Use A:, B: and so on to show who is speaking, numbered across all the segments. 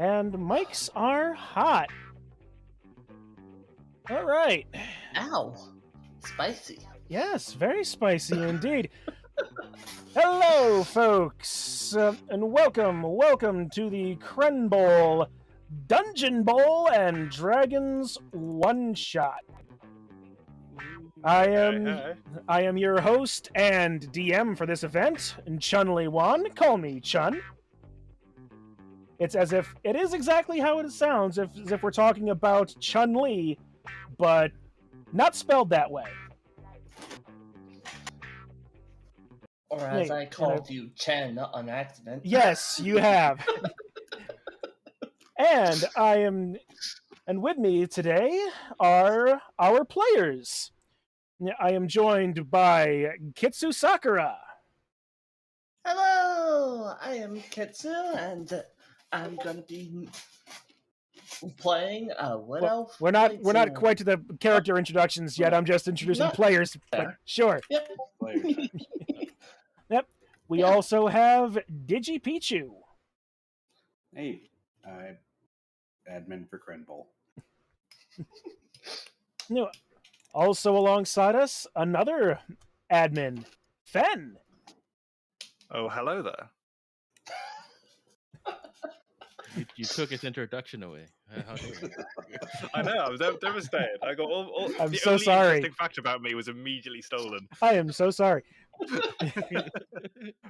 A: And mics are hot. All right.
B: Ow. Spicy.
A: Yes, very spicy indeed. Hello, folks, and welcome to the Crenbowl Dungeon Bowl and Dragons One-Shot. I am your host and DM for this event, Chun-Li Wan. Call me Chun. It's as if it is exactly how it sounds, as if we're talking about Chun-Li, but not spelled that way.
B: Or as I called you, Chen, on accident.
A: Yes, you have. And with me today are our players. I am joined by Kitsu Sakura.
B: Hello, I am Kitsu, and I'm gonna be playing what else?
A: We're not quite to the character introductions yet. I'm just introducing players. But sure.
B: Yep.
A: Yep. We also have DigiPichu.
C: Hey, I'm admin for Crenbowl.
A: No. Also alongside us, another admin, Fen.
D: Oh, hello there.
E: You took his introduction away. How dare you?
D: I know, I was devastated. I got all
A: I'm
D: the
A: so
D: only
A: sorry.
D: interesting fact about me was immediately stolen.
A: I am so sorry.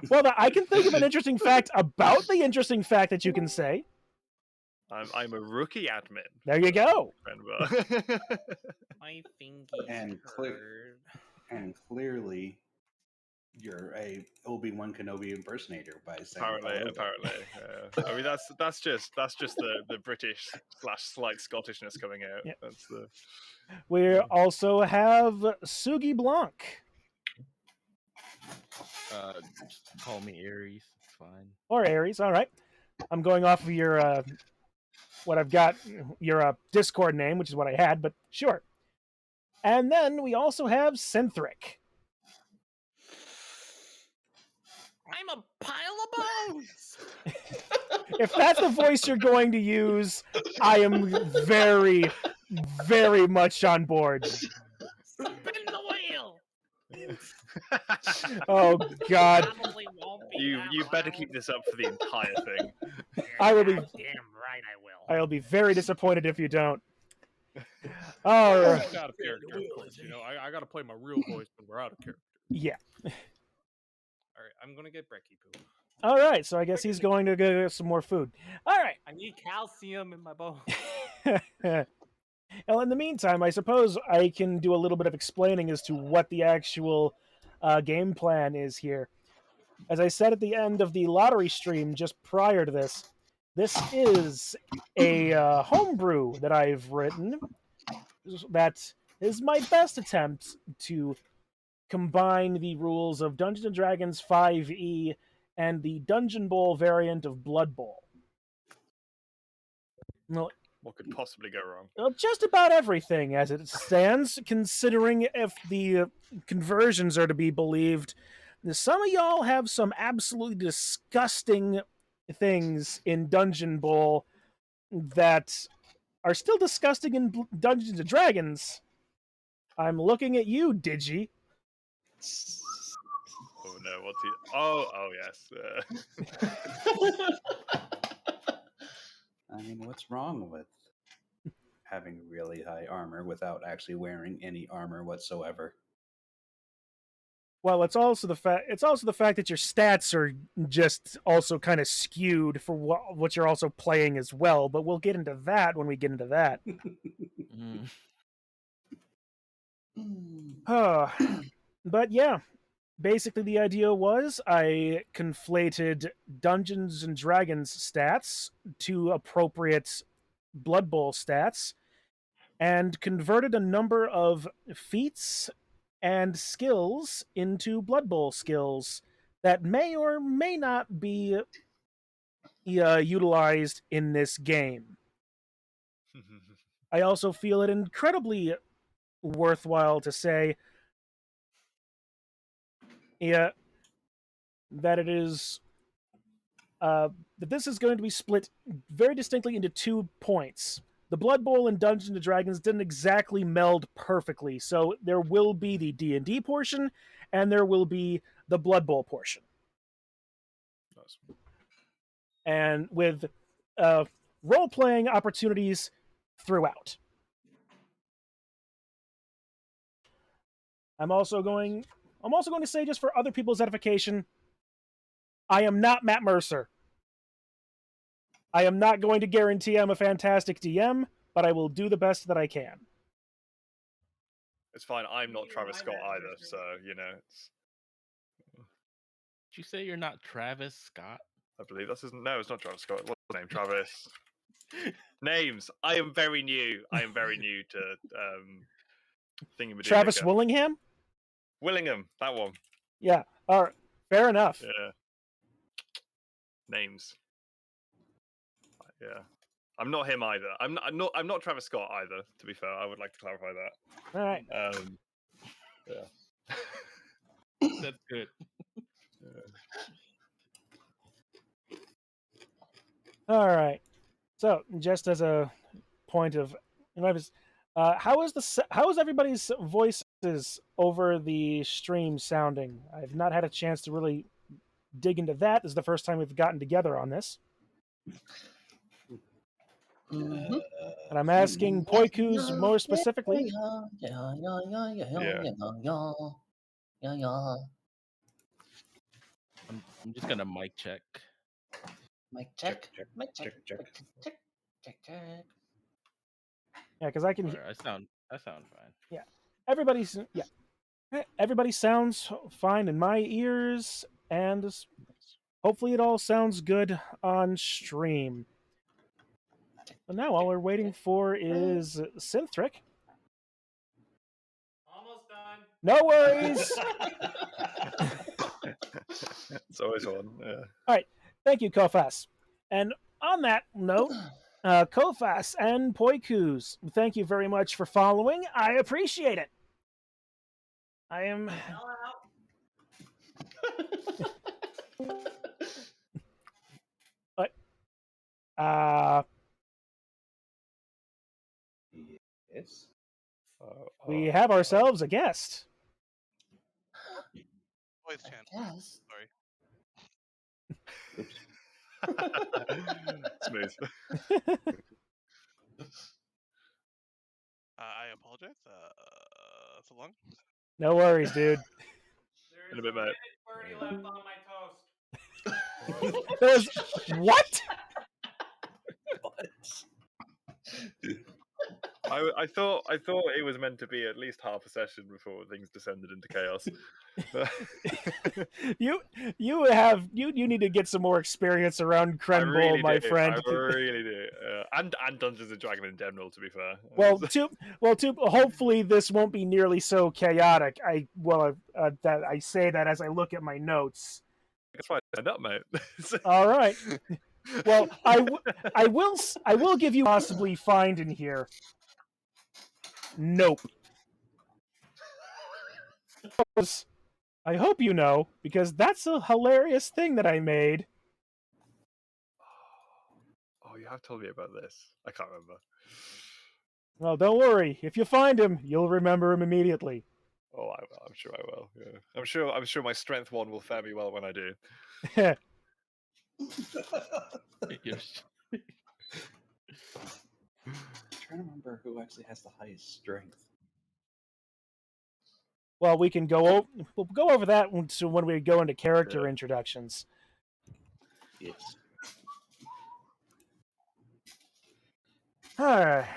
A: Well, I can think of an interesting fact about the interesting fact that you can say.
D: I'm a rookie admin.
A: There you go.
E: My fingy
C: And clearly, you're a Obi-Wan Kenobi impersonator by saying
D: apparently. I mean, that's just the British / slight Scottishness coming out.
A: Yep.
D: That's the.
A: We also have Sugi Blanc.
E: Call me Aries. It's fine.
A: Or Aries, all right. I'm going off of your what I've got, your Discord name, which is what I had, but sure. And then we also have Synthric.
E: I'm a pile of bones!
A: If that's the voice you're going to use, I am very, very much on board.
E: Spin the wheel!
A: Oh, God.
D: You better keep this up for the entire thing.
A: I will be.
E: Damn right I will.
A: I'll be very disappointed if you don't. All right.
E: I'm out of character, of course. You know, I got to play my real voice when we're out of character.
A: Yeah.
E: All right, I'm gonna get brekkie poo.
A: All right. So I guess he's going to go get some more food. All right.
E: I need calcium in my bones.
A: Well, in the meantime, I suppose I can do a little bit of explaining as to what the actual game plan is here. As I said at the end of the lottery stream just prior to this is a homebrew that I've written that is my best attempt to combine the rules of Dungeons & Dragons 5e and the Dungeon Bowl variant of Blood Bowl. Well,
D: What could possibly go wrong?
A: well, just about everything as it stands, considering if the conversions are to be believed. Some of y'all have some absolutely disgusting things in Dungeon Bowl that are still disgusting in Dungeons & Dragons. I'm looking at you, Digi.
D: Oh no, what's he? Oh yes.
C: I mean, what's wrong with having really high armor without actually wearing any armor whatsoever?
A: Well, it's also the fact that your stats are just also kind of skewed for what you're also playing as well. But we'll get into that when we get into that. But yeah, basically the idea was I conflated Dungeons and Dragons stats to appropriate Blood Bowl stats and converted a number of feats and skills into Blood Bowl skills that may or may not be utilized in this game. I also feel it incredibly worthwhile to say that it is that this is going to be split very distinctly into 2 points. The Blood Bowl and Dungeons & Dragons didn't exactly meld perfectly, so there will be the D&D portion, and there will be the Blood Bowl portion.
D: Nice.
A: And with role-playing opportunities throughout. I'm also going to say, just for other people's edification, I am not Matt Mercer. I am not going to guarantee I'm a fantastic DM, but I will do the best that I can.
D: It's fine. I'm not Travis Scott either, so it's.
F: Did you say you're not Travis Scott?
D: I believe that's his. No, it's not Travis Scott. What's his name? Travis. Names. I am very new. I am very new to thingy.
A: Travis Willingham.
D: Willingham. That one.
A: Yeah. All right. Fair enough.
D: Yeah. Names. Yeah. I'm not him either. I'm not Travis Scott either, to be fair. I would like to clarify that.
A: All right.
D: Yeah.
F: That's good.
A: All right. So, just as a point of, how is everybody's voices over the stream sounding? I've not had a chance to really dig into that. This is the first time we've gotten together on this.
B: Mm-hmm.
A: And I'm asking Poiku's more specifically.
B: Yeah.
F: I'm just gonna mic check.
B: Mic check. Mic check.
C: check.
B: Check.
A: Yeah, because I can.
F: I sound fine.
A: Everybody sounds fine in my ears, and hopefully it all sounds good on stream. But now all we're waiting for is Synthric.
G: Almost done.
A: No worries.
D: It's always one. Yeah.
A: All right. Thank you, Kofas. And on that note, Kofas and Poikus, thank you very much for following. I appreciate it. I am. But.
C: Yes.
A: We have ourselves a guest.
H: Voice chant.
B: Yes.
H: Sorry.
D: Smooth.
H: I apologize. So long.
A: No worries, dude.
D: In a bit, mate.
G: Birdie left on my toast.
A: There's what?
D: I thought it was meant to be at least half a session before things descended into chaos.
A: you need to get some more experience around Crenbowl,
D: really
A: my
D: do.
A: friend.
D: I really do. And Dungeons and Dragons in general, to be fair.
A: Hopefully this won't be nearly so chaotic. That I say that as I look at my notes.
D: That's why I stand up, mate.
A: All right. Well, I will give you possibly find in here. Nope. I hope you know, because that's a hilarious thing that I made.
D: Oh, you have told me about this. I can't remember.
A: Well, don't worry. If you find him, you'll remember him immediately.
D: Oh, I will. I'm sure I will. Yeah. I'm sure my strength one will fare me well when I do.
C: I'm trying to remember who actually has the highest strength.
A: Well, we'll go over that when we go into character introductions.
C: Yes.
A: All right.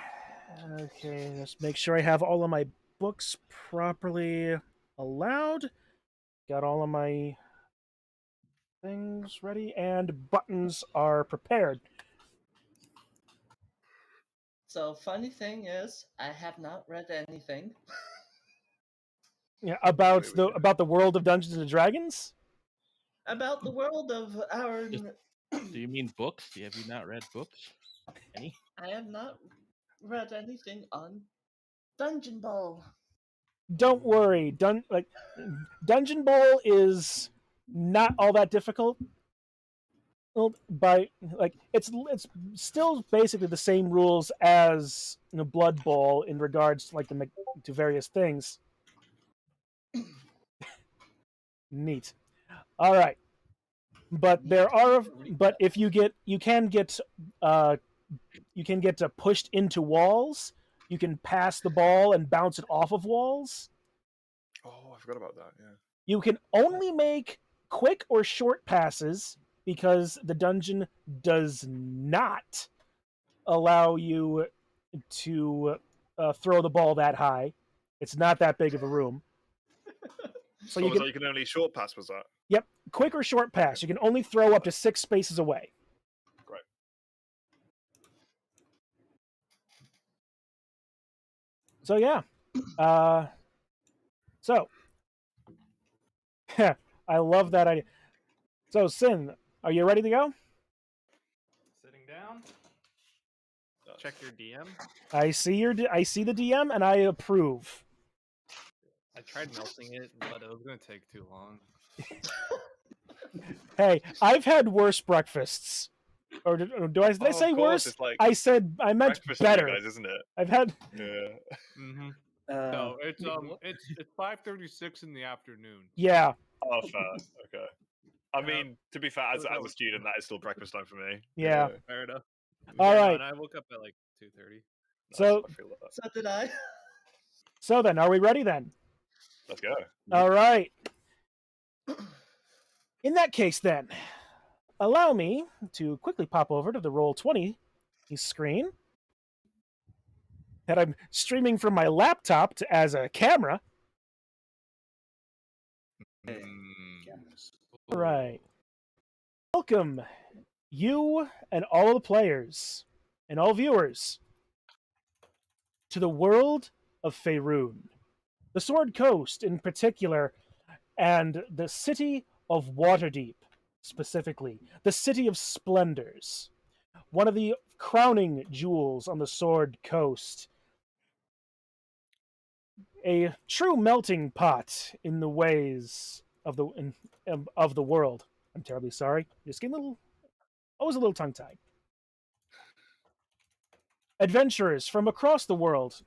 A: Okay, let's make sure I have all of my books properly allowed. Got all of my things ready, and buttons are prepared.
B: So funny thing is, I have not read anything.
A: Yeah, about the world of Dungeons and Dragons.
B: About the world of our.
F: Do you mean books? Have you not read books? Any?
B: I have not read anything on Dungeon Bowl.
A: Don't worry, Dungeon Bowl is not all that difficult. well, by like it's still basically the same rules as Blood Bowl in regards to like to various things. Neat. All right, but if you can get pushed into walls. You can pass the ball and bounce it off of walls.
D: Oh, I forgot about that. Yeah.
A: You can only make quick or short passes because the dungeon does not allow you to throw the ball that high. It's not that big of a room.
D: So you can only short pass, was that?
A: Yep, quick or short pass. You can only throw up to 6 spaces away.
D: Great.
A: So yeah, so I love that idea. So Sin, are you ready to go?
G: Sitting down. Check your DM.
A: I see the DM and I approve.
G: I tried melting it, but it was going to take too long.
A: Hey, I've had worse breakfasts. Or did I say worse?
D: Like
A: I meant better.
D: Guys, isn't it?
A: I've had.
D: Yeah.
E: Mm-hmm. No, it's 5:36 in the afternoon.
A: Yeah.
D: Oh, fair. Okay. I mean, to be fair, as a student, that is still breakfast time for me.
A: Yeah.
E: Fair enough.
A: All right.
E: And I woke up at like 2:30.
A: So
B: did I.
A: So then, are we ready then?
D: Let's go.
A: All right. In that case, then, allow me to quickly pop over to the Roll20 screen that I'm streaming from my laptop as a camera. All right. Welcome, you and all the players and all viewers, to the world of Faerun, the Sword Coast in particular, and the city of Waterdeep specifically, the City of Splendors, one of the crowning jewels on the Sword Coast, a true melting pot in the ways of the world. I'm terribly sorry. Just getting I was a little tongue-tied. Adventurers from across the world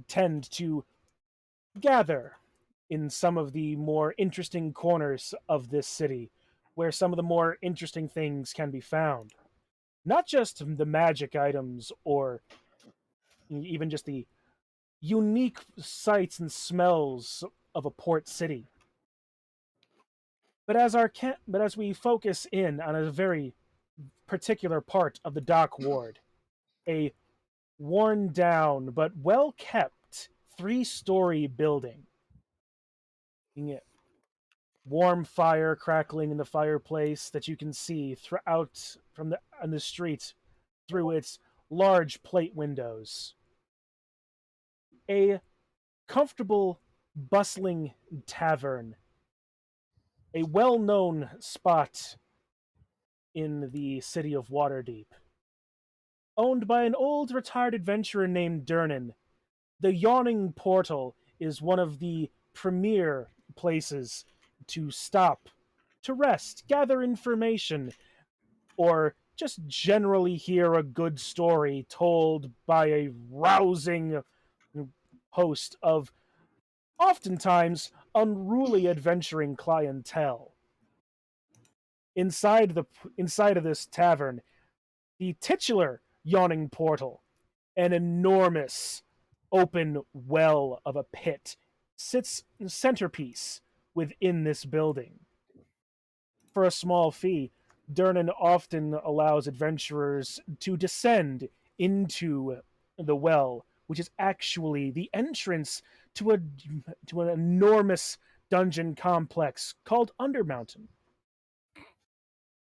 A: tend to gather in some of the more interesting corners of this city, where some of the more interesting things can be found. Not just the magic items or even just the unique sights and smells of a port city. But as we focus in on a very particular part of the dock ward, a worn down but well kept 3-story building. Warm fire crackling in the fireplace that you can see throughout on the street through its large plate windows. A comfortable, bustling tavern. A well-known spot in the city of Waterdeep. Owned by an old retired adventurer named Durnan, the Yawning Portal is one of the premier places to stop, to rest, gather information, or just generally hear a good story told by a rousing host of oftentimes unruly adventuring clientele. Inside of this tavern, the titular Yawning Portal, an enormous open well of a pit, sits centerpiece within this building. For a small fee, Durnan often allows adventurers to descend into the well, which is actually the entrance to an enormous dungeon complex called Undermountain.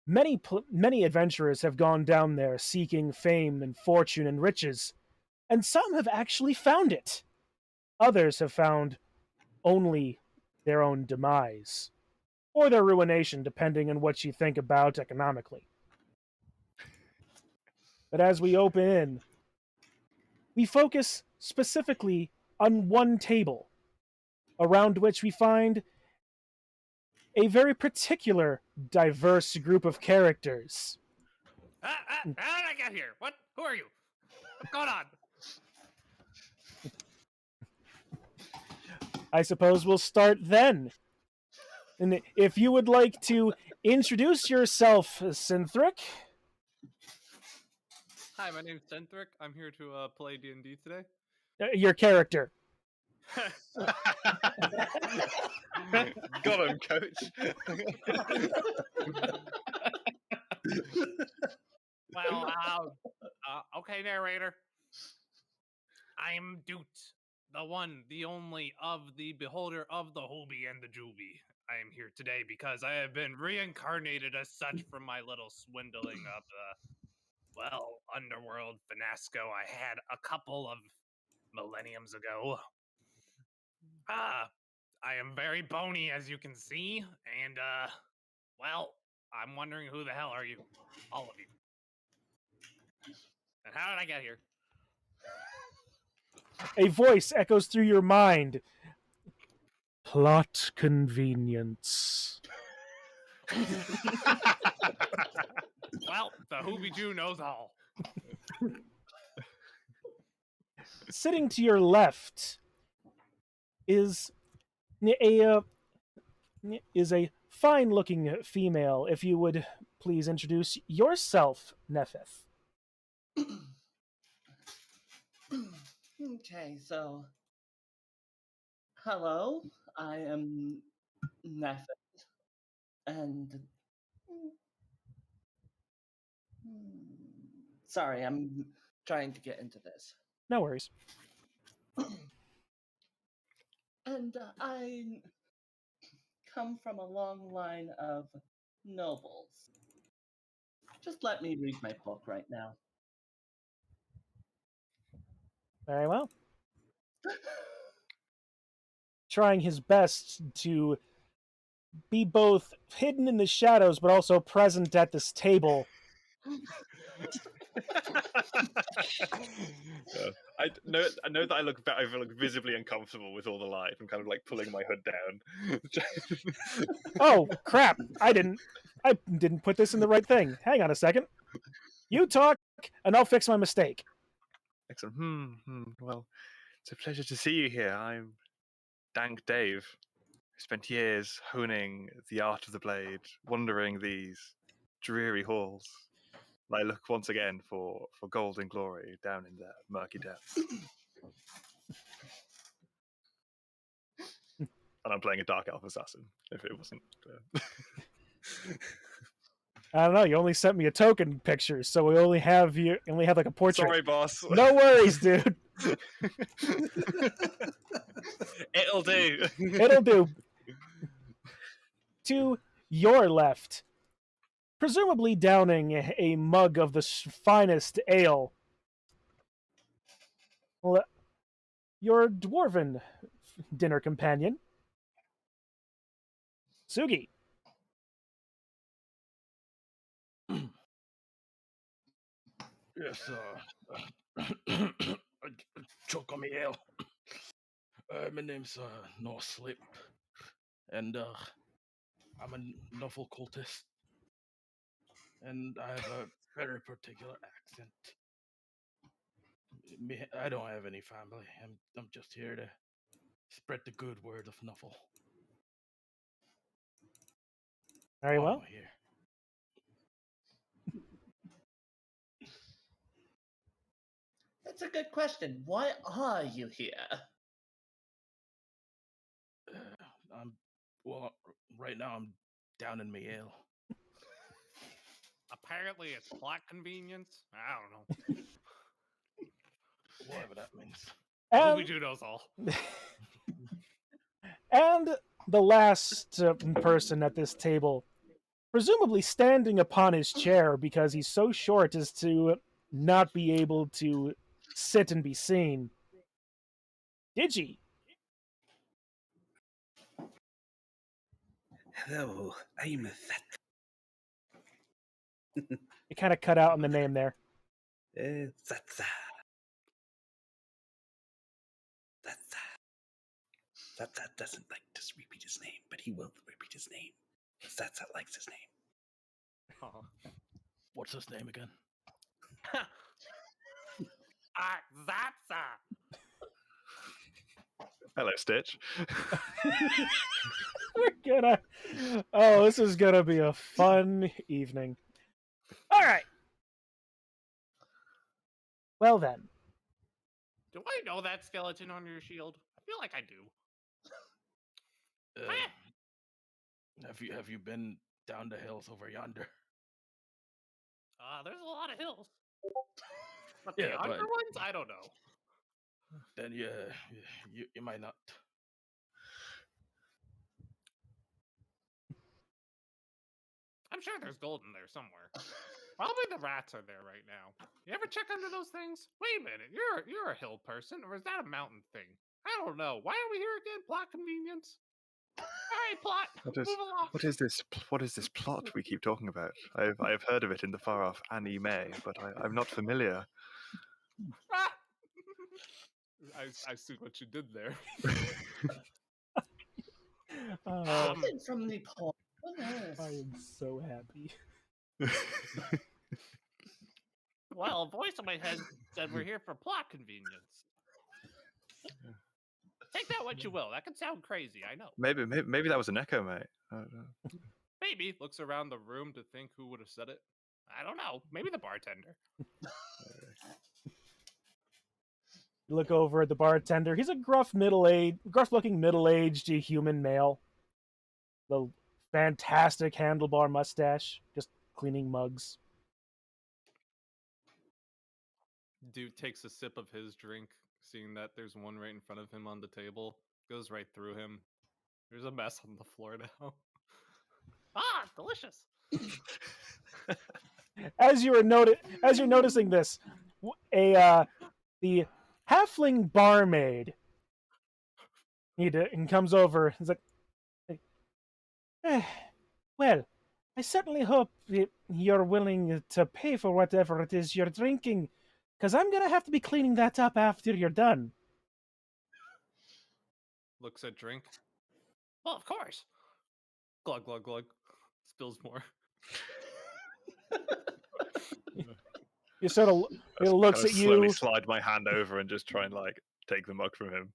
A: Many adventurers have gone down there seeking fame and fortune and riches, and some have actually found it. Others have found only their own demise, or their ruination, depending on what you think about economically. But as we open in, we focus specifically on one table, around which we find a very particular diverse group of characters.
G: How did I get here? What? Who are you? What's going on?
A: I suppose we'll start then. And if you would like to introduce yourself, Synthric.
E: Hi, my name's Centric. I'm here to play D&D today.
A: Your character.
D: Got him, coach.
G: Well, okay, narrator. I'm Doot, the one, the only, of the beholder of the Hobie and the Juby. I am here today because I have been reincarnated as such from my little swindling of underworld finasco I had a couple of millenniums ago. I am very bony, as you can see, and, I'm wondering who the hell are you? All of you. And how did I get here?
A: A voice echoes through your mind. Plot convenience.
G: Well, the Hoobie Jew knows all.
A: Sitting to your left is a fine-looking female. If you would please introduce yourself, Nephith.
B: Okay, so hello, I am Nephith, and sorry, I'm trying to get into this.
A: No worries.
B: And I come from a long line of nobles. Just let me read my book right now.
A: Very well. Trying his best to be both hidden in the shadows but also present at this table.
D: I know that I look visibly uncomfortable with all the light. I'm kind of like pulling my hood down.
A: Oh crap! I didn't put this in the right thing. Hang on a second. You talk, and I'll fix my mistake.
D: Excellent. Well, it's a pleasure to see you here. I'm Dank Dave. I spent years honing the art of the blade, wandering these dreary halls. I look once again for gold and glory down in the murky depths. And I'm playing a Dark Elf Assassin, if it wasn't...
A: I don't know. You only sent me a token picture, so we only have like a portrait.
D: Sorry, boss.
A: No worries, dude.
D: It'll do.
A: It'll do. To your left, presumably downing a mug of the finest ale, your dwarven dinner companion, Sugi.
F: Yes, choke on me ale. My name's No Sleep, and I'm a novel cultist, and I have a very particular accent. I don't have any family. I'm just here to spread the good word of Nuffle.
A: Very well.
F: Here.
B: That's a good question. Why are you here?
F: Right now I'm down in my ale.
G: Apparently it's plot convenience. I don't know.
F: Whatever that means.
G: Hoobie Jew knows all.
A: And the last person at this table, presumably standing upon his chair because he's so short as to not be able to sit and be seen, Digi.
C: Hello, I'm that.
A: It kind of cut out on the name there.
C: That's That doesn't like to repeat his name, but he will repeat his name. That's likes his name.
F: What's his name again?
G: That's
D: Hello, Stitch.
A: We're gonna. Oh, this is gonna be a fun evening. All right. Well then,
G: Do I know that skeleton on your shield? I feel like I do.
F: Have you been down the hills over yonder?
G: There's a lot of hills. But
F: Yeah,
G: the under
F: but-
G: ones, I don't know.
F: Then you might not.
G: I'm sure there's gold in there somewhere. Probably the rats are there right now. You ever check under those things? Wait a minute, you're a hill person, or is that a mountain thing? I don't know. Why are we here again? Plot convenience. All right, plot. Move along.
D: What is this? What is this plot we keep talking about? I've heard of it in the far off anime, but I'm not familiar.
G: Ah! I see what you did there.
B: Something from the poem. What is?
A: I am so happy.
G: Well, a voice in my head said we're here for plot convenience. Take that what you will. That could sound crazy, I know.
D: Maybe that was an echo, mate. I don't know.
G: Maybe looks around the room to think who would have said it. I don't know. Maybe the bartender.
A: You look over at the bartender. He's a gruff-looking middle-aged human male. The fantastic handlebar mustache, just cleaning mugs.
G: Dude takes a sip of his drink, seeing that there's one right in front of him on the table. Goes right through him. There's a mess on the floor now. Delicious.
A: As you're noticing this, the halfling barmaid and comes over. He's like, well, I certainly hope you're willing to pay for whatever it is you're drinking, because I'm gonna have to be cleaning that up after you're done.
G: Looks at drink. Well, of course. Glug, glug, glug. Spills more.
A: You sort of it looks
D: Kind
A: at
D: of slowly
A: you.
D: slide my hand over and just try and like take the mug from him.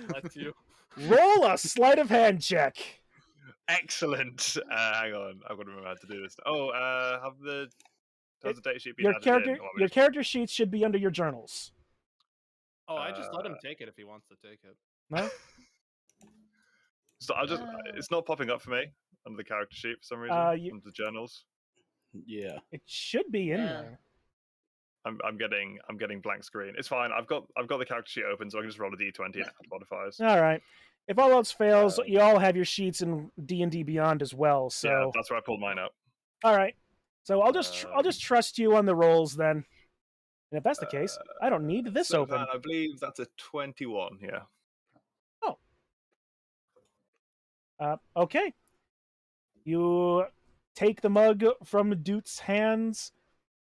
G: That's you.
A: Roll a sleight of hand check.
D: Excellent. Hang on, I've got to remember how to do this. Oh, how's the data sheet been
A: Your
D: added
A: character,
D: in?
A: your character sheets should be under your journals.
G: Oh, I just let him take it if he wants to take it.
A: No?
D: So it's not popping up for me under the character sheet for some reason. Under the journals.
C: Yeah.
A: It should be in there.
D: I'm getting blank screen. It's fine. I've got the character sheet open, so I can just roll a d20 and add modifiers.
A: All right. If all else fails, you all have your sheets in D&D Beyond as well. So
D: yeah, that's where I pulled mine up.
A: all right. So I'll just trust you on the rolls then. And if that's the case, I don't need this
D: so
A: open.
D: I believe that's a 21. Yeah.
A: Okay. You take the mug from Dute's hands,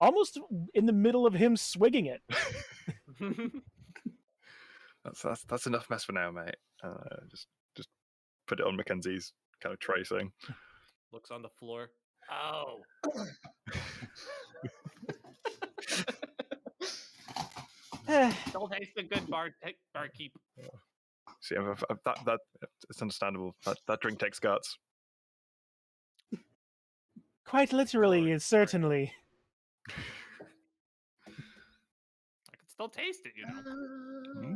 A: almost in the middle of him swigging it.
D: That's enough mess for now, mate. Just put it on Mackenzie's kind of tracing.
G: Looks on the floor. Oh. Don't taste the good barkeep.
D: See, that it's understandable. That drink takes guts.
A: Quite literally and certainly.
G: I can still taste it, you know.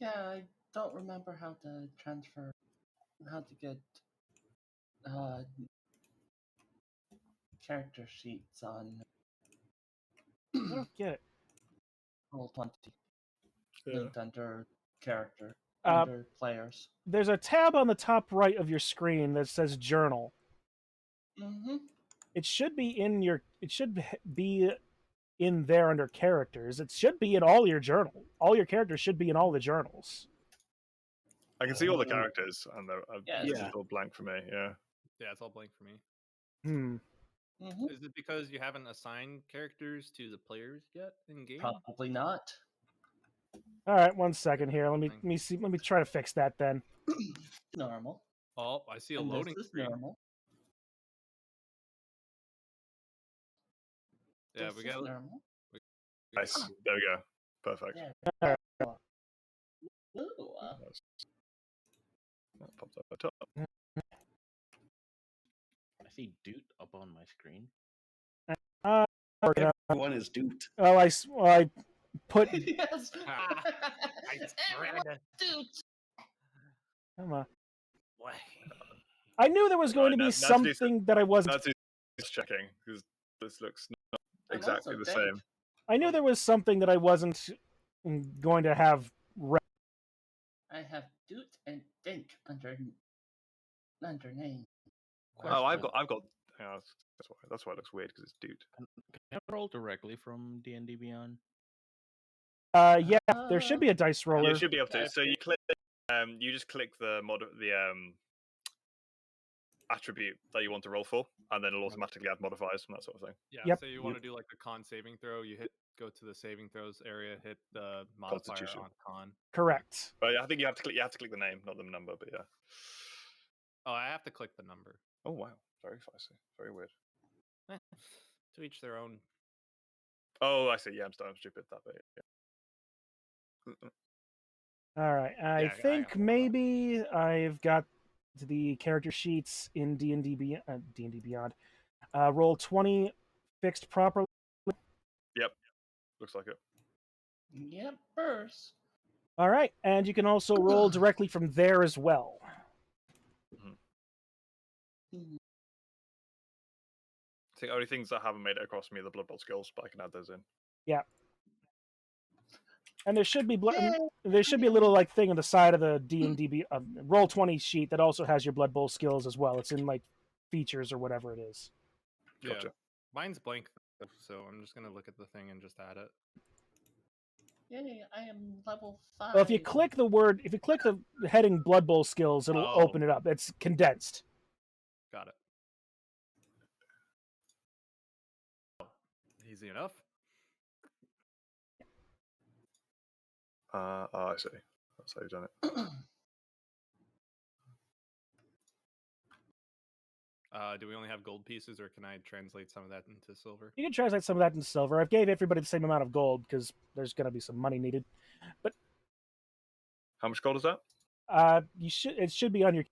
B: Yeah, I don't remember how to get character sheets on
A: I don't get it.
B: Roll20. Linked under character,
A: Uh,
B: under players.
A: There's a tab on the top right of your screen that says Journal.
B: Mm-hmm.
A: It should be in there under characters. It should be in all your journal. All your characters should be in all the journals.
D: I can see all the characters, and it's
B: Yeah.
D: all blank for me. Yeah.
G: Yeah, it's all blank for me.
B: Mm-hmm.
G: Is it because you haven't assigned characters to the players yet in game?
B: Probably not.
A: All right, 1 second here. Let me see. Let me try to fix that then.
B: Normal.
G: Oh, I see a
B: And
G: loading
B: this is
G: screen.
B: normal.
G: Yeah,
B: This
G: we
B: is
G: got.
B: normal.
D: Nice. There we go. Perfect.
B: There. Ooh,
D: Nice. That pops up at the top.
F: I see Doot up on my screen.
A: Working out.
C: Everyone is duped.
A: Oh, I put.
B: yes.
G: Ah, I spread it.
B: Dude.
A: Come on.
G: Way.
A: I knew there was going to be
D: Nancy's-
A: something that I wasn't.
D: That's just checking because this looks not
B: I'm
D: exactly
B: also
D: the
B: dead.
D: same.
A: I knew there was something that I wasn't going to have.
B: I have Doot and Dink under name.
D: Oh, I've
B: Question.
D: got. Yeah, that's why it looks weird because it's dude.
F: Can I roll directly from D&D Beyond?
A: Yeah, there should be a dice roller.
D: You should be able to. So you click. You just click the attribute that you want to roll for, and then it'll automatically add modifiers and that sort of thing.
G: Yeah.
A: Yep.
G: So you want to do like a con saving throw. You go to the saving throws area, hit the modifier
D: Constitution.
G: on con.
A: Correct.
D: But I think you have to click the name, not the number. But yeah.
G: Oh, I have to click the number.
D: Oh wow, very fussy, very weird.
G: To each their own.
D: Oh, I see. Yeah, I'm stupid that bit. Yeah.
A: All right. I
G: Yeah, I
A: think
G: got
A: maybe I've got the character sheets in D&D Beyond. Roll 20 fixed properly.
D: Yep, looks like it.
B: Yep, first.
A: All right, and you can also roll directly from there as well.
D: I think only things that haven't made it across me are the Blood Bowl skills, but I can add those in.
A: Yeah. And there should be there should be a little like thing on the side of the D&D roll 20 sheet that also has your Blood Bowl skills as well. It's in like features or whatever it is.
D: Gotcha.
G: Yeah. Mine's blank, so I'm just gonna look at the thing and just add it.
B: Yay, I am level 5.
A: Well, if you click the heading Blood Bowl skills, it'll
G: Oh.
A: open it up. It's condensed.
G: Got it. Easy enough.
D: Oh, I see. That's how you've done it.
G: Do we only have gold pieces, or can I translate some of that into silver?
A: You can translate some of that into silver. I've gave everybody the same amount of gold because there's going to be some money needed. But
D: How much gold is that?
A: it should be on your.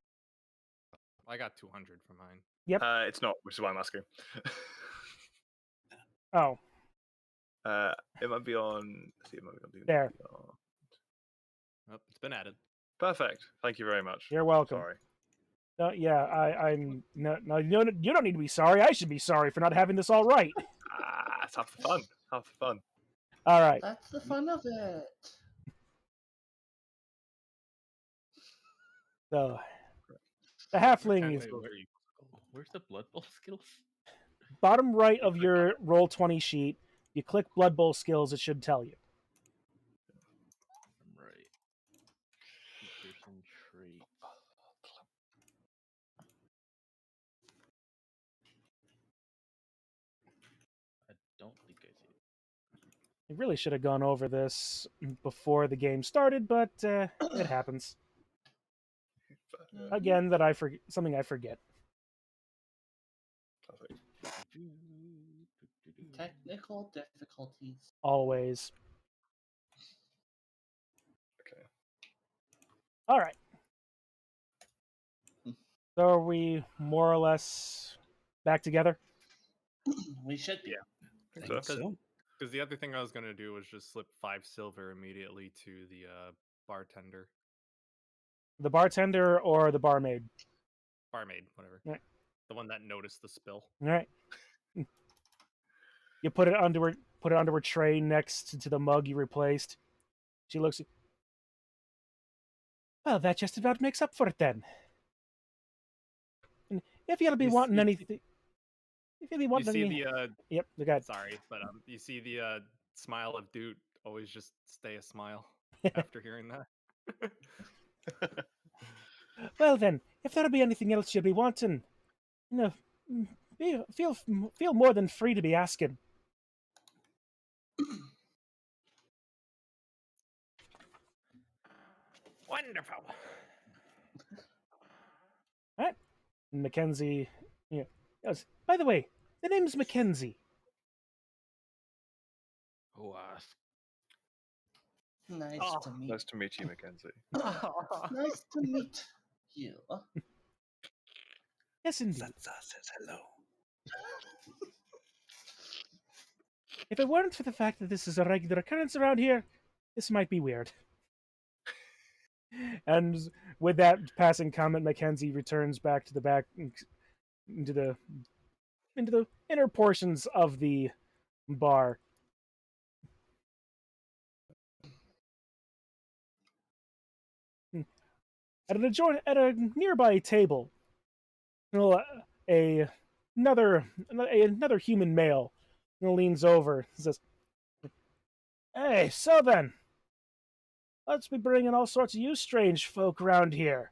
G: I got 200 for mine.
A: Yep.
D: It's not, which is why I'm asking.
A: Oh,
D: It might be on. Let's see, it might be on D&D.
A: There.
D: Oh.
G: Oh, it's been added.
D: Perfect. Thank you very much.
A: you're welcome.
D: Sorry.
A: No, yeah, I'm no, you don't need to be sorry. I should be sorry for not having this all right.
D: It's half the fun. Half the fun.
A: All right.
B: That's the fun of it.
A: So the halfling is
F: Where's the Blood Bowl skills?
A: bottom right of your roll 20 sheet. You click Blood Bowl skills. It should tell you.
F: Right. Person trait. I don't think I see it.
A: I really should have gone over this before the game started, but it happens. Again, that I forget something I forget.
D: Perfect.
B: Technical difficulties.
A: Always.
D: Okay.
A: All right. So are we more or less back together?
B: We should be.
D: Yeah.
C: I think
D: So?
C: so.
G: Because the other thing I was gonna do was just slip 5 silver immediately to the bartender,
A: The bartender or the barmaid?
G: barmaid, whatever.
A: Right.
G: The one that noticed the spill.
A: All right. You put it onto her tray next to the mug you replaced. She looks. Well, that just about makes up for it then. And if you'll be
G: You
A: wanting
G: see-
A: anything, if you'll be
G: You
A: wanting
G: see
A: any,
G: the
A: yep, the guy.
G: sorry, but you see the smile of Dude always just stay a smile after hearing that.
A: Well then, if there'll be anything else you'll be wanting, feel more than free to be asking.
G: Wonderful.
A: Right? And Mackenzie, goes, by the way, the name's Mackenzie.
F: who asked?
B: Nice
G: Oh,
B: to meet.
D: Nice to meet you, Mackenzie.
B: Nice to meet you.
A: Yes, indeed.
C: Sansa says hello.
A: If it weren't for the fact that this is a regular occurrence around here, this might be weird. And with that passing comment, Mackenzie returns back to the back into the inner portions of the bar. At a nearby table, another human male leans over and says, "Hey, so then, let's be bringing all sorts of you strange folk around here.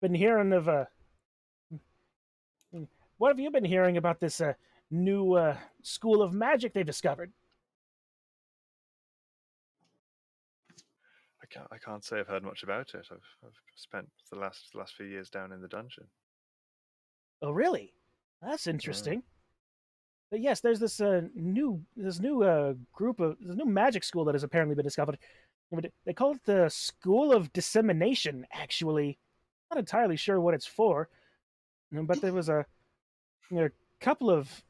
A: Been hearing of what have you been hearing about this new school of magic they've discovered?"
D: I can't say I've heard much about it. I've spent the last few years down in the dungeon.
A: Oh, really? That's interesting. But yes, there's this new magic school that has apparently been discovered. They call it the School of Dissemination. Actually, not entirely sure what it's for, but there was a couple of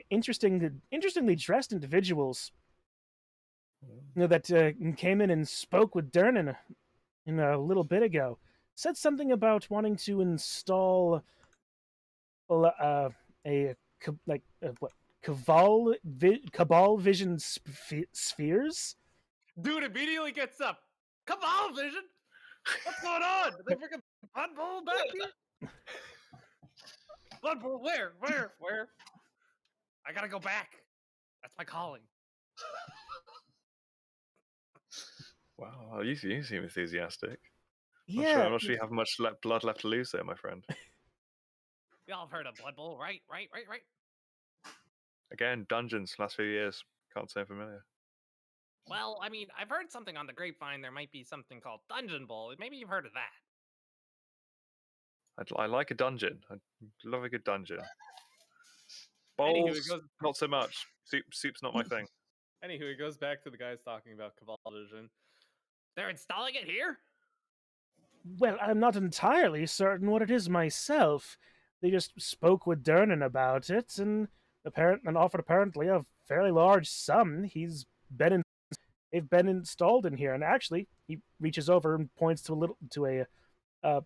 A: interestingly dressed individuals that came in and spoke with Durnan a little bit ago. Said something about wanting to install cabal vision spheres.
G: Dude immediately gets up. Cabal vision? What's going on? Are they freaking Blood Bowl back here? Blood Bowl, where? I gotta go back. That's my calling.
D: Wow, you seem enthusiastic.
A: Yeah,
D: I'm not sure you have much blood left to lose there, my friend.
G: Y'all have heard of Blood Bowl, right?
D: Again, dungeons, last few years. Can't say I'm familiar.
G: Well, I mean, I've heard something on the grapevine. There might be something called Dungeon Bowl. Maybe you've heard of that.
D: I like a dungeon. I love a good dungeon.
G: Anywho,
D: Bowls, not so much. Soup's not my thing.
G: Anywho, it goes back to the guys talking about Cabal Vision. They're installing it here?
A: well, I'm not entirely certain what it is myself. They just spoke with Durnan about it and offered apparently a fairly large sum. They've been installed in here, and actually, he reaches over and points to a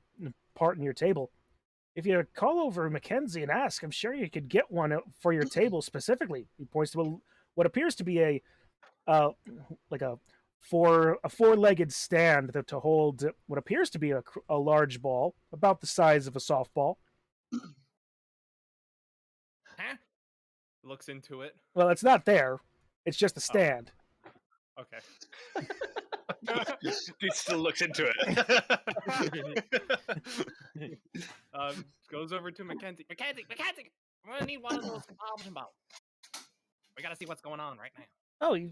A: part in your table. If you call over Mackenzie and ask, I'm sure you could get one for your table specifically. He points to what appears to be a four-legged stand to hold what appears to be a large ball, about the size of a softball.
G: Huh? Looks into it.
A: Well, it's not there. It's just a stand.
G: Okay.
D: He still looks into it.
G: Goes over to Mackenzie. Mackenzie! We're gonna need one of those compulsion balls. We gotta see what's going on right now.
A: You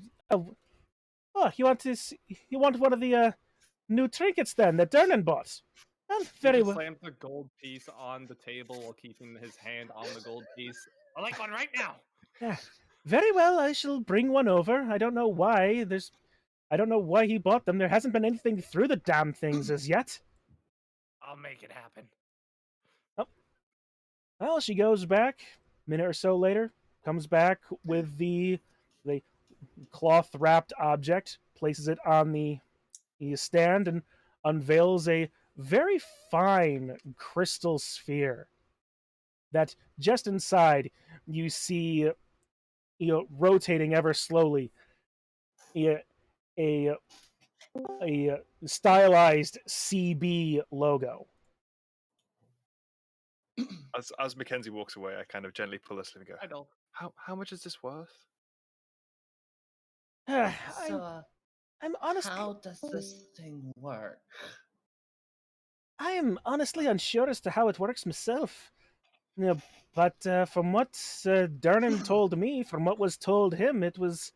A: want one of the new trinkets then that Durnan bought? Well, very well.
G: Slams the gold piece on the table while keeping his hand on the gold piece. I like one right now.
A: Yeah, very well. I shall bring one over. I don't know why he bought them. There hasn't been anything through the damn things as yet.
G: I'll make it happen.
A: Oh. Well, she goes back. A minute or so later, comes back with the cloth-wrapped object, places it on the stand, and unveils a very fine crystal sphere that just inside you see rotating ever slowly a stylized CB logo.
D: As Mackenzie walks away, I kind of gently pull her sleeve and go,
G: I know.
D: How much is this worth?
B: So,
A: I'm honestly,
B: how does this thing work?
A: I am honestly unsure as to how it works myself. But from what Durnan told me, from what was told him, it was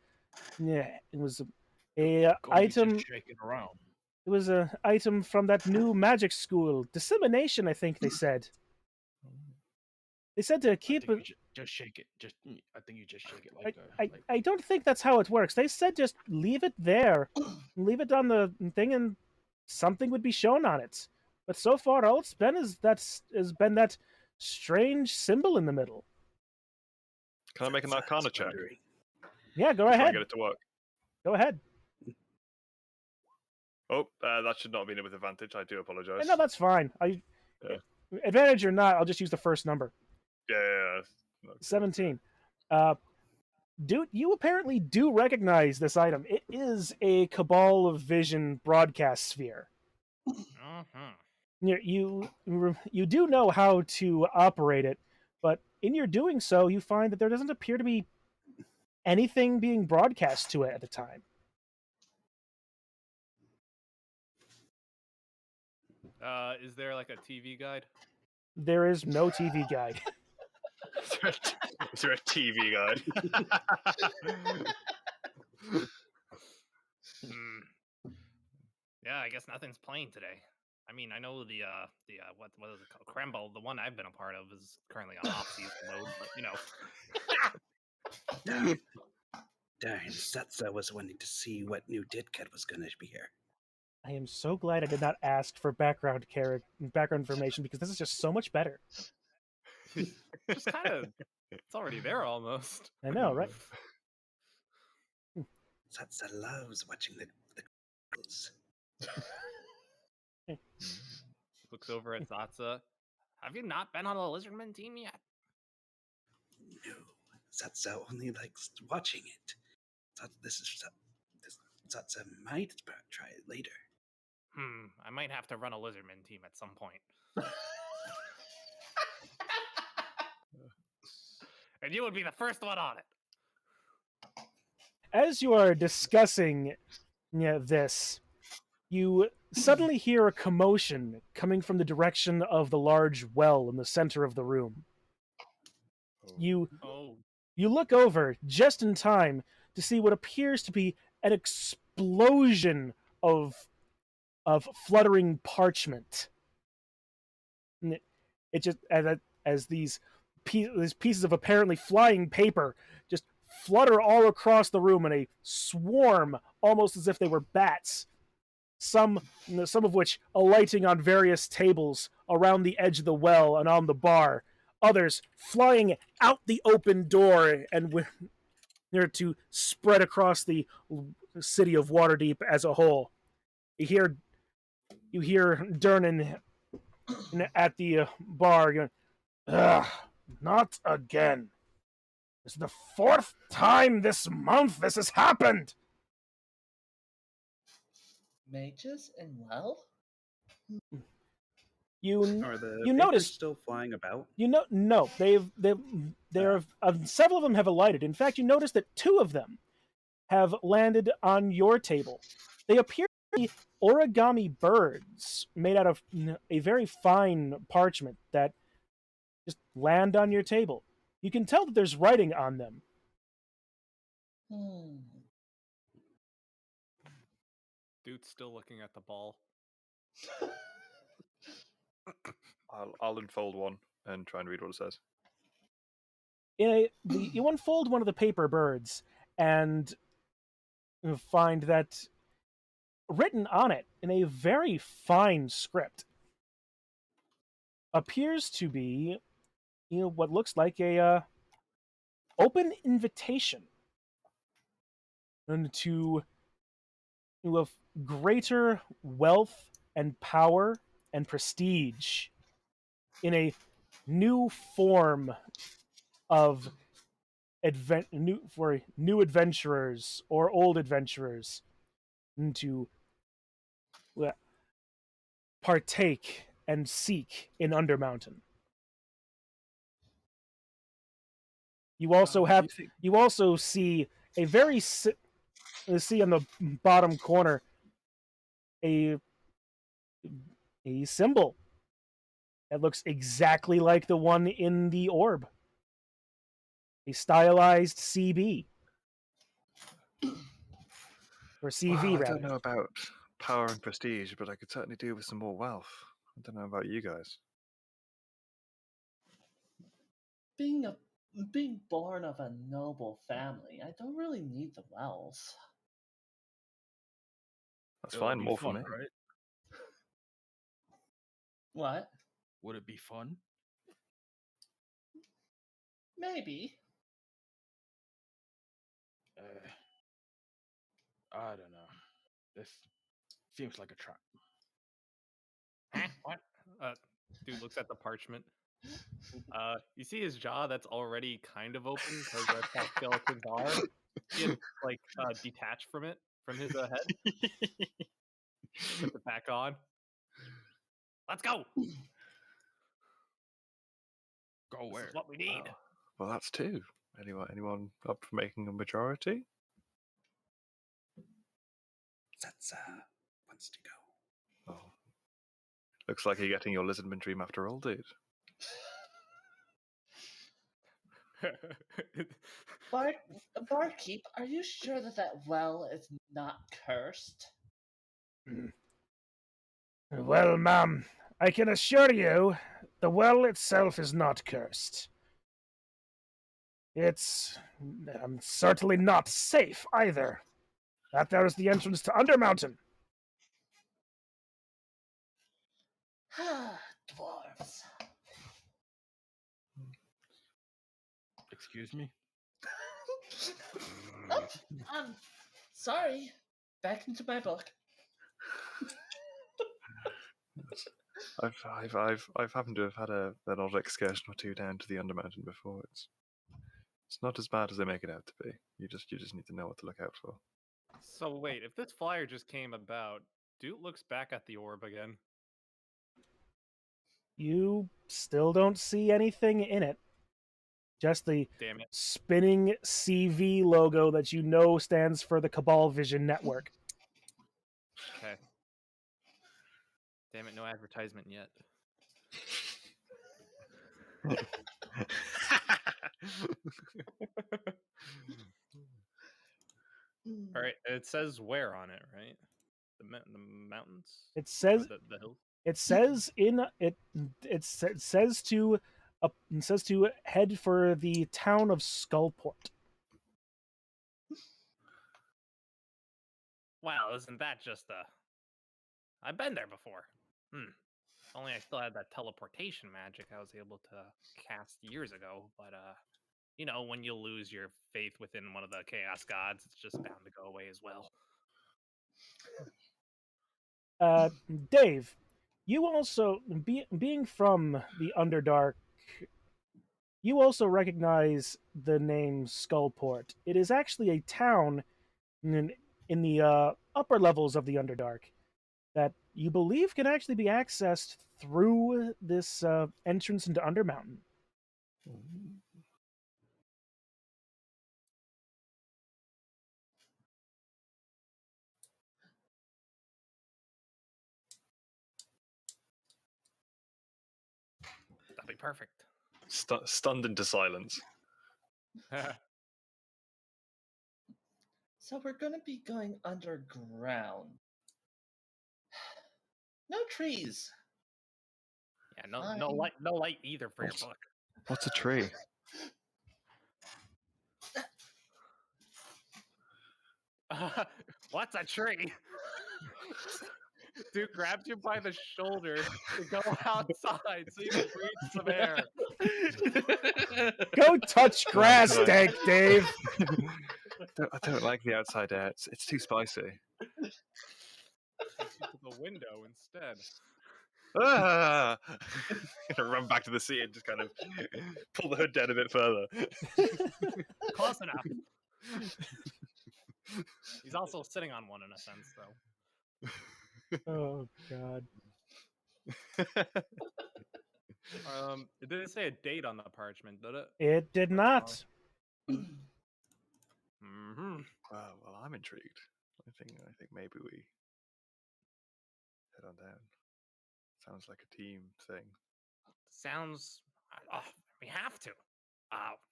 A: a item.
F: Shaking around.
A: It was an item from that new magic school, dissemination. I think they said. They said to
F: I
A: keep
F: think
A: it.
F: you just shake it. I think you just shake it
A: I,
F: like.
A: I don't think that's how it works. They said just leave it there, leave it on the thing, and something would be shown on it. But so far, all it's been is that strange symbol in the middle.
D: Can I make an Arcana check?
C: Wondering.
A: Yeah, go
D: Try and
A: ahead.
D: get it to work.
A: Go ahead.
D: Oh, that should not have been with advantage. I do apologize.
A: No, that's fine.
D: Yeah.
A: Advantage or not, I'll just use the first number.
D: Yeah. Okay.
A: 17. Dude, you apparently do recognize this item. It is a Cabal of Vision broadcast sphere. You do know how to operate it, but in your doing so, you find that there doesn't appear to be anything being broadcast to it at the time.
G: Is there like a TV guide?
A: There is no TV guide.
D: Is there a TV guide?
G: Yeah, I guess nothing's playing today. I mean, I know the what is it called? Crenbowl, the one I've been a part of, is currently on off-season mode, but
C: Darn, Satsa was wanting to see what new Didcat was going to be here.
A: I am so glad I did not ask for background information, because this is just so much better.
G: just kind of, it's already there almost.
A: I know, right?
C: Satsa loves watching the girls.
G: Looks over at Satsa. Have you not been on the Lizardman team yet?
C: No, Satsa only likes watching it. Satsa might try it later.
G: I might have to run a Lizardman team at some point. And you would be the first one on it.
A: As you are discussing this, you suddenly hear a commotion coming from the direction of the large well in the center of the room. You look over just in time to see what appears to be an explosion of fluttering parchment. It just as these pieces of apparently flying paper just flutter all across the room in a swarm, almost as if they were bats. Some of which alighting on various tables around the edge of the well and on the bar. Others flying out the open door and to spread across the city of Waterdeep as a whole. You hear Dernan at the bar going, "Ugh, not again. This is the 4th time this month this has happened."
B: Mages and well?
C: Are the
A: you
C: papers
A: notice
C: still flying about?
A: No, several of them have alighted. In fact, you notice that 2 of them have landed on your table. They appear to be origami birds made out of a very fine parchment that just land on your table. You can tell that there's writing on them.
G: Dude's still looking at the ball.
D: I'll unfold one and try and read what it says.
A: You unfold one of the paper birds and find that written on it in a very fine script appears to be what looks like a open invitation to of greater wealth and power and prestige in a new form of new adventurers or old adventurers to partake and seek in Undermountain. You also see a very see on the bottom corner a symbol that looks exactly like the one in the orb. A stylized CB. Or CV, rather.
D: I don't know about power and prestige, but I could certainly do with some more wealth. I don't know about you guys.
B: being born of a noble family, I don't really need the wells.
D: That's
F: It'll
D: fine.
F: be
D: More for
F: fun,
D: me.
F: right?
B: What?
F: Would it be fun?
B: Maybe.
F: I don't know. This seems like a trap.
G: Huh? What? Dude looks at the parchment. You see his jaw that's already kind of open because that's how skeletons are. He like detached from his head. Puts it back on. Let's go.
F: Go
G: This
F: where?
G: is what we need.
D: Well, that's two. Anyone up for making a majority?
C: Satsa wants to go.
D: Oh. Looks like you're getting your lizardman dream after all, dude.
B: Barkeep, are you sure that well is not cursed?
A: Well, ma'am, I can assure you, the well itself is not cursed. It's certainly not safe either. That there is the entrance to Undermountain.
B: Dwarves.
F: Excuse me?
B: Oh, sorry. Back into my book.
D: I've happened to have had an odd excursion or two down to the Undermountain before. It's not as bad as they make it out to be. You just need to know what to look out for.
G: So wait, if this flyer just came about, Dude looks back at the orb again.
A: You still don't see anything in it. Just the
G: Damn it.
A: spinning CV logo that you know stands for the Cabal Vision Network.
G: Okay. Damn it, no advertisement yet. All right, it says where on it, right? The mountains.
A: It says
G: the hills.
A: It says in it. It says to head for the town of Skullport.
G: Wow, isn't that just I've been there before. Only I still had that teleportation magic I was able to cast years ago, but you know, when you lose your faith within one of the chaos gods, it's just bound to go away as well.
A: Dave, you also being from the Underdark, you also recognize the name Skullport. It is actually a town in the upper levels of the Underdark that you believe can actually be accessed through this entrance into Undermountain.
G: That'd be perfect.
D: Stunned into silence.
B: So we're gonna be going underground. No trees.
G: Yeah, no light either for your book.
D: What's a tree?
G: What's a tree? Dude grabs you by the shoulder to go outside so you can breathe some air.
A: Go touch grass, Dank Dave.
D: I don't like the outside air. It's too spicy.
G: Takes you to the window instead.
D: Ah! Gonna run back to the sea and just kind of pull the hood down a bit further.
G: Close enough. He's also sitting on one in a sense, though.
A: Oh God.
G: It didn't say a date on the parchment, did it?
A: It did not.
G: Mm-hmm.
D: Well, I'm intrigued. I think maybe we head on down. Sounds like a team thing.
G: Sounds. We have to.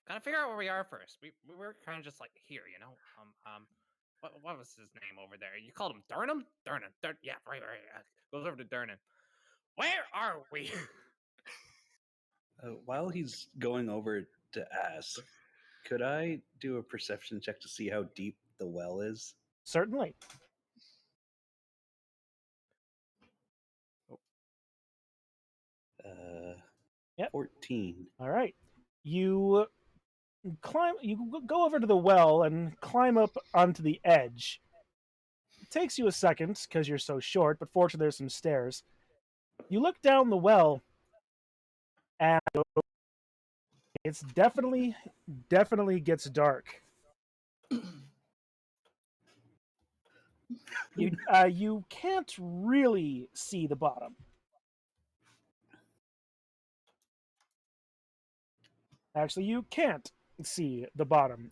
G: Gotta figure out where we are first. We're kind of just like here, you know. What was his name over there? You called him Durnan? Durnan. Yeah, right. Goes over to Durnan. Where are we?
C: While he's going over to ask, could I do a perception check to see how deep the well is?
A: Certainly. Yep.
C: 14.
A: All right. You climb. You go over to the well and climb up onto the edge. It takes you a second because you're so short, but fortunately there's some stairs. You look down the well, and it's definitely gets dark. You can't really see the bottom. Actually, you can't see the bottom.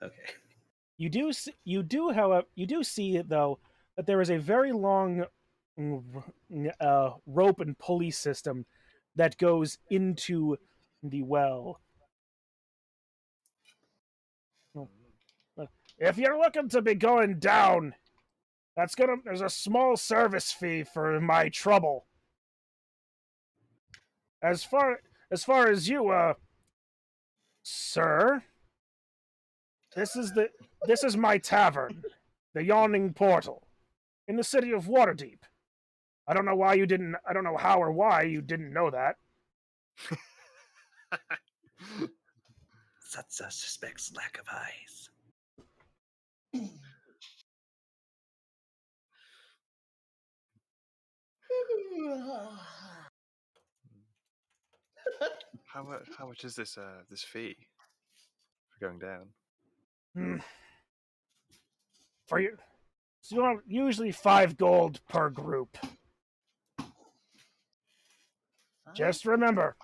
C: Okay.
A: You do see though that there is a very long rope and pulley system that goes into the well. If you're looking to be going down, there's a small service fee for my trouble. As far as you, sir, this is my tavern, the Yawning Portal, in the city of Waterdeep. I don't know how or why you didn't know that.
C: Satsa suspects lack of eyes.
D: How much is this this fee for going down?
A: For you, so usually 5 gold per group. Just remember,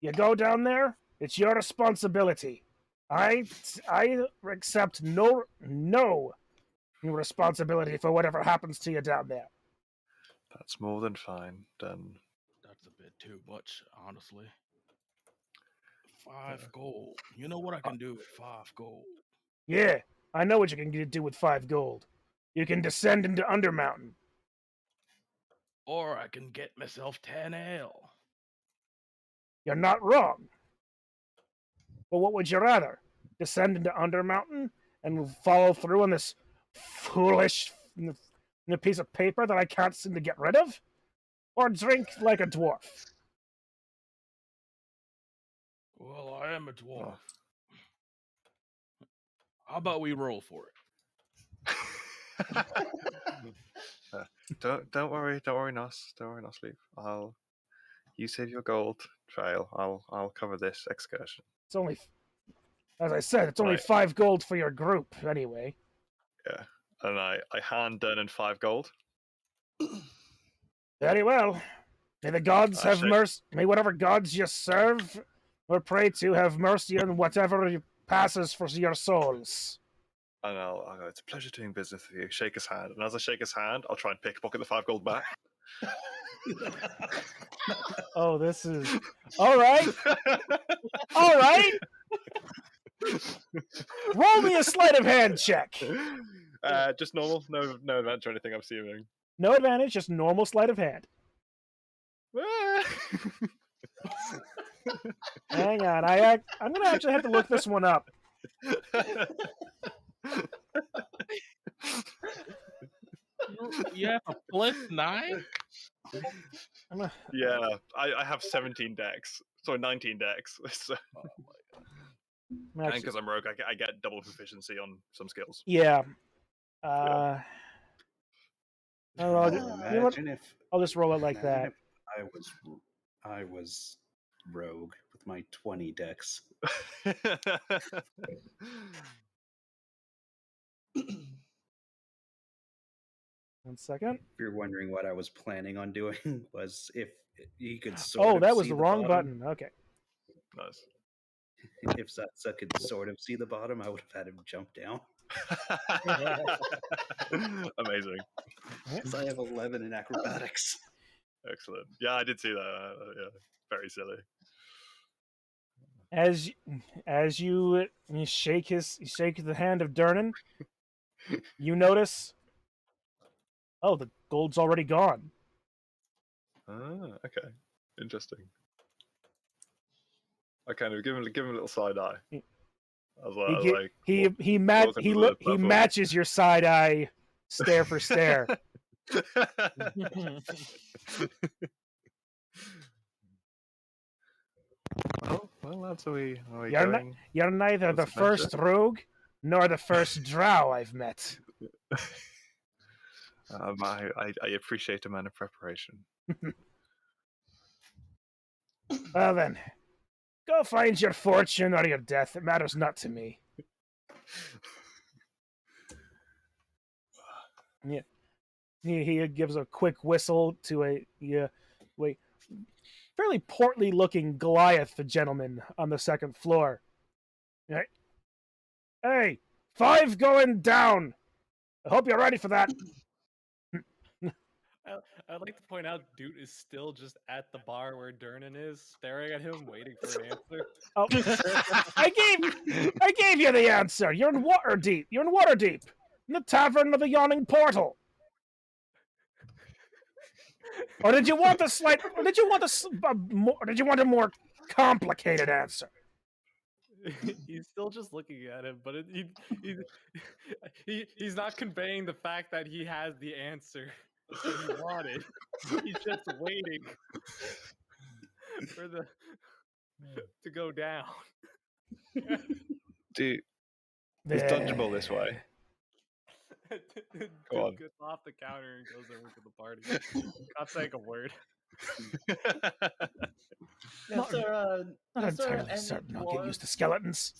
A: you go down there, it's your responsibility. I accept no responsibility for whatever happens to you down there.
D: That's more than fine. Done.
F: That's a bit too much, honestly. 5 gold. You know what I can do with 5 gold?
A: Yeah, I know what you can do with 5 gold. You can descend into Undermountain.
F: Or I can get myself 10 ale.
A: You're not wrong. But what would you rather? Descend into Undermountain and follow through on this foolish piece of paper that I can't seem to get rid of? Or drink like a dwarf?
F: Well, I am a dwarf. How about we roll for it?
D: Don't worry, Nos. Don't worry, Sleep. You save your gold trail. I'll cover this excursion.
A: It's only, as I said, it's only 5 gold for your group anyway.
D: Yeah, and I hand Dernan 5 gold.
A: Very well. May the gods have mercy. May whatever gods you serve or pray to have mercy on whatever passes for your souls.
D: And I'll go, it's a pleasure doing business with you. Shake his hand. And as I shake his hand, I'll try and pickpocket the 5 gold back.
A: Oh, this is... All right. All right. Roll me a sleight of hand check.
D: Just normal? No advantage or anything, I'm assuming.
A: No advantage, just normal sleight of hand. Hang on, I'm going to actually have to look this one up.
F: You have a +9?
D: Yeah, I have 17 decks. So 19 decks. So. And because I'm rogue, I get double proficiency on some skills.
A: Yeah.
C: Imagine if
A: I'll just roll it like that.
C: I was rogue with my 20 decks.
A: 1 second.
C: If you're wondering what I was planning on doing, was if he could
A: that was the wrong button. Okay.
D: Nice.
C: If Satsa could sort of see the bottom, I would have had him jump down.
D: Amazing.
C: Because I have 11 in acrobatics.
D: Excellent. Yeah, I did see that. Yeah, very silly.
A: As you shake the hand of Dernan, you notice Oh, the gold's already gone.
D: Ah, okay. Interesting. I kind of give him a little side eye.
A: He-
D: I was like,
A: he
D: platform.
A: matches your side eye stare for stare.
D: Well, lads, are we
A: You're,
D: going?
A: you're neither
D: on
A: the
D: this adventure?
A: first rogue nor the first drow I've met.
D: I appreciate a man of preparation.
A: Well then, go find your fortune or your death. It matters not to me. Yeah. He gives a quick whistle to a fairly portly looking Goliath gentleman on the second floor. Right. Hey, 5 going down. I hope you're ready for that.
I: I'd like to point out Doot is still just at the bar where Durnan is, staring at him, waiting for an answer.
A: Oh, I gave you the answer. You're in Waterdeep. You're in Waterdeep, in the Tavern of the Yawning Portal. Or did you want a more complicated answer?
I: He's still just looking at him, but he's not conveying the fact that he has the answer that he wanted. He's just waiting for to go down.
D: Dude, it's dodgeable this way. Go on.
I: Gets off the counter and goes over to the party. Not saying a word.
A: Not entirely certain I'll get used to skeletons.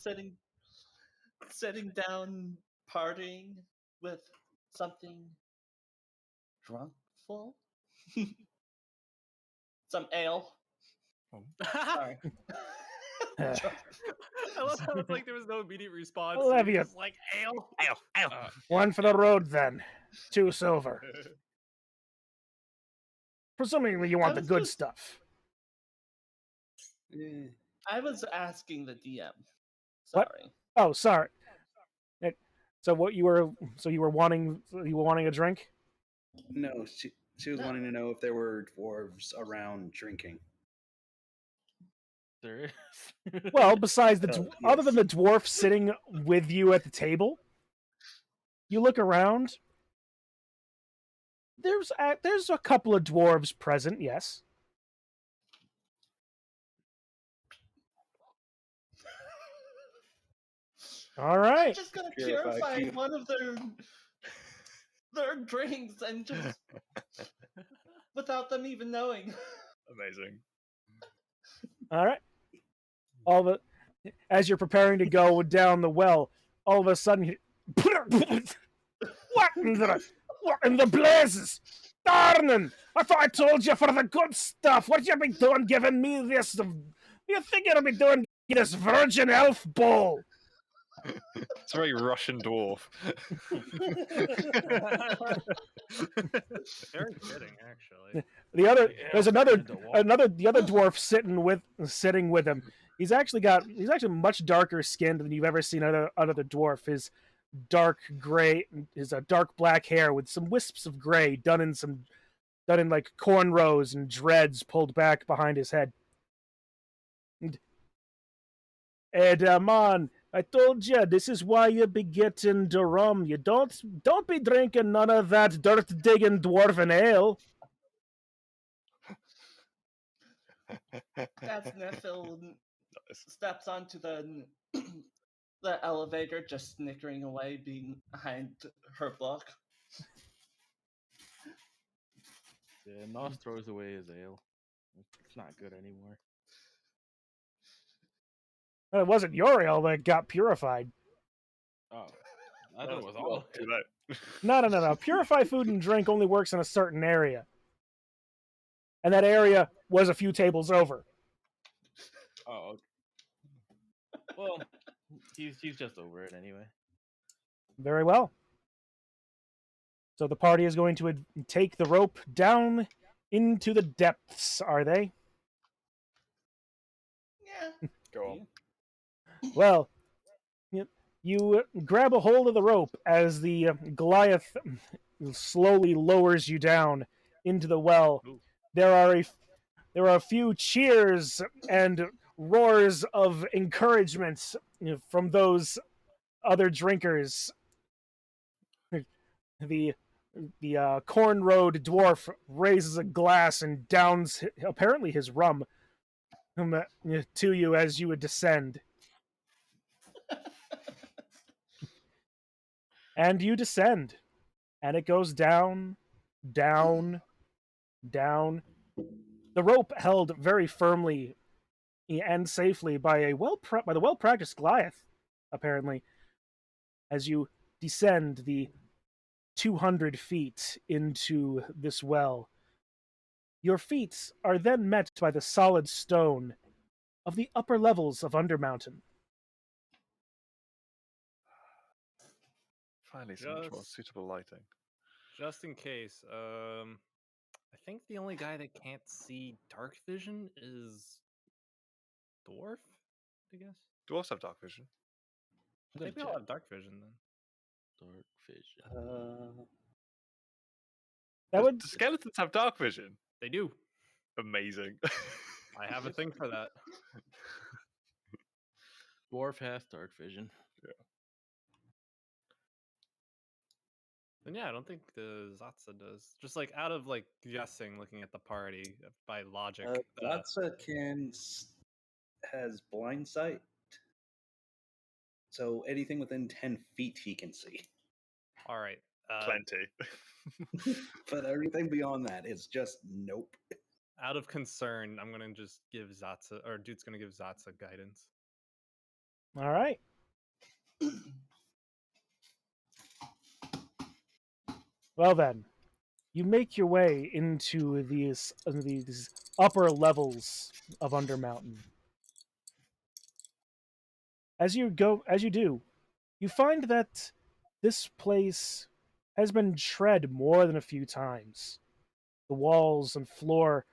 B: Sitting down, partying with something drunkful? Some ale. Sorry.
I: I love how it's like there was no immediate response.
A: Olivia.
I: Just like ale.
A: One for the road, then. 2 silver. Presumably you want the good stuff.
B: I was asking the DM.
A: What?
B: Sorry.
A: Oh, sorry. So you were wanting a drink?
C: No, she was wanting to know if there were dwarves around drinking.
F: There is.
A: Well, besides other
C: Yes.
A: than the dwarf sitting with you at the table, you look around. There's a couple of dwarves present, yes. All right.
B: I'm just gonna purify one of their drinks and just without them even knowing.
D: Amazing.
A: All right. As you're preparing to go down the well, all of a sudden, what in the blazes? Darn! I thought I told you for the good stuff. What you been doing giving me this? You think you'll be doing this virgin elf bowl?
D: It's a very Russian dwarf.
I: Very fitting, actually.
A: There's the other dwarf sitting with him. He's actually much darker skinned than you've ever seen other dwarf. His dark gray, his dark black hair with some wisps of gray done in like cornrows and dreads pulled back behind his head. Man, I told you, this is why you be getting the rum. You don't be drinking none of that dirt-digging dwarven ale.
B: As Nephil steps onto the elevator, just snickering away, being behind her book.
F: Yeah, Nos throws away his ale. It's not good anymore.
A: It wasn't your ale that got purified.
F: Oh, I thought it was all.
D: Too late.
A: No. Purify food and drink only works in a certain area. And that area was a few tables over.
F: Oh, okay. Well, he's just over it anyway.
A: Very well. So the party is going to take the rope down into the depths, are they?
B: Yeah.
D: Go on.
A: Well, You grab a hold of the rope as the Goliath slowly lowers you down into the well. There are a few cheers and roars of encouragement from those other drinkers. The corn-road dwarf raises a glass and downs apparently his rum to you as you would descend. And you descend, and it goes down, down, down. The rope held very firmly and safely by the well-practiced Goliath, apparently, as you descend the 200 feet into this well. Your feet are then met by the solid stone of the upper levels of Undermountain.
D: Finally, some much more suitable lighting.
I: Just in case, I think the only guy that can't see dark vision is Dwarf, I guess.
D: Dwarves have dark vision.
I: Maybe I'll have dark vision then.
F: Dark vision.
D: The skeletons have dark vision.
I: They do.
D: Amazing.
I: I have a thing for that.
F: Dwarf has dark vision.
D: Yeah.
I: Then yeah, I don't think the Zatsa does. Just like out of like guessing, looking at the party by logic.
C: Zatsa has blind sight, so anything within 10 feet he can see.
I: All right.
D: Plenty.
C: But everything beyond that is just nope.
I: Out of concern, I'm gonna just give Zatsa, or dude's gonna give Zatsa guidance.
A: All right. Well then, you make your way into these upper levels of Undermountain. As you do, you find that this place has been tread more than a few times. The walls and floor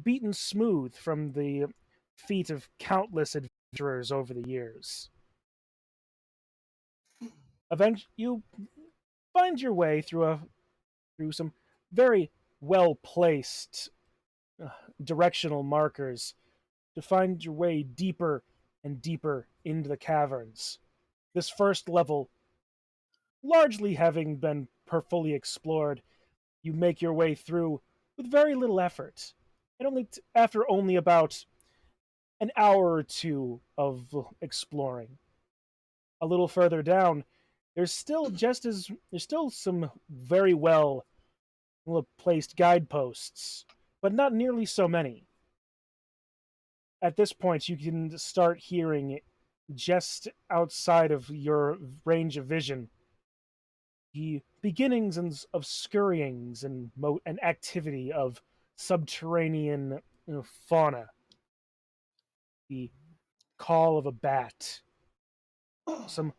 A: beaten smooth from the feet of countless adventurers over the years. Eventually, you find your way through some very well-placed directional markers to find your way deeper and deeper into the caverns. This first level, largely having been fully explored, you make your way through with very little effort, and after only about an hour or two of exploring. A little further down, there's still some very well placed guideposts, but not nearly so many. At this point, you can start hearing, just outside of your range of vision, the beginnings of scurryings and activity of subterranean fauna. The call of a bat. Some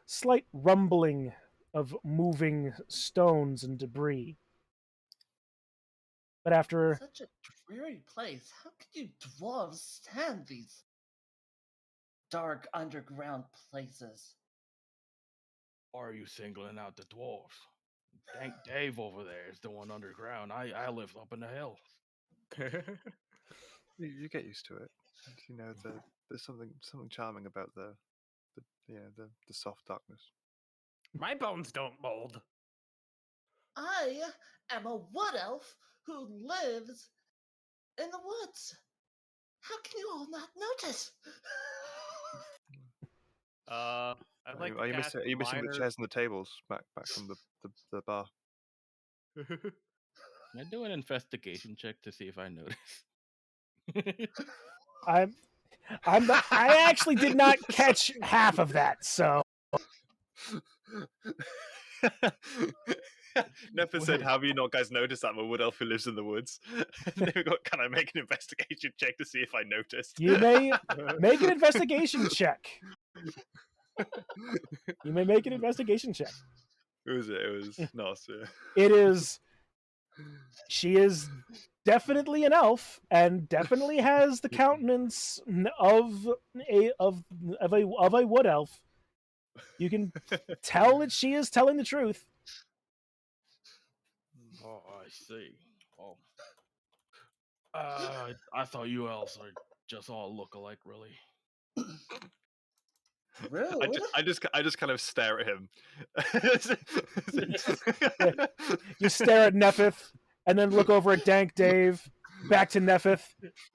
A: slight rumbling of moving stones and debris. But after
B: Such a dreary place. How could you dwarves stand these dark underground places?
F: Or are you singling out the dwarves? Dank Dave over there is the one underground. I live up in the hills.
D: You get used to it. You know, there's something charming about the soft darkness.
I: My bones don't mold.
B: I am a wood elf who lives in the woods. How can you all not notice?
I: I'd like
D: Are you missing the chairs and the tables back from the bar?
F: Can I do an investigation check to see if I notice?
A: I actually did not catch half of that, so.
D: Never said, have you not guys noticed that I'm a wood elf who lives in the woods? Can I make an investigation check to see if I noticed?
A: You may make an investigation check. You may make an investigation check.
D: Who was it? It was Nos, yeah.
A: It is. She is definitely an elf, and definitely has the countenance of a wood elf. You can tell that she is telling the truth.
F: Oh, I see. Oh. I thought you elves are just all look-alike, really.
B: Really?
D: I just kind of stare at him.
A: You stare at Nephith, and then look over at Dank Dave, back to Nephith,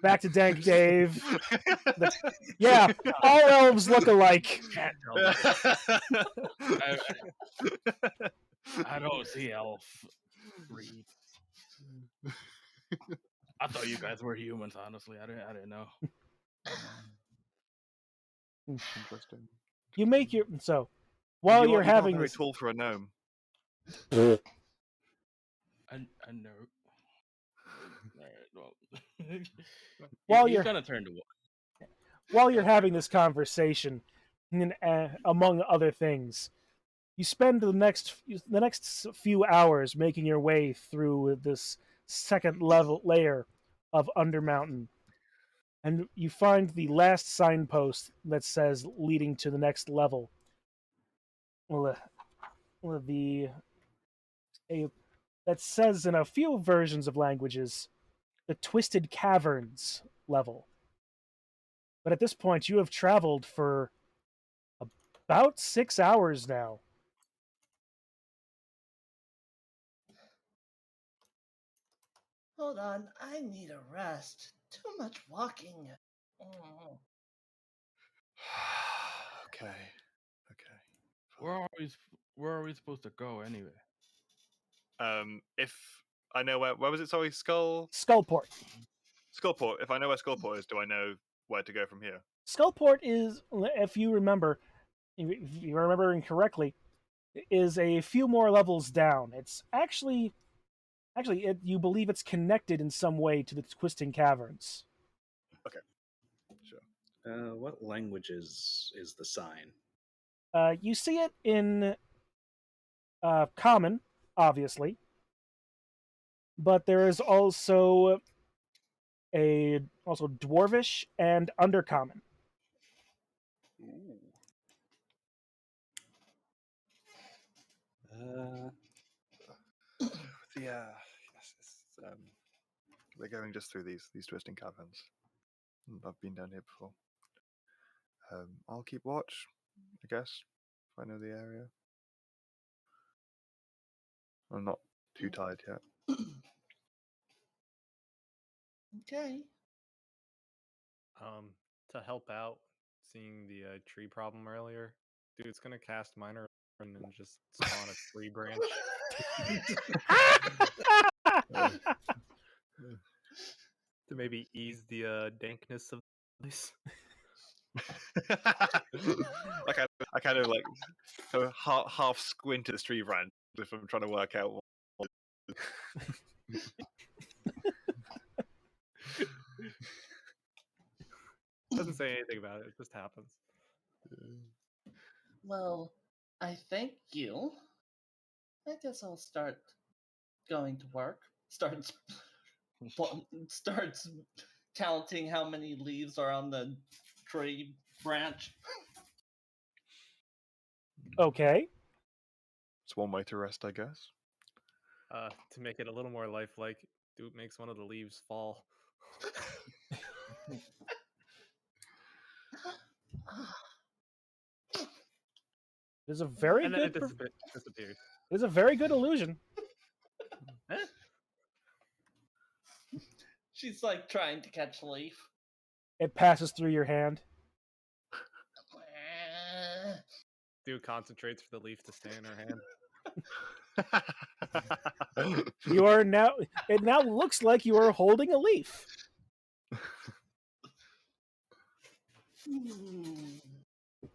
A: back to Dank Dave. Yeah, all elves look alike.
F: Can't tell me. I don't see elf breed. I thought you guys were humans. Honestly, I didn't know.
D: Interesting.
A: You make your while you're having
D: very
A: this.
D: tall for a gnome.
F: I know.
A: While
F: he's
A: you're
F: gonna turn to
A: while you're having this conversation, among other things, you spend the next few hours making your way through this second level layer of Undermountain, and you find the last signpost that says leading to the next level. Well, that says in a few versions of languages, the Twisted Caverns level. But at this point, you have traveled for about 6 hours now.
B: Hold on, I need a rest. Too much walking. Mm.
D: Okay.
F: Where are we supposed to go anyway?
D: If I know where was it? Sorry,
A: Skullport.
D: Skullport. If I know where Skullport is, do I know where to go from here?
A: Skullport is, if you remember correctly, is a few more levels down. It's actually, you believe it's connected in some way to the Twisting Caverns.
C: Okay, sure. What languages is the sign?
A: You see it in Common, obviously, but there is also Dwarvish and Undercommon.
D: Ooh. We're going just through these twisting caverns. I've been down here before. I'll keep watch, I guess, if I know the area. I'm not too tired yet.
B: Okay.
I: To help out, seeing the tree problem earlier, dude's gonna cast Minor and then just spawn a tree branch. To maybe ease the dankness of this.
D: I kind of like half squint at the tree branch if I'm trying to work out what.
I: Doesn't say anything about it. It just happens.
B: Well, I thank you. I guess I'll start going to work. Starts counting how many leaves are on the tree branch.
A: Okay.
D: It's one way to rest, I guess.
I: To make it a little more lifelike, dude makes one of the leaves fall.
A: There's a very
I: and
A: good.
I: Then it disappears.
A: There's a very good illusion.
B: She's like trying to catch a leaf.
A: It passes through your hand.
I: Dude concentrates for the leaf to stay in her hand.
A: You are now. It now looks like you are holding a leaf.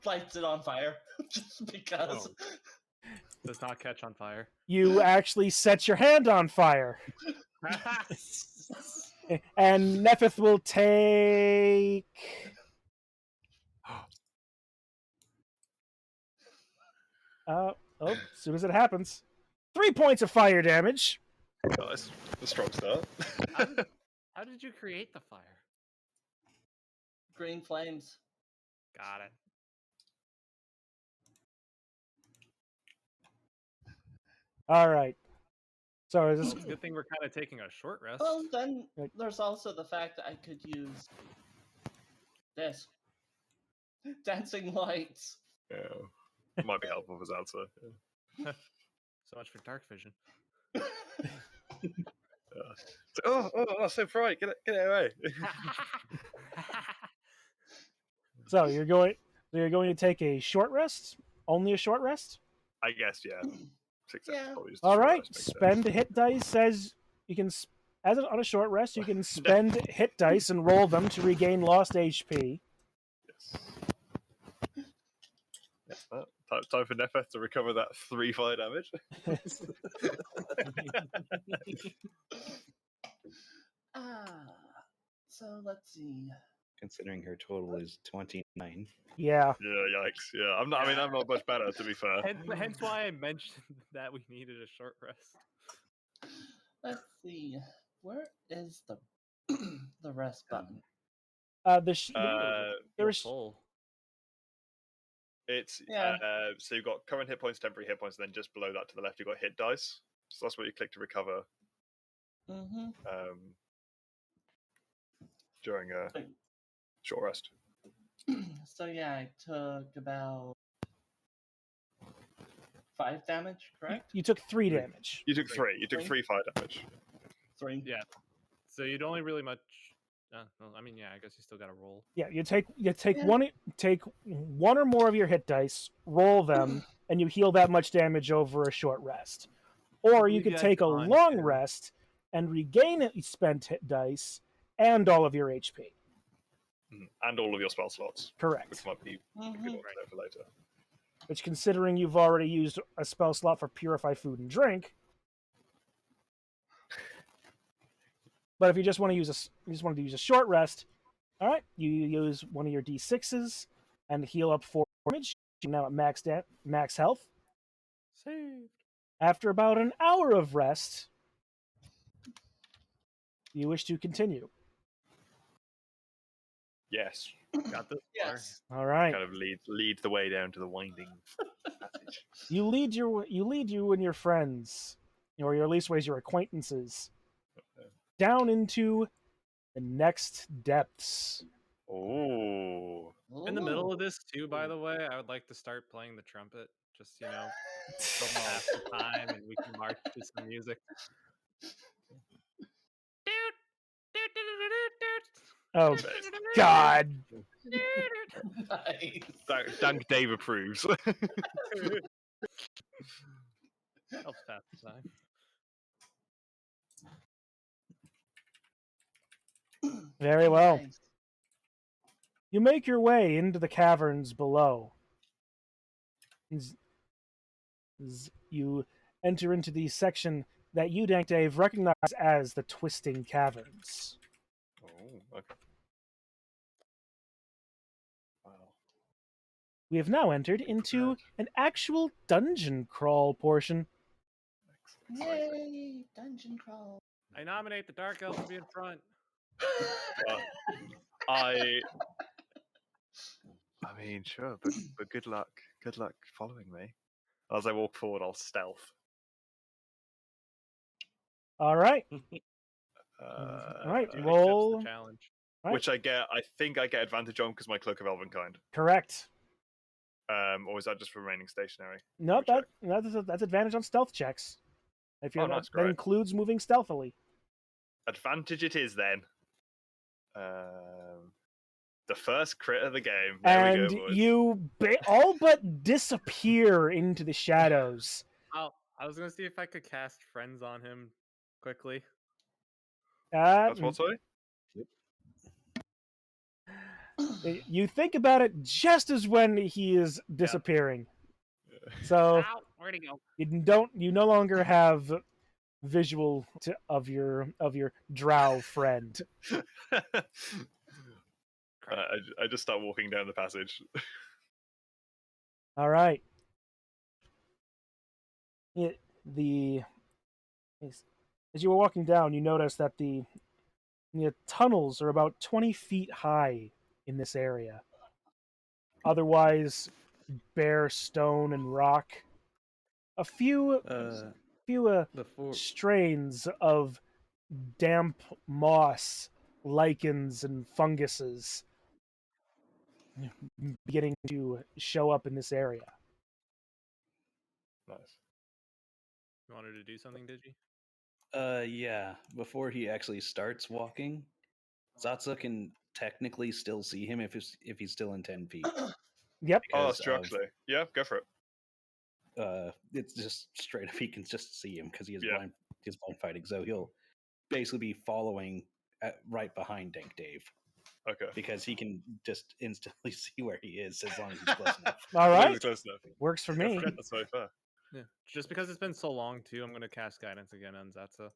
B: Lights it on fire just because.
I: Oh. Does not catch on fire.
A: You actually set your hand on fire. And Nephith will take. As soon as it happens, 3 points of fire damage.
D: Nice, a strong start.
I: How did you create the fire?
B: Green flames.
I: Got it.
A: All right. So is
I: Well,
A: this?
I: it's a good thing we're kind of taking a short rest.
B: Well, then
A: Right.
B: there's also the fact that I could use this dancing lights.
D: Yeah. Might be helpful for Zanza. Yeah.
I: So much for dark vision.
D: Oh, so bright. Get it away.
A: So you're going to take a short rest? Only a short rest?
D: I guess, yeah. 6
B: Yeah.
D: probably just a
A: All
D: short
A: right.
D: rest makes sense.
A: Spend hit dice as you can. On a short rest, you can spend hit dice and roll them to regain lost HP.
D: Yes. Yes, time for Nefeth to recover that 3 fire damage.
B: So let's see.
C: Considering her total is 29.
A: Yeah.
D: Yeah, yikes. Yeah, I'm not. I mean, I'm not much better, to be fair.
I: Hence why I mentioned that we needed a short rest.
B: Let's see. Where is the the rest button?
A: There's
I: full.
D: It's
B: Yeah.
D: So you've got current hit points, temporary hit points, and then just below that to the left, you've got hit dice. So that's what you click to recover
B: Mm-hmm.
D: During a short rest.
B: So yeah, I took about 5 damage, correct?
A: you took 3 damage.
D: You took 3. You took 3 fire damage.
B: 3.
I: Yeah. So you'd only really much. Well, I mean, yeah. I guess you still got to roll.
A: Yeah, you take
B: Yeah.
A: one or more of your hit dice, roll them, and you heal that much damage over a short rest. Or you
I: believe
A: could
I: you
A: take a
I: had gone
A: long
I: to-
A: rest and regain spent hit dice and all of your HP.
D: And all of your spell slots.
A: Correct.
D: Which might be a good one to know for later.
A: Which, considering you've already used a spell slot for Purify Food and Drink, but if you just want to use a short rest, all right, you use one of your D6s and heal up 4 damage. You're now at max health.
I: Saved.
A: After about an hour of rest, you wish to continue.
D: Yes.
I: Got this
B: Yes.
A: All right.
D: Kind of lead the way down to the winding passage.
A: You lead you and your friends, or at least ways your acquaintances, down into the next depths.
D: Oh.
I: In the middle of this, too, by the way, I would like to start playing the trumpet. Just, fill half the time and we can march to some music.
A: Oh, God.
B: Nice.
D: Dank Dave approves.
I: Helps pass the time.
A: Very well.
B: Nice.
A: You make your way into the caverns below. You enter into the section that you, Dank Dave, recognize as the Twisting Caverns.
D: Oh, okay. Wow.
A: We have now entered into an actual dungeon crawl portion.
B: Yay! Dungeon crawl.
I: I nominate the Dark Elf to be in front.
D: I mean, sure, but good luck. Good luck following me. As I walk forward, I'll stealth.
A: All right.
D: All
A: right,
I: Dude,
A: roll.
I: accepts the challenge.
A: Right.
D: Which I think I get advantage on because my cloak of Elvenkind.
A: Correct.
D: Or is that just for remaining stationary?
A: No,
D: Let me
A: that's advantage on stealth checks. If you're
D: nice,
A: that
D: great.
A: includes moving stealthily.
D: Advantage it is then. The first crit of the game. There
A: And
D: we go, boys.
A: you all but disappear into the shadows.
I: I was gonna see if I could cast friends on him quickly.
D: That's what, sorry?
A: You think about it just as when he is disappearing. So
G: Ow, where'd he go?
A: you no longer have visual of your drow friend.
D: I just start walking down the passage.
A: All right. As you were walking down, you notice that the tunnels are about 20 feet high in this area. Otherwise, bare stone and rock. A few few
C: Before
A: strains of damp moss, lichens, and funguses beginning to show up in this area.
D: Nice.
I: You wanted to do something, did you?
C: yeah, before he actually starts walking, Zatsa can technically still see him if he's still in 10 feet.
A: Yep.
D: Oh, that's true, actually. Yeah, go for it.
C: It's just straight up. He can just see him because he is
D: Yeah.
C: blind. He's blind fighting, so he'll basically be following right behind Dank Dave
D: Okay.
C: because he can just instantly see where he is as long as he's close enough.
A: All
D: As long as
A: right.
D: it's close enough.
A: Works for
D: Yeah,
A: me.
D: that's very fair.
I: Yeah. Just because it's been so long, too, I'm going to cast Guidance again on Zatsa.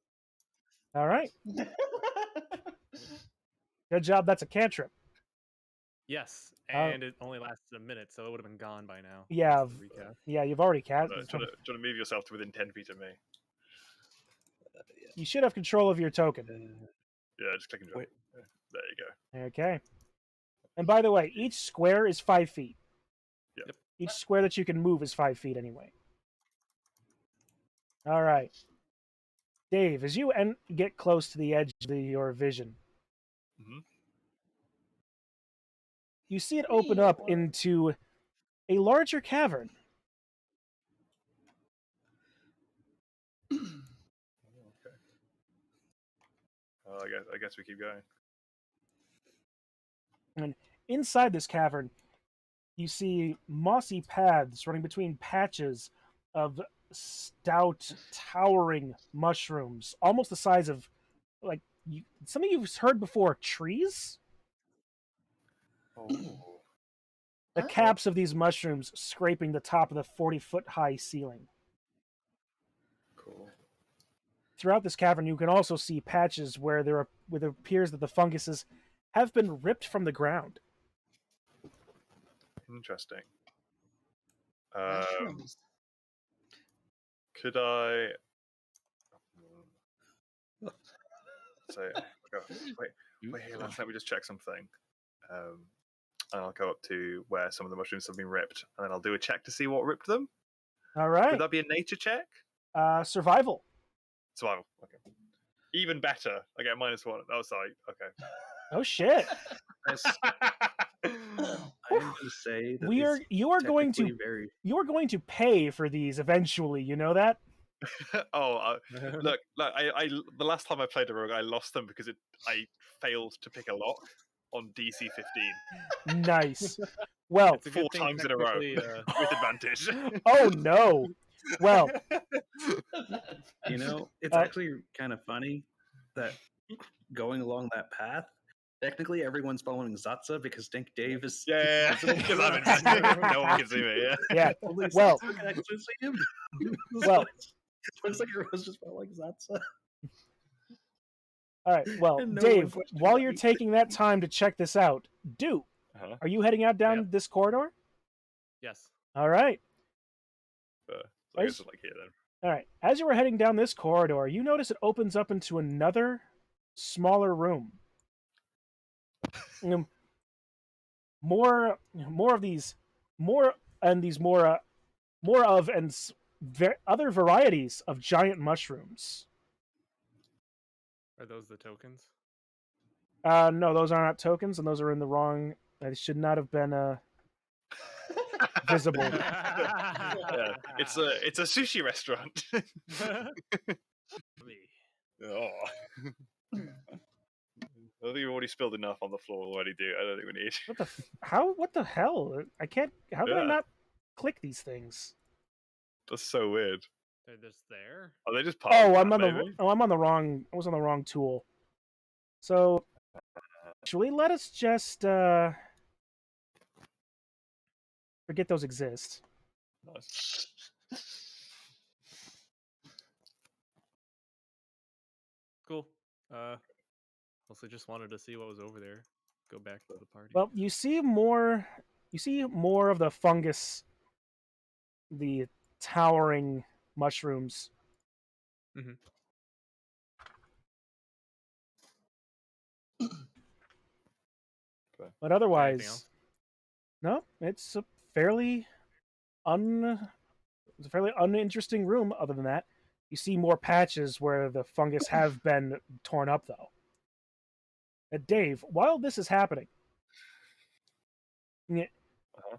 A: All right. Good job. That's a cantrip.
I: Yes, and it only lasted a minute, so it would have been gone by now.
A: Yeah.
I: That's the recap.
A: Yeah, you've already cast.
D: Trying to move yourself to within 10 feet of me.
A: You should have control of your token.
D: Yeah, just click and drag. Yeah, there you go.
A: Okay. And by the way, each square is 5 feet.
D: Yep.
A: Each square that you can move is 5 feet anyway. All right. Dave, as you get close to the edge of your vision, you see it open up into a larger cavern.
D: Okay. I guess we keep going.
A: And inside this cavern, you see mossy paths running between patches of stout, towering mushrooms, almost the size of, like, something you've heard before, trees?
D: Oh.
A: The caps of these mushrooms scraping the top of the 40-foot-high ceiling.
D: Cool.
A: Throughout this cavern, you can also see patches where where it appears that the funguses have been ripped from the ground.
D: Interesting.
B: Mushrooms.
D: Could I say, wait here, let me just check something. And I'll go up to where some of the mushrooms have been ripped, and then I'll do a check to see what ripped them.
A: All right.
D: Would that be a nature check?
A: Survival.
D: Survival. Okay. Even better. I get -1. Oh, sorry. Okay.
A: Oh shit.
C: I'm going to say that
A: you are going to pay for these eventually. You know that?
D: Look, I the last time I played a rogue, I lost them because I failed to pick a lock on DC 15.
A: Nice. Well,
I: It's a
D: 4
I: good thing
D: times in a row
I: technically,
D: with advantage.
A: Oh no. Well,
C: it's actually kind of funny that going along that path, technically everyone's following Zatsa because Dink Dave is
D: because I'm investing. No one can see me.
A: Yeah.
C: Only
A: Well,
C: Zatsa can actually see him.
A: Well,
C: looks like everyone's just following Zatsa.
A: All right. Well,
C: And no
A: Dave,
C: one questioned
A: while
C: why
A: you're
C: he-
A: taking that time to check this out, are you heading out down this corridor?
I: Yes.
A: All right.
D: So I guess it's like here then.
A: All right. As you were heading down this corridor, you notice it opens up into another smaller room. More of these, other varieties of giant mushrooms.
I: Are those the tokens?
A: No, those are not tokens, and those are in the wrong. They should not have been visible.
D: Yeah. It's a sushi restaurant. Oh. I think we've already spilled enough on the floor already, dude. I don't think we need.
A: What the hell? I can't. How can I not click these things?
D: That's so weird.
I: They're just there.
D: Are they just part of
A: I'm on
D: maybe?
A: I'm on the wrong. I was on the wrong tool. So, actually, let us just forget those exist.
D: Nice.
I: Cool. Also just wanted to see what was over there. Go back to the party.
A: Well, you see more. You see more of the fungus, the towering mushrooms.
I: Mm-hmm.
A: But otherwise, no. It's a fairly uninteresting room. Other than that, You see more patches where the fungus have been torn up, though. Dave, while this is happening,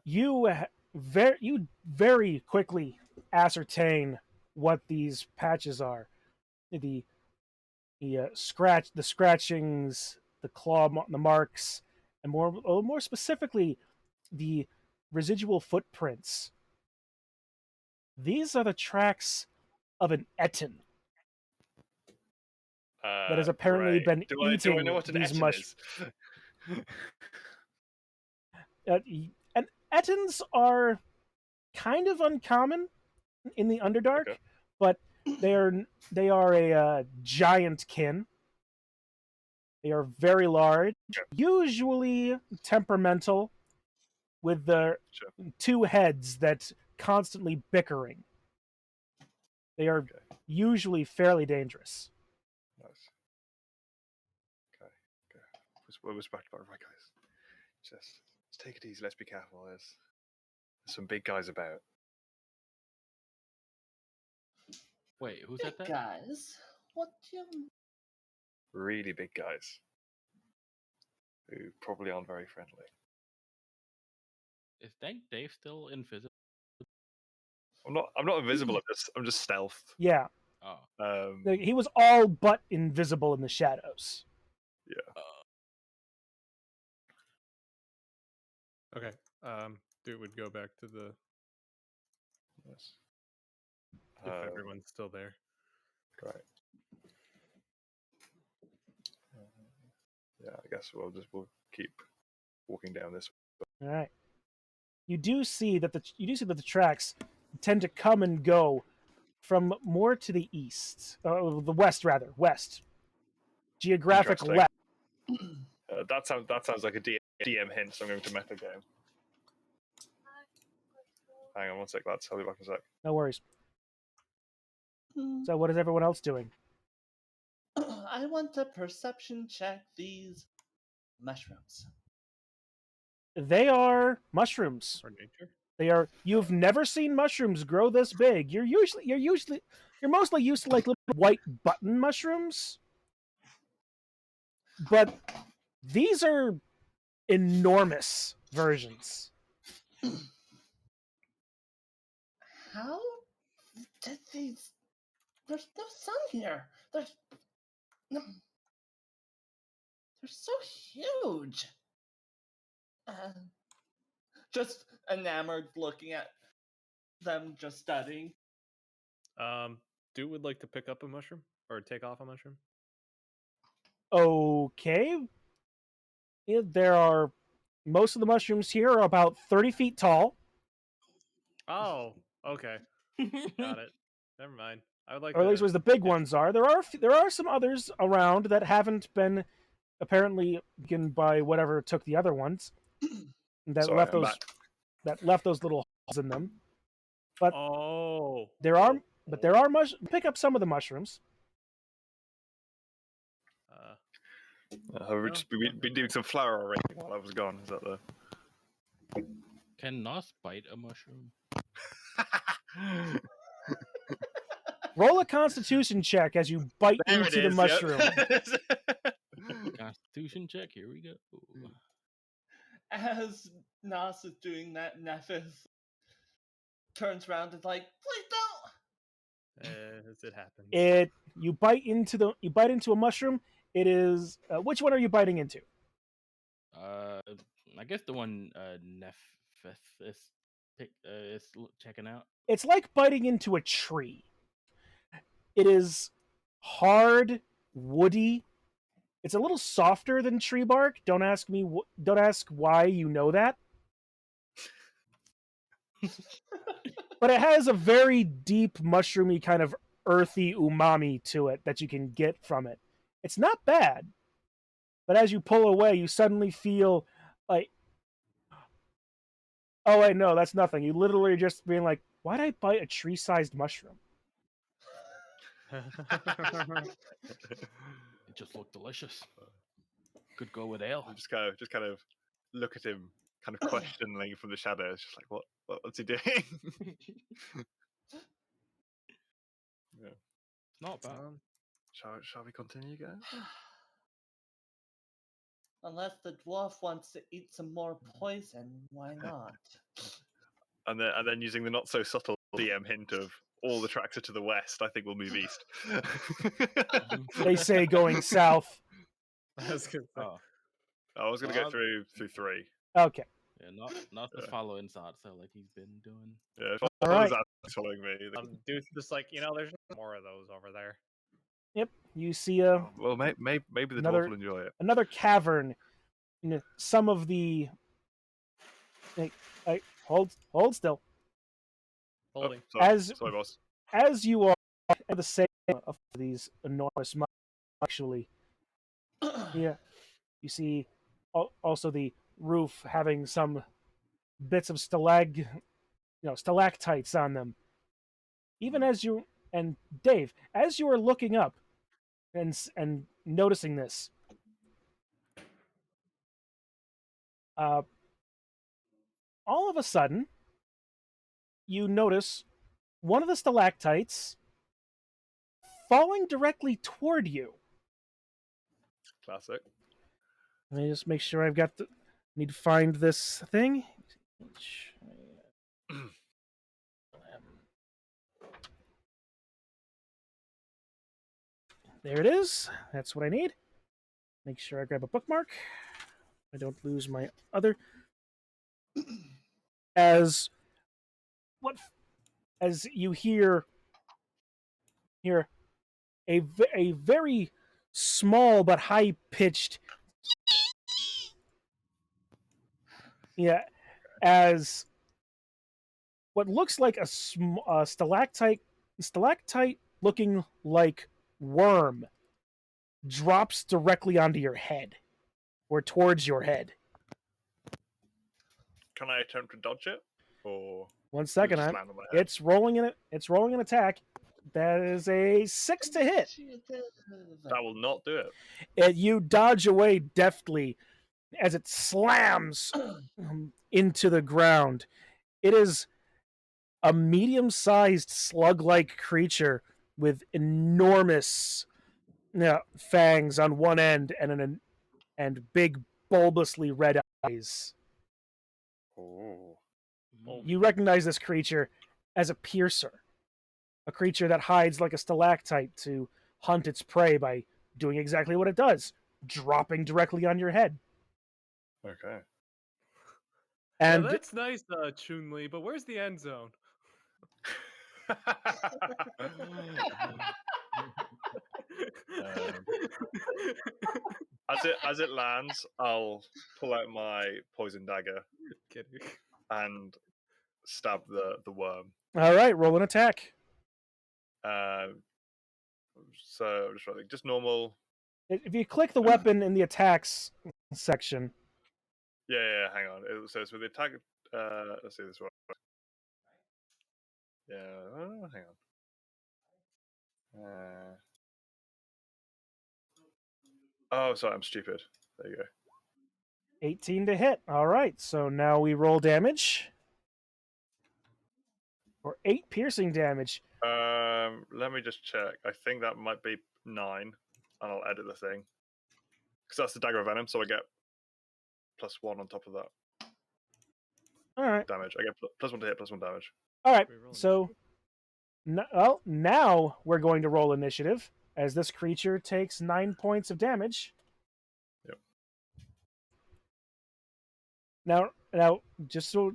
A: you very quickly ascertain what these patches are. The scratchings, the marks, and more specifically, the residual footprints. These are the tracks of an Etten that has apparently been eating
D: do I know what
A: these
D: mushrooms.
A: And Ettins are kind of uncommon in the Underdark,
D: Okay.
A: but they are a giant kin. They are very large, usually temperamental, with the two heads that constantly bickering. They are usually fairly dangerous.
D: Nice. Okay. We'll respect about right, guys. Just take it easy. Let's be careful. There's some big guys about.
F: Wait, who
B: Big
F: said that?
B: guys? What do you...
D: Really big guys. Who probably aren't very friendly.
F: Is Dave still invisible?
D: I'm not invisible. I'm just stealth.
A: Yeah.
F: Oh.
A: He was all but invisible in the shadows.
D: Yeah.
I: Okay. Dude would go back to the.
D: Yes.
I: If everyone's still there.
D: Right. Yeah, I guess we'll keep walking down this.
A: All right. You do see that the tracks tend to come and go from more to the east, the west rather, west. Geographic
D: Interesting.
A: left.
D: That sounds like a DM hint. So I'm going to meta game. Hang on one sec, lads. I'll be back in a sec.
A: No worries. So what is everyone else doing?
B: I want to perception check these mushrooms.
A: They are mushrooms.
I: Or nature.
A: They are. You've never seen mushrooms grow this big. You're mostly used to like little white button mushrooms, but these are enormous versions.
B: How did these... There's no sun here. They're so huge. Just enamored looking at them, just studying.
I: Dude would like to pick up a mushroom or take off a mushroom.
A: Okay. Yeah, most of the mushrooms here are about 30 feet tall.
I: Oh, okay. Got it. Never mind. I would like
A: or at least as the big ones are. There are some others around that haven't been apparently taken by whatever took the other ones that left those little holes in them. But there are pick up some of the mushrooms.
D: We've just been doing some flower arranging while I was gone. Is that the?
F: Can Nos bite a mushroom?
A: Roll a Constitution check as you bite into the mushroom.
F: Constitution check. Here we go.
B: As Nas is doing that, Nephis turns around and is like, "Please don't."
I: As it happens.
A: You bite into a mushroom. It is which one are you biting into?
F: I guess the one Nephis is checking out.
A: It's like biting into a tree. It is hard, woody. It's a little softer than tree bark. Don't ask why you know that. But it has a very deep, mushroomy kind of earthy umami to it that you can get from it. It's not bad. But as you pull away, you suddenly feel like, oh wait, no, that's nothing. You literally just being like, why'd I bite a tree-sized mushroom?
F: It just looked delicious. Could go with ale.
D: I just kind of look at him, kind of questioning from the shadows, just like, what's he doing? Yeah.
F: Not bad.
D: Shall we continue, guys?
B: Unless the dwarf wants to eat some more poison, why not?
D: And then using the not so subtle DM hint of all the tracks are to the west, I think we'll move east.
A: They say going south.
I: I was gonna say.
F: Oh,
D: I was gonna go through 3.
A: Okay.
F: yeah, not just following Satsa like he's been doing.
D: Yeah,
A: All right.
D: following me.
I: Dude's just like, there's more of those over there.
A: Yep. You see
D: Well, maybe the
A: another-
D: dwarf will enjoy it.
A: another cavern. Some of the. Hold still.
I: Holding.
D: Sorry, boss.
A: As you are at the same of these enormous actually, yeah, you see also the roof having some bits of stalactites on them. Even as you and Dave, as you are looking up and noticing this, all of a sudden, you notice one of the stalactites falling directly toward you.
D: Classic.
A: Let me just make sure I've got the. Need to find this thing. There it is. That's what I need. Make sure I grab a bookmark. I don't lose my other. As you hear a very small but high pitched as what looks like a stalactite looking like worm drops directly onto your head or towards your head.
D: Can I attempt to dodge it? Or
A: 1 second,
D: just
A: on
D: land on my head?
A: it's rolling an attack. That is a 6 to hit.
D: That will not do it.
A: You dodge away deftly as it slams into the ground. It is a medium-sized slug-like creature with enormous fangs on one end and big bulbously red eyes.
D: Oh.
A: You recognize this creature as a piercer, a creature that hides like a stalactite to hunt its prey by doing exactly what it does, dropping directly on your head.
D: Okay.
A: And
I: that's nice, Chun-Li, but where's the end zone?
D: As it lands, I'll pull out my poison dagger
I: Kidding.
D: and stab the worm.
A: all right, roll an attack.
D: So I'm just running, just normal.
A: If you click the weapon in the attacks section,
D: Yeah. Hang on. So it's with the attack. Let's see this one. Yeah. Hang on. Oh, sorry. I'm stupid. There you go.
A: 18 to hit. All right, so now we roll damage. Or 8 piercing damage.
D: Let me just check. I think that might be 9, and I'll edit the thing because that's the dagger of venom. So I get +1 on top of that.
A: All right.
D: Damage. I get +1 to hit, +1 damage.
A: All right. So, now we're going to roll initiative as this creature takes 9 points of damage.
D: Yep.
A: Now, just to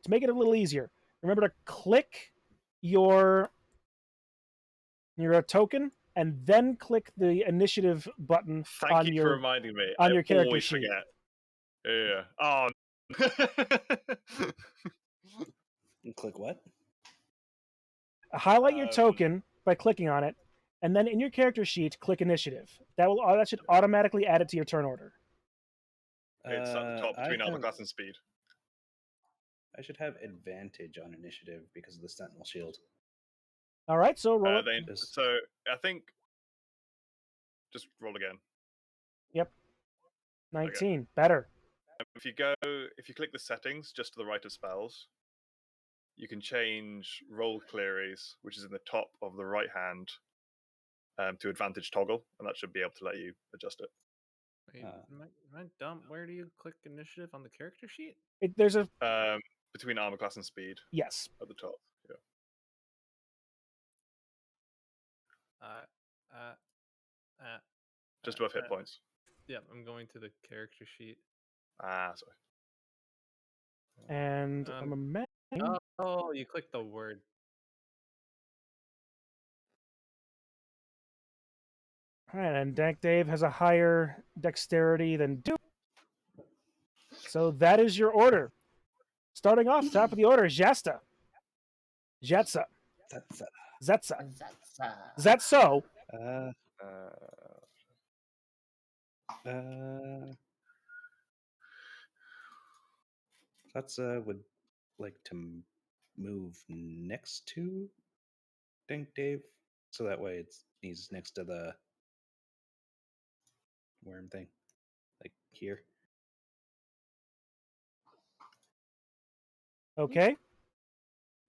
A: make it a little easier, remember to click your token and then click the initiative button
D: Thank you for reminding me.
A: on your character
D: always
A: sheet.
D: Forget. Yeah. Oh.
C: And click what?
A: Highlight your token by clicking on it, and then in your character sheet, click initiative. That should automatically add it to your turn order.
D: It's at the top between armor class and speed.
C: I should have advantage on initiative because of the Sentinel Shield.
A: All right, so roll it.
D: So I think just roll again.
A: Yep. 19. Okay. Better.
D: If you click the settings just to the right of spells, you can change roll clearies, which is in the top of the right hand to advantage toggle, and that should be able to let you adjust it.
I: Wait, am I dumb? Where do you click initiative on the character sheet?
A: There's a
D: between armor class and speed.
A: Yes.
D: At the top. Yeah. Just above hit points.
I: Yeah, I'm going to the character sheet.
D: Sorry.
A: And I'm imagining.
I: Oh, you click the word.
A: All right, and Dank Dave has a higher dexterity than Duke. So that is your order. Starting off, top of the order, Jasta. Jetsa. Zetsa. Zetso.
C: Satsa would like to move next to Dink Dave, so that way he's next to the worm thing, like here.
A: Okay.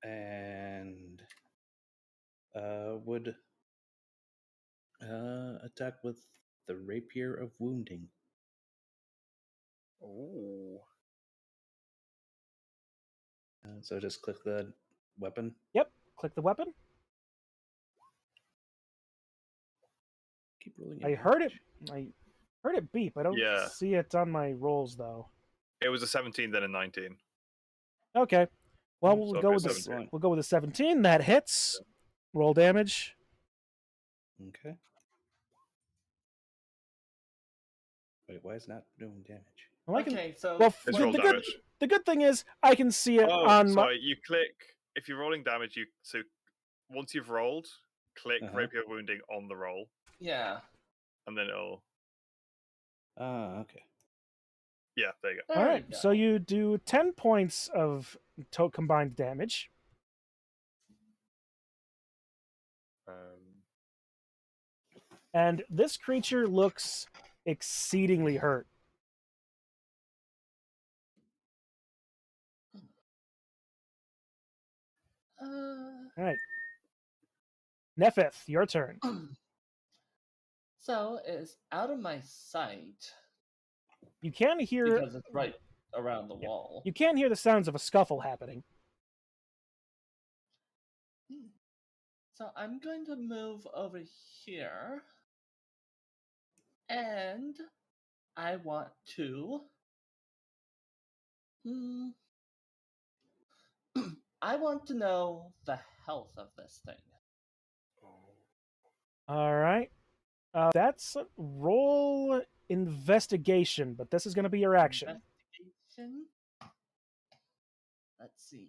C: And would attack with the Rapier of Wounding.
D: Oh.
C: So just click the weapon.
A: Yep. Click the weapon.
C: Keep rolling.
A: I heard it beep. I don't
D: Yeah.
A: see it on my rolls though.
D: It was a 17, then a 19.
A: Okay. Well,
D: So
A: we'll go with we'll go with the 17. That hits. Roll damage.
C: Okay. Wait, why is it not doing damage?
A: Well,
B: Okay, so
A: the good thing is I can see it on my.
D: You click if you're rolling damage. So once you've rolled, click Rapier Wounding on the roll.
B: Yeah.
D: And then it'll.
C: Okay.
D: Yeah, there you go.
A: All right, so you do 10 points of combined damage. And this creature looks exceedingly hurt. All right. Nephith, your turn.
B: So it's out of my sight.
A: You can hear...
B: Because it's right around the wall.
A: You can hear the sounds of a scuffle happening.
B: So I'm going to move over here. And I want to... I want to know the health of this thing.
A: All right. That's roll investigation, but this is going to be your action.
B: Investigation. Let's see.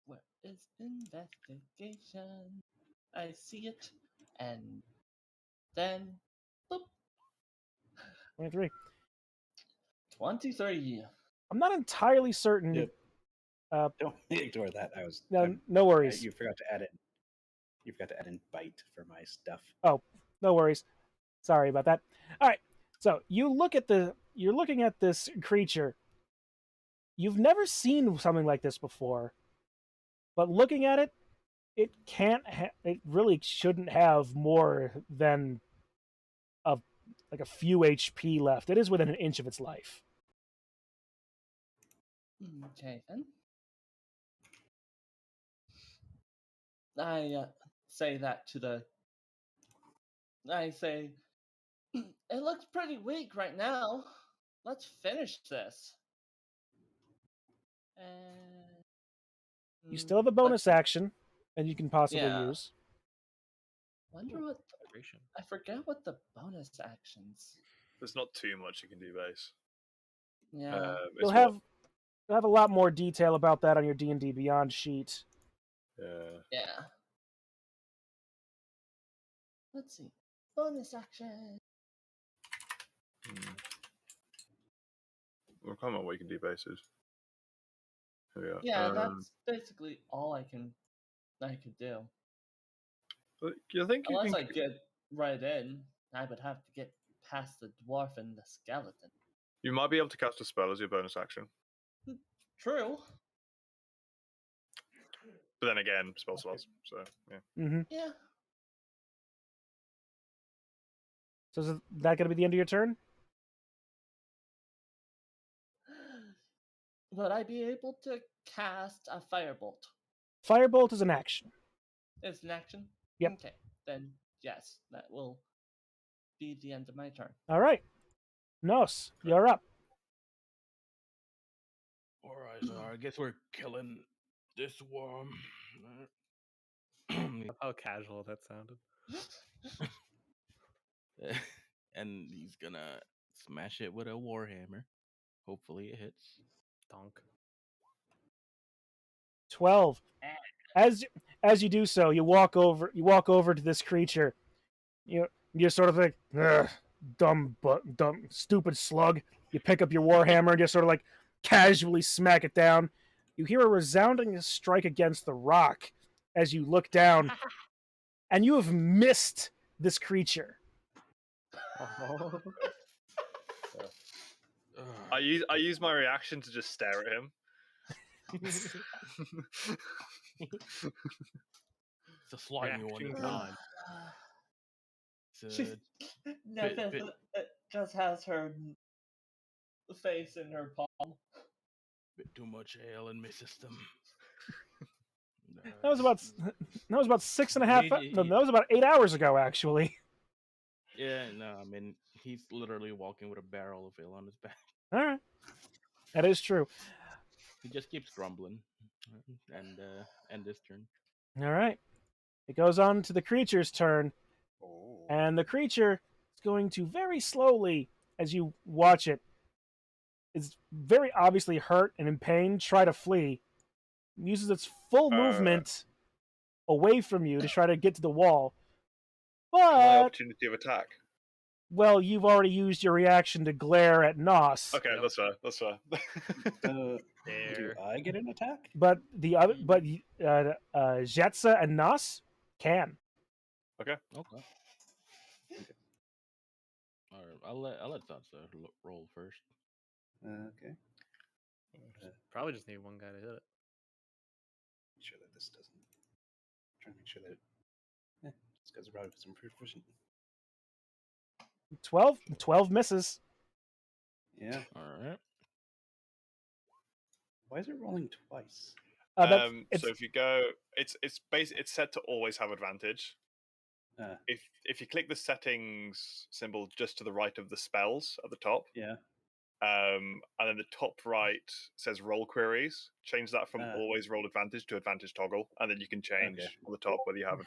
B: Where is investigation? I see it. And then, boop.
A: 23.
B: 23.
A: I'm not entirely certain.
C: Yep. Don't ignore that.
A: No worries.
C: You forgot to add it. You forgot to add in bite for my stuff.
A: Oh, no worries. Sorry about that. All right. So you're looking at this creature. You've never seen something like this before, but looking at it, it really shouldn't have more than a few HP left. It is within an inch of its life.
B: Okay then. I say that to the. I say, it looks pretty weak right now. Let's finish this. And
A: you still have a bonus action, and you can possibly use.
B: Wonder what. I forget what the bonus actions.
D: There's not too much you can do, base.
B: Yeah.
A: You'll have a lot more detail about that on your D&D Beyond sheet.
B: Yeah. Let's see. Bonus action.
D: We'll come on what you can do, bases.
B: Yeah, that's basically all I could do.
D: You think
B: unless I get right in, I would have to get past the dwarf and the skeleton.
D: You might be able to cast a spell as your bonus action.
B: True.
D: But then again, spell slots. So yeah.
A: Mm-hmm.
B: Yeah.
A: So is that going to be the end of your turn?
B: Would I be able to cast a firebolt?
A: Firebolt is an action.
B: It's an action?
A: Yep.
B: Okay, then yes, that will be the end of my turn.
A: All right. Nos, you're up.
F: All right, so I guess we're killing this worm.
I: How casual that sounded.
F: And he's gonna smash it with a warhammer. Hopefully it hits.
I: Donk.
A: 12. As you do so, you walk over to this creature. You're sort of like, ugh, dumb, stupid slug. You pick up your warhammer and just sort of like casually smack it down. You hear a resounding strike against the rock as you look down, and you have missed this creature.
D: I use my reaction to just stare at him.
F: It's a slimy one this time.
B: She just has her face in her palm.
F: Bit too much ale in my system.
A: That was about 6.5. No, that was about 8 hours ago, actually.
F: Yeah, no, I mean he's literally walking with a barrel of ale on his back.
A: All right, that is true.
F: He just keeps grumbling, and end this turn.
A: All right, it goes on to the creature's turn, and the creature is going to very slowly, as you watch it, is very obviously hurt and in pain. Try to flee. Uses its full movement away from you to try to get to the wall.
D: My
A: But
D: opportunity of attack.
A: well, you've already used your reaction to glare at Nos.
D: Okay, that's fair. That's fair.
C: Do I get an attack?
A: But Jetsa and Nos can.
D: Okay.
F: Okay. All right, I'll let Satsa roll first.
C: Okay.
I: Probably just need one guy to hit it.
C: Make sure that this doesn't. Trying to make sure that. This guy's probably some proficient.
A: 12 misses.
C: Yeah.
F: All right.
C: Why is it rolling twice?
D: So if you go, it's set to always have advantage. If you click the settings symbol just to the right of the spells at the top,
C: yeah,
D: and then the top right says roll queries. Change that from always roll advantage to advantage toggle, and then you can change on the top whether you have it.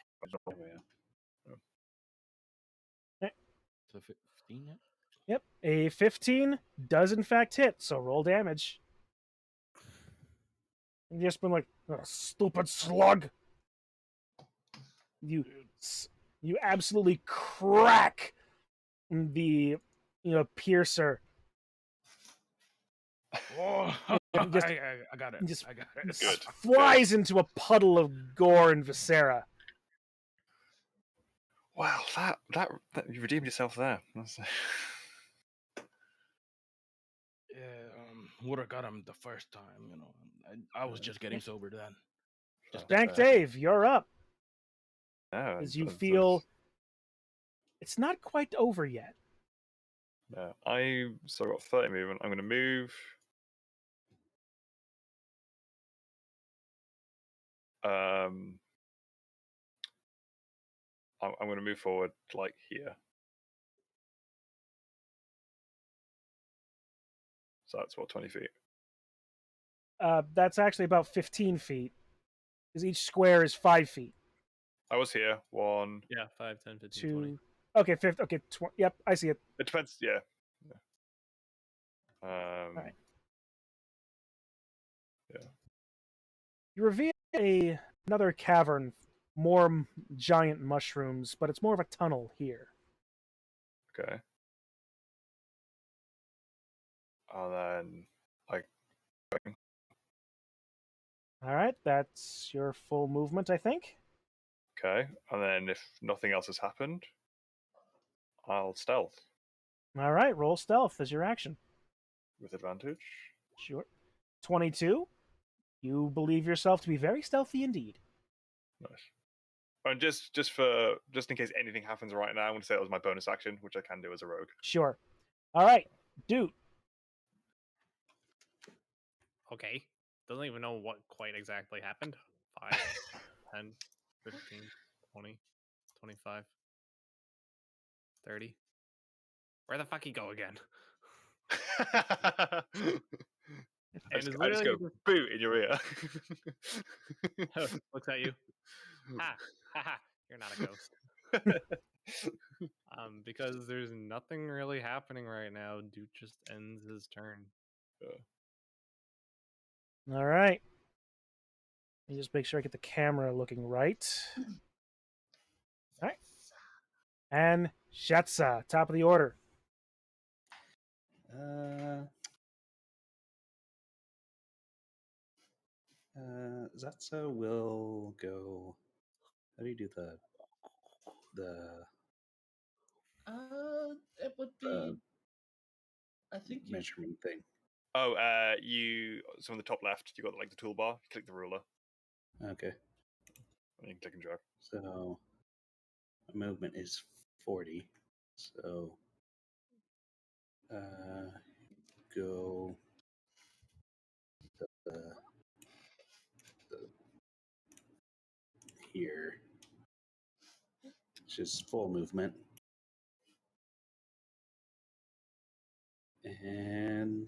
F: So 15. Yeah?
A: Yep, a 15 does in fact hit, so roll damage. And just been like, oh, stupid slug. You absolutely crack the piercer.
F: Oh, I got it.
A: Just,
F: I got it.
A: Good. Flies into a puddle of gore and viscera.
D: Wow, that you redeemed yourself there.
F: Yeah, would have got him the first time. I was just getting sober then.
A: Dank Dave, you're up.
D: Yeah,
A: as you feel it's not quite over yet.
D: Yeah, I got 30 movement. I'm going to move. I'm going to move forward like here. So that's what, 20 feet?
A: That's actually about 15 feet. Because each square is 5 feet.
D: I was here. 1.
I: Yeah, 5, 10, 15,
A: 2.
I: 20.
A: Okay, 50. Okay, yep, I see it.
D: It depends. Yeah.
A: All right.
D: Yeah.
A: You reveal another cavern, more giant mushrooms, but it's more of a tunnel here.
D: Okay. And then,
A: all right, that's your full movement, I think.
D: Okay, and then if nothing else has happened, I'll stealth.
A: All right, roll stealth as your action.
D: With advantage?
A: Sure. 22. You believe yourself to be very stealthy indeed.
D: Nice. And just in case anything happens right now, I'm going to say that was my bonus action, which I can do as a rogue.
A: Sure. All right, dude.
I: Okay. Doesn't even know what quite exactly happened. 5, 10, 15, 20, 25, 30. Where the fuck he go again?
D: I just go boot in your ear.
I: Looks at you. Ha ha! You're not a ghost. Because there's nothing really happening right now. Dude just ends his turn.
A: All right. Let me just make sure I get the camera looking right. All right. And Shetsa, top of the order.
C: Zatsa will go. How do you do the
B: It would be. I think
C: measurement thing?
D: Oh, so on the top left, you got like the toolbar. Click the ruler.
C: Okay.
D: And you can click and drag.
C: So my movement is 40. So go the here, which is full movement, and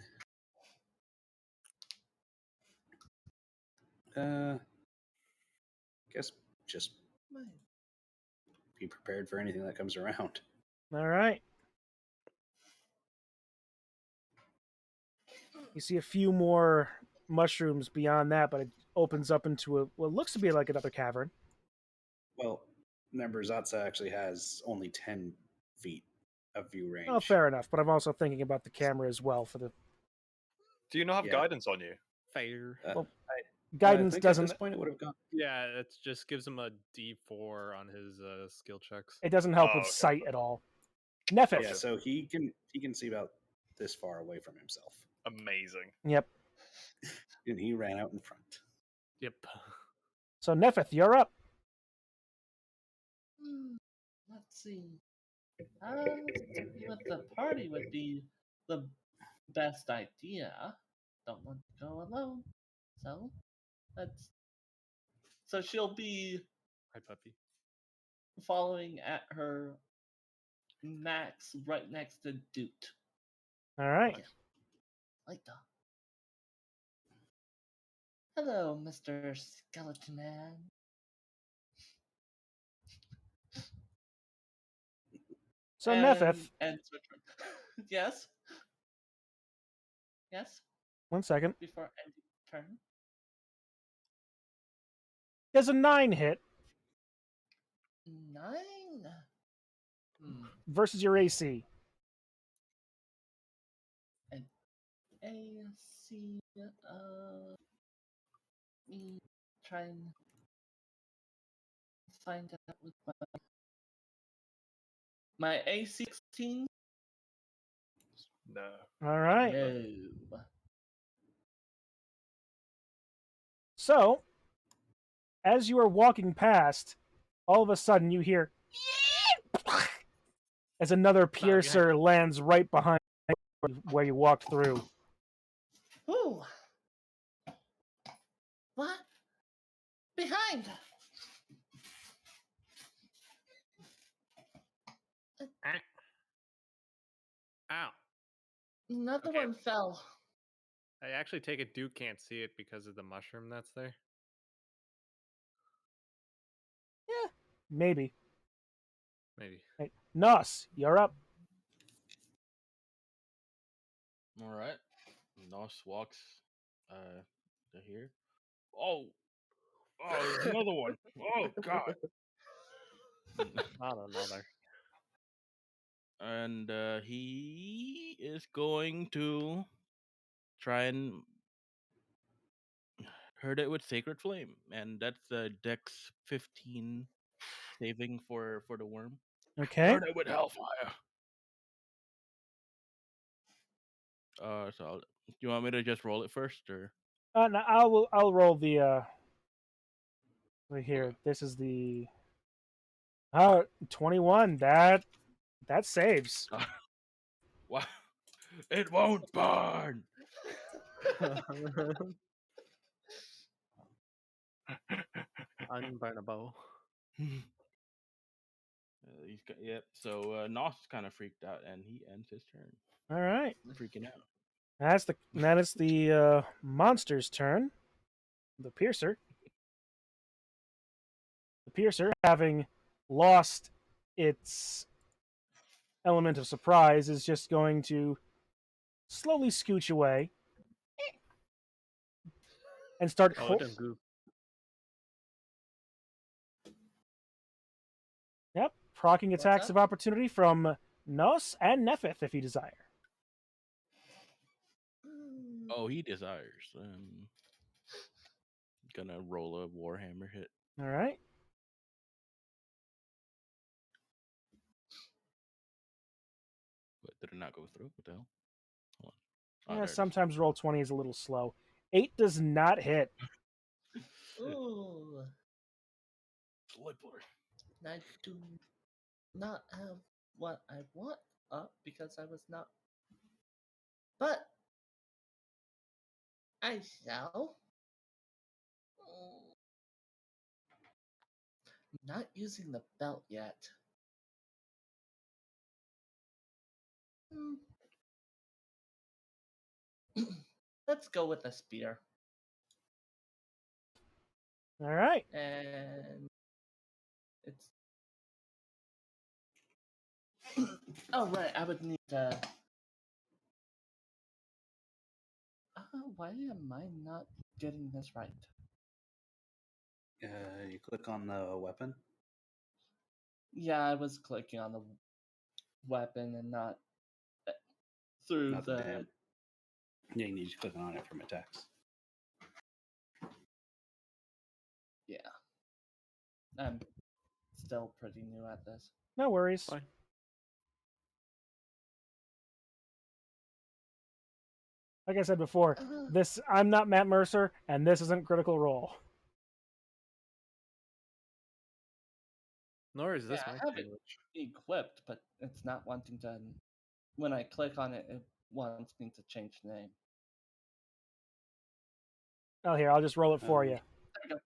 C: guess just be prepared for anything that comes around.
A: All right. You see a few more mushrooms beyond that, but it opens up into what looks to be like another cavern.
C: Well, remember, Zatsa actually has only 10 feet of view range.
A: Oh, fair enough. But I'm also thinking about the camera as well for the.
D: Do you not have guidance on you?
I: Fair.
A: Well, guidance
C: I think
A: doesn't.
C: At this point, it would have gone.
I: Yeah, it just gives him a D4 on his skill checks.
A: It doesn't help with sight at all. Nephith.
C: Yeah, so he can see about this far away from himself.
D: Amazing.
A: Yep.
C: And he ran out in front.
I: Yep.
A: So Nephith, you're up.
B: Let's see. Sticking with the party would be the best idea. Don't want to go alone. So she'll be
I: Hi, puppy.
B: following at her max right next to Doot.
A: All right.
B: Like that. Hello, Mr. Skeleton Man.
A: So Nephith.
B: And yes. Yes.
A: 1 second.
B: Before ending turn.
A: Does a 9 hit
B: 9.
A: versus your AC?
B: And AC. Me try and find out with my AC 16.
D: No.
A: All right.
B: No.
A: So, as you are walking past, all of a sudden you hear as another piercer lands right behind where you walked through.
B: Ooh. What? Behind.
I: Ow.
B: Another one fell.
I: I actually take it Duke can't see it because of the mushroom that's there.
A: Yeah, maybe.
I: Maybe.
A: Hey, Nos, you're up.
F: All right. Nos walks to here. Oh, there's another one. Oh God.
I: Not another.
F: And he is going to try and hurt it with Sacred Flame, and that's the Dex 15 saving for the worm.
A: Okay.
F: Hurt it with Hellfire. So do you want me to just roll it first, or?
A: No, I'll roll the. Right here. This is the 21. That saves.
F: Wow. It won't burn.
I: Unburnable.
F: Yep. So Nos kind of freaked out, and he ends his turn
A: All right.
F: freaking out.
A: That is the monster's turn. The piercer. The piercer, having lost its element of surprise, is just going to slowly scooch away and start. Yep, proccing attacks of opportunity from Nos and Nephith if you desire.
F: Oh, he desires. Gonna roll a Warhammer hit.
A: All right.
F: But did it not go through? What the hell? Hold on.
A: Yeah, sometimes roll 20 is a little slow. 8 does not hit.
B: Ooh.
F: Slippery.
B: I do not have what I want up because I was not. But I shall. Not using the belt yet. Let's go with a spear.
A: All right.
B: And it's. Oh, right. I would need to. Why am I not getting this right?
C: You click on the weapon.
B: Yeah, I was clicking on the weapon and not through
C: Not
B: the.
C: damn. Yeah, you need to click on it from attacks.
B: Yeah. I'm still pretty new at this.
A: No worries.
I: Fine.
A: Like I said before, I'm not Matt Mercer, and this isn't Critical Role.
I: Nor is this
B: I
I: my
B: have it equipped, but it's not wanting to. When I click on it, it wants me to change the name.
A: Oh, here, I'll just roll it for you.
B: There we go.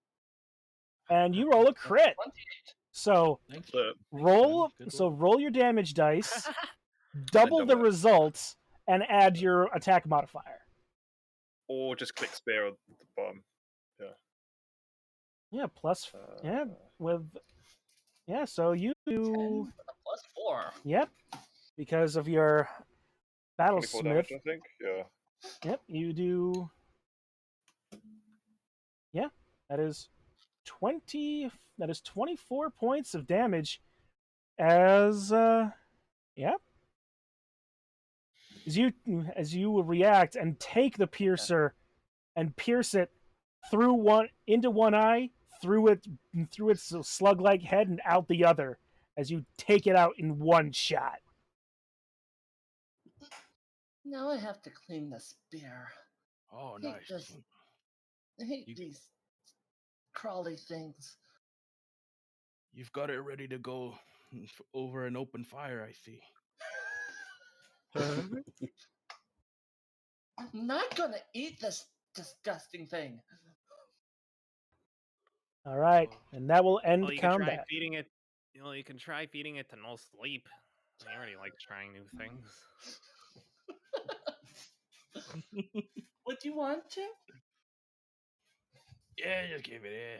A: And you roll a crit.
B: 28.
A: So roll your damage dice, double the results, and add your attack modifier.
D: Or just click spear at the bottom.
A: Yeah, plus so you do
B: 10 plus 4.
A: Yep. Because of your battlesmith.
D: Damage, I think. Yeah.
A: Yep, you do. Yeah, that is 20. That is 24 points of damage. As as you react and take the piercer and pierce it into one eye, through its slug-like head and out the other, as you take it out in one shot.
B: Now I have to clean the spear.
F: Oh, nice.
B: I hate these crawly things.
F: You've got it ready to go over an open fire, I see.
B: I'm not gonna eat this disgusting thing.
A: All right, and that will end
I: you
A: combat.
I: Can try feeding it. You can try feeding it to No Sleep. He already likes trying new things.
B: Would you want to?
F: Yeah, just give it a.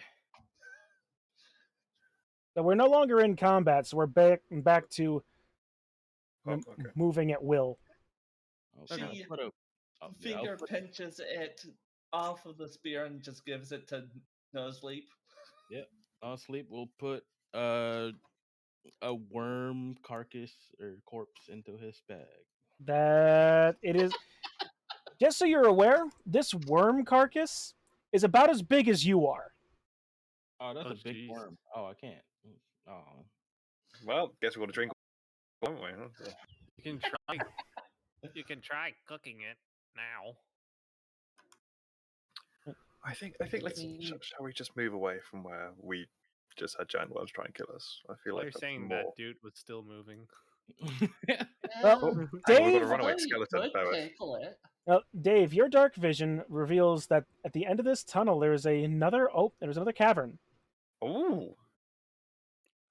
A: So we're no longer in combat, so we're back to moving at will.
B: She finger pinches it off of the spear and just gives it to No Sleep.
F: Yep. No Sleep will put a worm carcass or corpse into his bag.
A: That it is. Just so you're aware, this worm carcass is about as big as you are.
F: Oh, that's a big worm. Oh, I can't. Oh.
D: Well, guess we're gonna drink, won't we? Huh?
I: You can try. You can try cooking it now.
D: I think let's. Shall we just move away from where we just had giant worms try and kill us. I feel
G: While
D: like
G: you're
D: that's
G: saying
D: more.
G: that, dude was still moving.
A: Well,
D: Hang on, we've got
A: Dave,
D: a runaway
B: Although you
D: skeleton.
B: could
D: Bear with.
B: tickle it.
A: Dave, your dark vision reveals that at the end of this tunnel there's another cavern.
D: Ooh.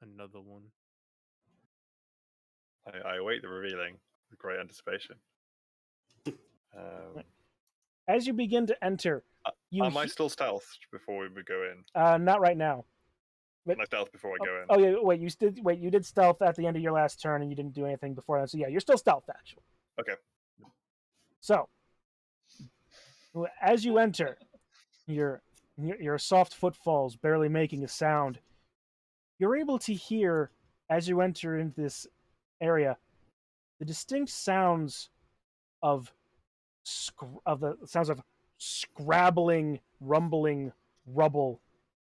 G: Another one.
D: I await the revealing with great anticipation.
A: As you begin to enter,
D: am I still stealthed before we would go in?
A: Not right now. But,
D: Can I stealth before I go in?
A: Oh yeah, you did stealth at the end of your last turn, and you didn't do anything before that. So yeah, you're still stealth actually.
D: Okay.
A: So, as you enter, your soft footfalls barely making a sound, you're able to hear as you enter into this area the distinct sounds of scrabbling, rumbling rubble,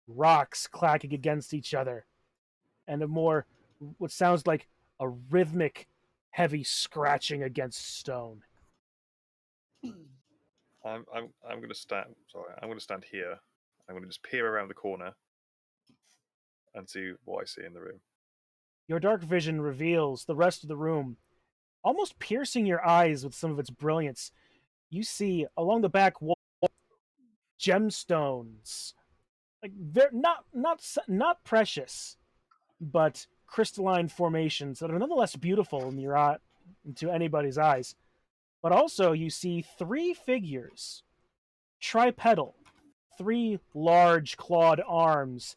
A: rocks clacking against each other, and what sounds like a rhythmic, heavy scratching against stone.
D: I'm going to stand. Sorry, I'm going to stand here. I'm going to just peer around the corner and see what I see in the room.
A: Your dark vision reveals the rest of the room, almost piercing your eyes with some of its brilliance. You see along the back wall gemstones, like they're not precious, but crystalline formations that are nonetheless beautiful in your eye, to anybody's eyes. But also you see 3 figures, tripedal, 3 large clawed arms,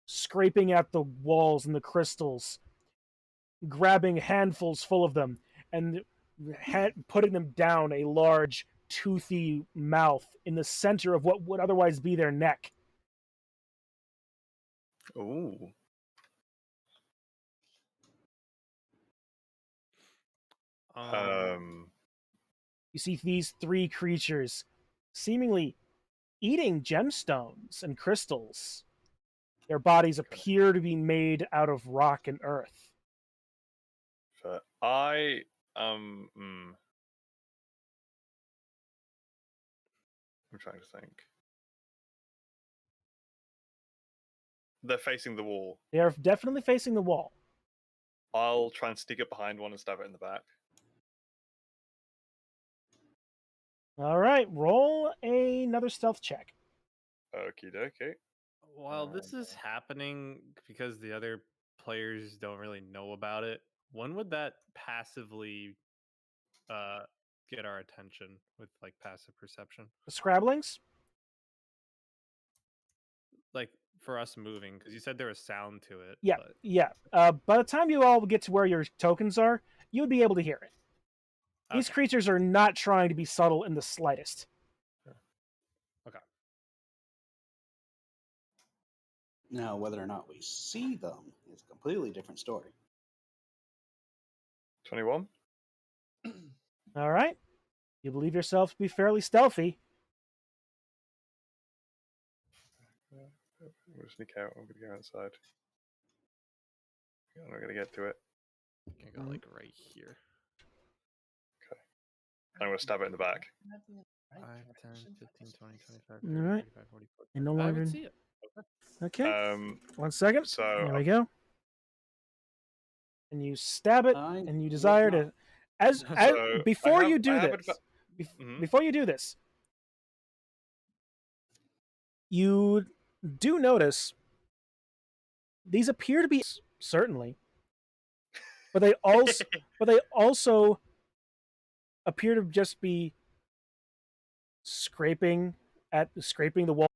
A: scraping at the walls and the crystals, grabbing handfuls full of them, and putting them down a large, toothy mouth in the center of what would otherwise be their neck.
D: Ooh.
A: You see these 3 creatures seemingly eating gemstones and crystals. Their bodies appear to be made out of rock and earth.
D: I'm trying to think. They're facing the wall.
A: They are definitely facing the wall.
D: I'll try and sneak it behind one and stab it in the back.
A: All right, roll another stealth check.
D: Okie dokie.
G: While this is happening, because the other players don't really know about it, when would that passively get our attention with like passive perception?
A: The scrabblings?
G: Like for us moving, because you said there was sound to it.
A: Yeah,
G: but...
A: yeah. By the time you all get to where your tokens are, you would be able to hear it. These creatures are not trying to be subtle in the slightest.
G: Okay.
C: Now, whether or not we see them is a completely different story.
D: 21.
A: All right. You believe yourself to be fairly stealthy.
D: I'm going to sneak out. I'm going to go outside. I'm not going to get to it.
G: I can go like right here.
D: Okay. I'm going to stab it in the back.
G: 5, 10, 15, 20, 25, 30,
A: All right.
G: 35, 40, 40.
A: And no
G: I
A: longer...
G: would see it.
A: Okay. 1 second.
D: So
A: there we go. And you stab it, and you desire to... Before you do this, you do notice these appear to be certainly, but they also appear to just be scraping the wall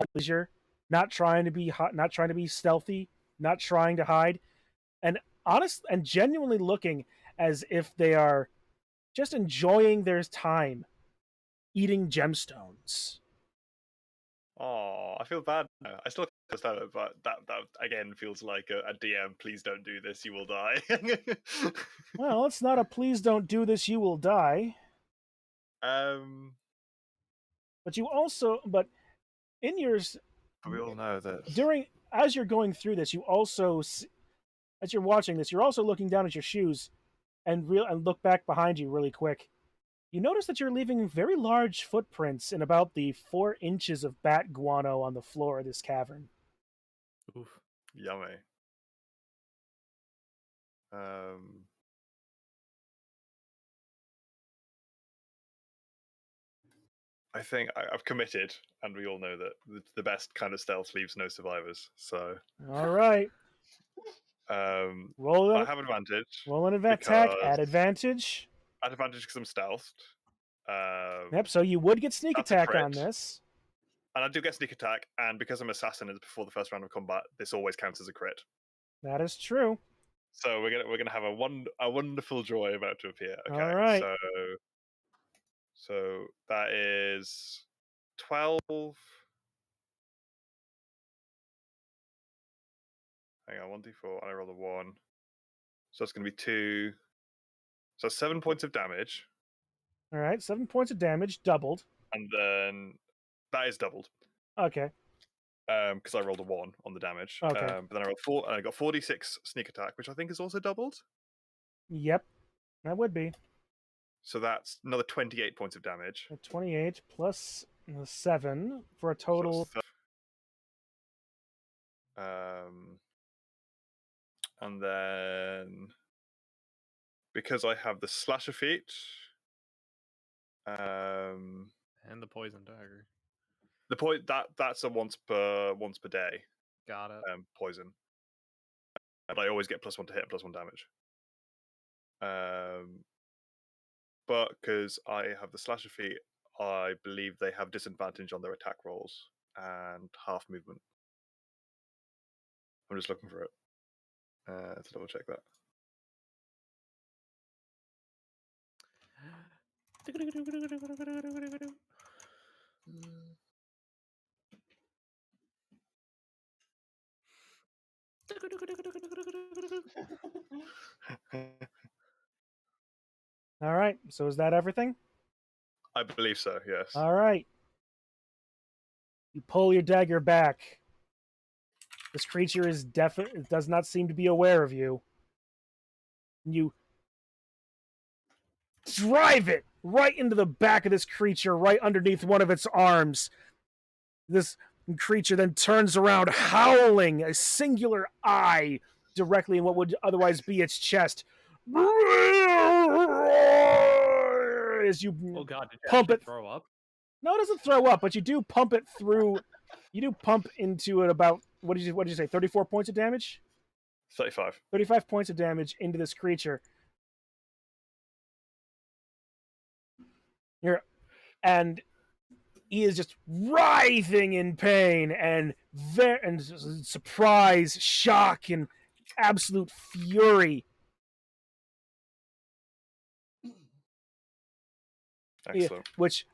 A: at leisure, not trying to be hot, not trying to be stealthy, not trying to hide, and honest and genuinely looking as if they are just enjoying their time eating gemstones.
D: Oh, I feel bad now. I still can't stab it, but that again feels like a DM. Please don't do this. You will die.
A: Well, it's not a please don't do this. You will die. But in yours,
D: we all know that
A: as you're going through this, you also, as you're watching this, you're also looking down at your shoes and look back behind you really quick. You notice that you're leaving very large footprints in about the 4 inches of bat guano on the floor of this cavern.
G: Oof.
D: Yummy. I think I've committed, and we all know that the best kind of stealth leaves no survivors. So,
A: All right. Roll
D: I
A: it.
D: have advantage.
A: Roll an attack at advantage.
D: At advantage because I'm stealthed.
A: Yep. So you would get sneak
D: that's a
A: attack
D: crit.
A: on this.
D: And I do get sneak attack, and because I'm assassin before the first round of combat, this always counts as a crit.
A: That is true.
D: So we're gonna have a wonderful joy about to appear. Okay.
A: All right.
D: So that is 12. Hang on, 1d4, and I roll a 1. So it's gonna be 2. So 7 points of damage.
A: All right. 7 points of damage, doubled.
D: And then that is doubled.
A: Okay.
D: Because I rolled a 1 on the damage.
A: Okay.
D: But then I rolled 4, and I got 46 sneak attack, which I think is also doubled.
A: Yep. That would be.
D: So that's another 28 points of damage.
A: 28 plus 7 for a total.
D: So and then because I have the slasher feat,
I: And the poison dagger.
D: the point that's a once per day.
I: Got it.
D: Poison. And I always get +1 to hit and +1 damage. But because I have the slasher feat, I believe they have disadvantage on their attack rolls and half movement. I'm just looking for it to double check that.
A: All right. So is that everything?
D: I believe so, yes.
A: All right. You pull your dagger back. This creature is does not seem to be aware of you. You drive it right into the back of this creature, right underneath one of its arms. This creature then turns around, howling, a singular eye directly in what would otherwise be its chest. As you
I: God, did you
A: pump it,
I: throw up?
A: No, it doesn't throw up, but you do pump it through. You do pump into it about what did you say? 34 points of damage.
D: 35.
A: 35 points of damage into this creature. And he is just writhing in pain and surprise, shock, and absolute fury.
D: Excellent.
A: Which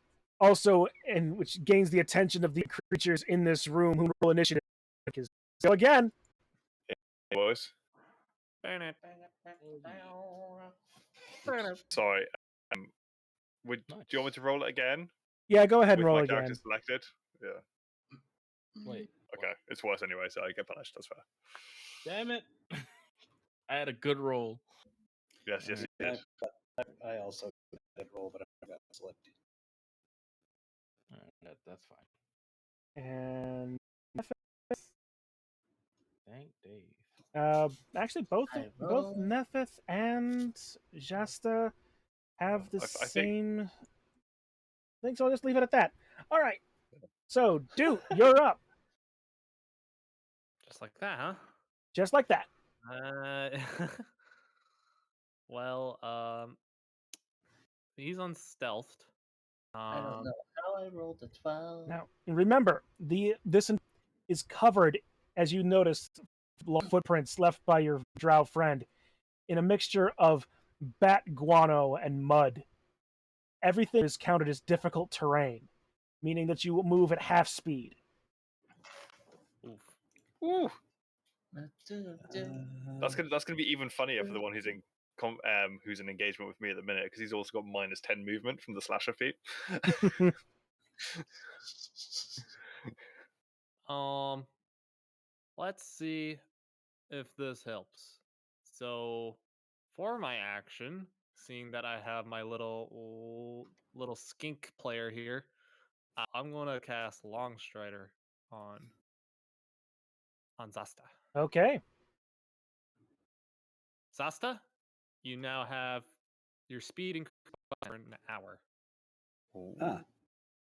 A: gains the attention of the creatures in this room who roll initiative. So again,
D: boys. Sorry. Do you want me to roll it again?
A: Yeah, go ahead and
D: with
A: roll
D: my
A: again.
D: character selected? Yeah.
F: Wait.
D: Okay, it's worse anyway, so I get punished. That's fair.
F: Damn it! I had a good roll.
D: Yes, you did.
C: I also did roll, but I got selected.
F: That's fine.
A: And
F: thank Dave.
A: Actually, both Nephith and Jasta have the same thing, so I'll just leave it at that. All right. So, Dude, you're up.
I: Just like that, huh?
A: Just like that.
I: Well, he's unstealthed.
B: I don't know how I rolled a 12.
A: Now, remember, this is covered, as you noticed, footprints left by your drow friend, in a mixture of bat guano and mud. Everything is counted as difficult terrain, meaning that you will move at half speed.
D: Ooh. That's gonna be even funnier for the one who's in engagement with me at the minute, because he's also got -10 movement from the slasher feat.
I: Let's see if this helps. So, for my action, seeing that I have my little skink player here, I'm gonna cast Longstrider on on Zasta.
A: Okay.
I: Zasta, you now have your speed increased for an hour.
C: Ah,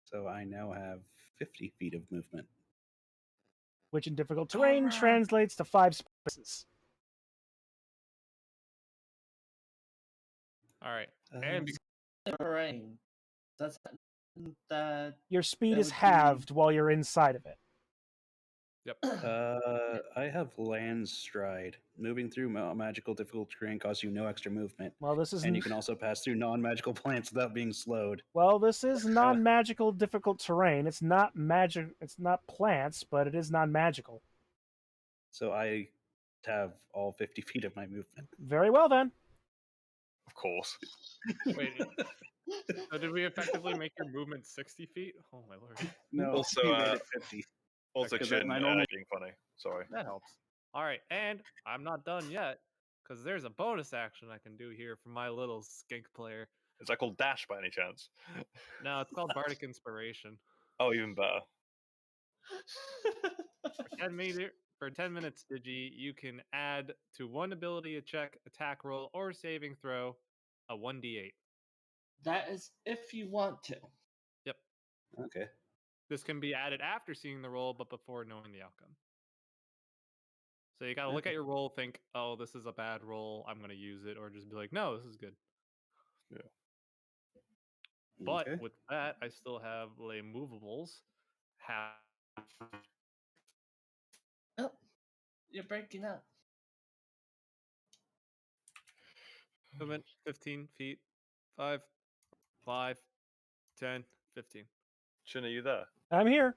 C: so I now have 50 feet of movement.
A: Which in difficult terrain translates to 5 spaces.
I: All right. And
B: terrain. Does that
A: Your speed
B: that
A: is
B: would be-
A: halved while you're inside of it.
I: Yep.
C: I have land stride. Moving through magical difficult terrain costs you no extra movement,
A: Well, this is
C: and you can also pass through non-magical plants without being slowed.
A: well, this is non-magical difficult terrain. It's not magic. It's not plants, but it is non-magical.
C: So I have all 50 feet of my movement.
A: Very well then.
D: Of course.
I: wait. So did we effectively make your movement 60 feet? Oh my lord.
C: No,
D: Also,
C: you made it 50.
D: Also,
C: Because
D: Chin
C: my normal-
D: being funny. Sorry.
I: That helps. All right, and I'm not done yet because there's a bonus action I can do here for my little skink player.
D: Is that called Dash by any chance?
I: No, it's called Bardic Inspiration.
D: Oh, even better.
I: For 10 minutes, Digi, you can add to one ability, a check, attack roll, or saving throw a 1d8.
B: That is if you want to.
I: Yep.
C: Okay.
I: This can be added after seeing the roll, but before knowing the outcome. So you got to look at your roll, think, oh, this is a bad roll, I'm going to use it, or just be like, no, this is good.
D: Yeah.
I: But
C: Okay.
I: with that, I still have lay movables.
B: Oh, you're breaking up.
I: Movement 15 feet. 5, 5, 10, 15.
D: Chin, are you there?
A: I'm here.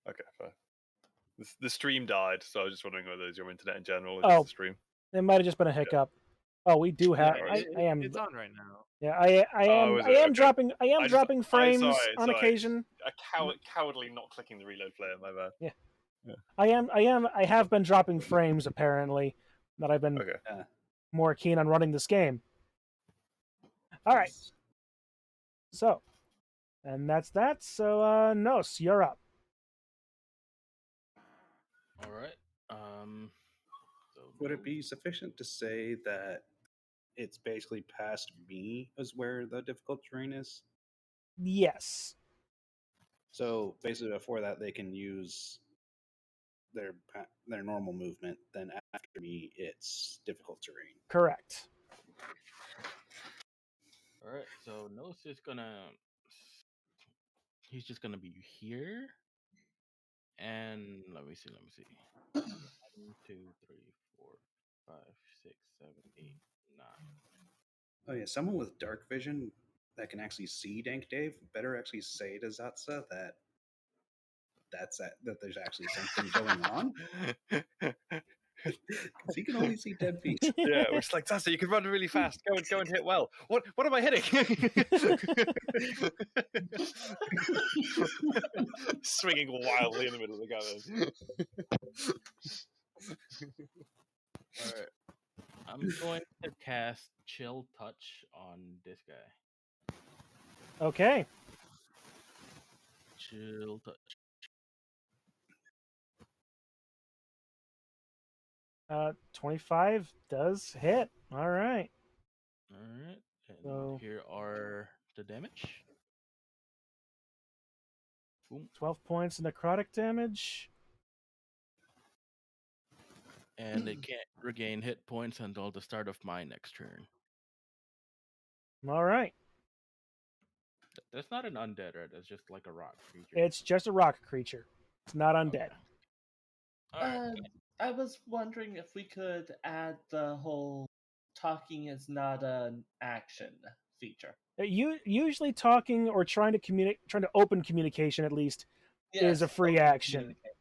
D: Okay, fine. The stream died, so I was just wondering whether it's your internet in general or
A: Oh.
D: just the stream.
A: It might have just been a hiccup. Oh, we do have.
I: Yeah,
A: I am.
I: It's on right now.
A: Yeah, I am.
D: Oh, is
A: I
D: it?
A: am
D: Okay.
A: dropping. I am dropping frames
D: sorry,
A: on
D: sorry.
A: occasion.
D: Cowardly not clicking the reload player, my bad.
A: Yeah. I have been dropping frames apparently. That I've been
D: Okay.
A: more keen on running this game. All right. So, and that's that. So, Nos, you're up.
F: All right. So
C: Would it be sufficient to say that it's basically past me as where the difficult terrain is?
A: Yes.
C: So basically, before that, they can use their normal movement. Then after me, it's difficult terrain.
A: Correct.
F: All right. So Nos is gonna. He's just gonna be here. And let me see. 1, 2, 3, 4, 5, 6, 7, 8, 9.
C: Oh yeah, someone with dark vision that can actually see Dank Dave better actually say to Zatsa that that there's actually something going on. Because he can only see 10 feet.
D: Yeah, we're just like, Tassa, you can run really fast. Go and hit well. What am I hitting? Swinging wildly in the middle of the garden.
F: All right. I'm going to cast Chill Touch on this guy.
A: Okay.
F: Chill Touch.
A: 25 does hit. All right.
F: All right. And
A: So-
F: here are the damage. Boom.
A: 12 points of necrotic damage.
F: And they can't regain hit points until the start of my next turn.
A: All right.
F: That's not an undead, right? That's just like a rock creature.
A: It's just a rock creature. It's not undead.
F: All right.
B: I was wondering if we could add the whole talking is not an action feature.
A: You usually talking or trying to open communication at least is a free
B: open
A: action.
B: communicate.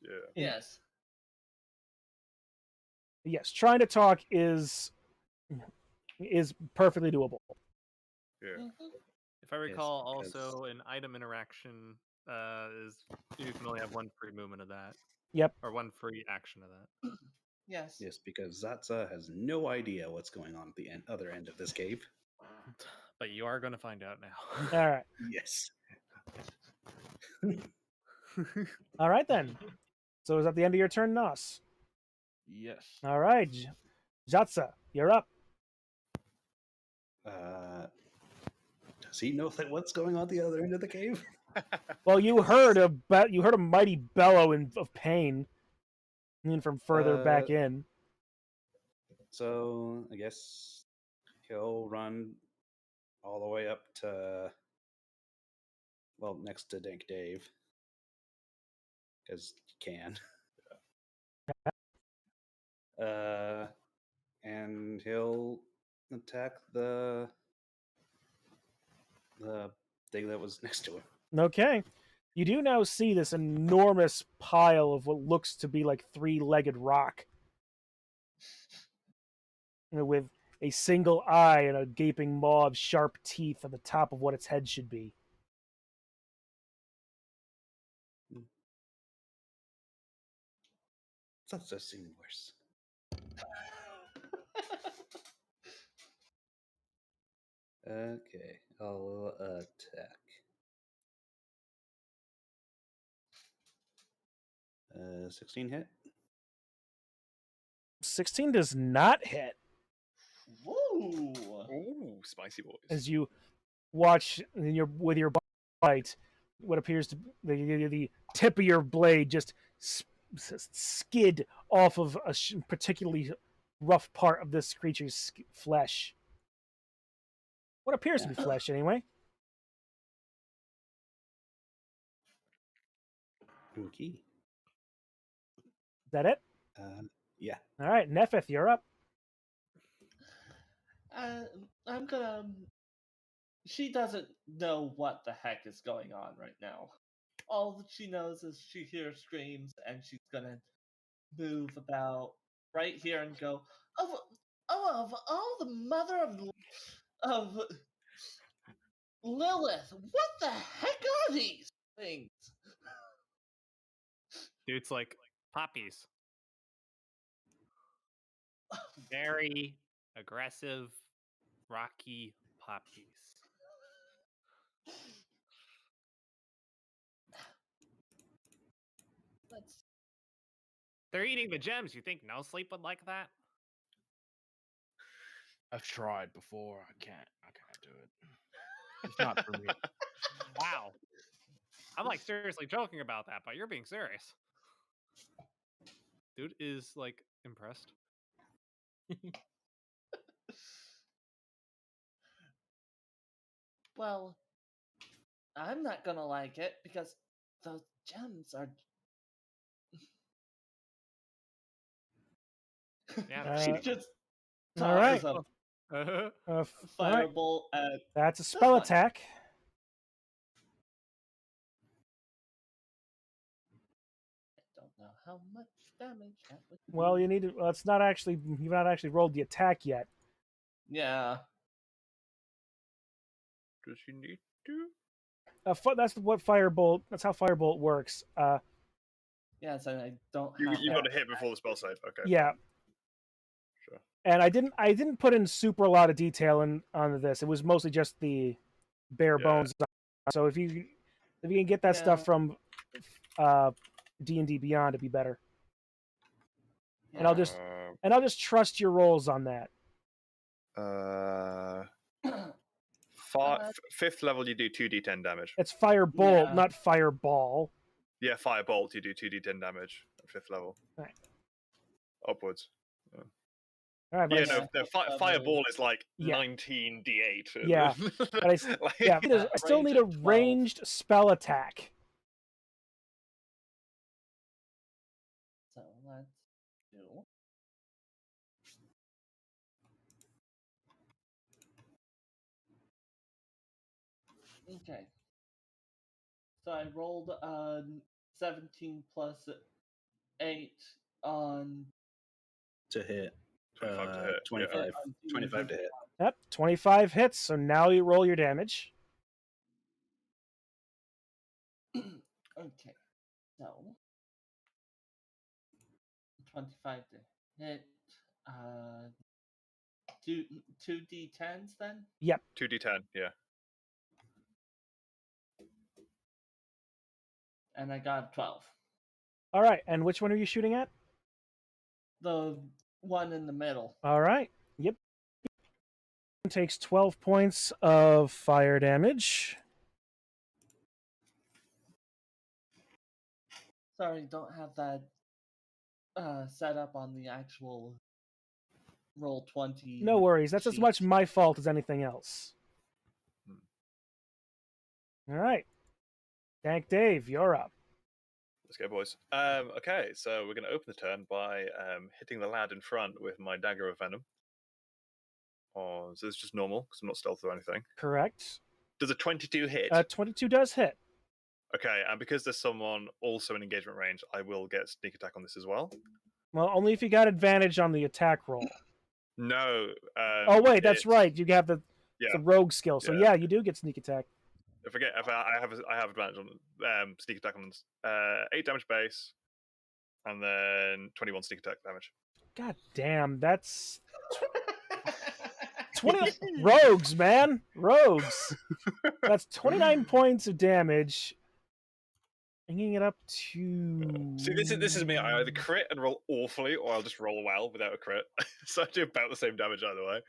D: Yeah.
B: Yes.
A: Yes, trying to talk is perfectly doable.
D: Yeah.
B: Mhm.
I: If I recall,
C: because-
I: also an item interaction is you can only have one free movement of that.
A: Yep.
I: Or one free action of that.
B: Yes.
C: Yes, because Zatsa has no idea what's going on at the other end of this cave.
I: But you are going to find out now.
A: All right.
C: Yes.
A: All right then. So is that the end of your turn, Nos?
F: Yes.
A: All right, Jatsa, you're up.
C: Does he know what's going on at the other end of the cave?
A: Well, you heard a mighty bellow of pain, even from further back in.
C: So I guess he'll run all the way up to, well, next to Dank Dave, because he can. And he'll attack the thing that was next to him.
A: Okay. You do now see this enormous pile of what looks to be like three-legged rock, with a single eye and a gaping maw of sharp teeth on the top of what its head should be.
C: That does seem worse. Okay, I'll attack. 16 hit.
A: 16 does not hit.
B: Woo!
D: Ooh, spicy boys.
A: As you watch with your bite, what appears to be the tip of your blade just skid off of a particularly rough part of this creature's flesh. What appears to be flesh, anyway.
C: Okay.
A: Is that it?
C: Yeah.
A: All right, Nephith, you're up.
B: I'm gonna. She doesn't know what the heck is going on right now. All that she knows is she hears screams, and she's gonna move about right here and go, of all the mother of Lilith, what the heck are these things?
I: Dude's like poppies. Very aggressive, rocky poppies. They're eating the gems. You think No Sleep would like that?
F: I've tried before. I can't do it. It's not for me.
I: Wow. I'm like seriously joking about that, but you're being serious. Dude is like impressed.
B: Well, I'm not gonna like it because those gems are.
I: Yeah,
B: She just
A: all right.
B: tosses a
A: All right.
B: firebolt at.
A: That's a spell attack.
B: I don't know how much damage that would do.
A: Well, you need to. Well, it's not actually. You've not actually rolled the attack yet.
B: Yeah.
D: Does she need to?
A: That's what firebolt. That's how firebolt works.
B: Yes, and I don't.
D: You got to hit before the spell save. Okay.
A: Yeah.
D: Sure.
A: And I didn't put in super a lot of detail on this. It was mostly just the bare bones. So if you can get that stuff from D&D Beyond, it'd be better. And I'll just trust your rolls on that.
D: Fifth level, you do 2d10 damage.
A: It's firebolt, not fireball.
D: Yeah, firebolt, you do 2d10 damage at 5th level.
A: Right.
D: Upwards. Yeah.
A: All right,
D: no, fireball is like 19d8.
A: Yeah, but I still need a ranged spell attack.
B: So let's do. Okay. So I rolled 17 plus 8 on.
C: To hit.
D: 25 to hit.
C: 25.
D: Yeah.
C: 25 to hit.
A: Yep, 25 hits. So now you roll your damage.
B: Okay. So 25 to hit. 2d10s then?
A: Yep.
D: 2d10, yeah.
B: And I got 12.
A: All right, and which one are you shooting at?
B: The one in the middle.
A: All right. Yep. Takes 12 points of fire damage.
B: Sorry, don't have that set up on the actual roll 20.
A: No worries. That's as
B: sheet.
A: much my fault as anything else. All right. Dank Dave, you're up.
D: Let's go, boys. Okay, so we're going to open the turn by hitting the lad in front with my dagger of venom. Oh, so it's just normal because I'm not stealth or anything.
A: Correct.
D: Does a 22 hit?
A: 22 does hit.
D: Okay, and because there's someone also in engagement range, I will get sneak attack on this as well.
A: Well, only if you got advantage on the attack roll.
D: No.
A: Oh wait, that's right. You have the rogue skill, so
D: Yeah.
A: yeah, you do get sneak attack.
D: If I have advantage on sneak attack on 8 damage base, and then 21 sneak attack damage.
A: God damn, that's 20 rogues, man. Rogues. That's 29 points of damage. Bringing it up to...
D: See, this is me. I either crit and roll awfully, or I'll just roll well without a crit. So I do about the same damage either way.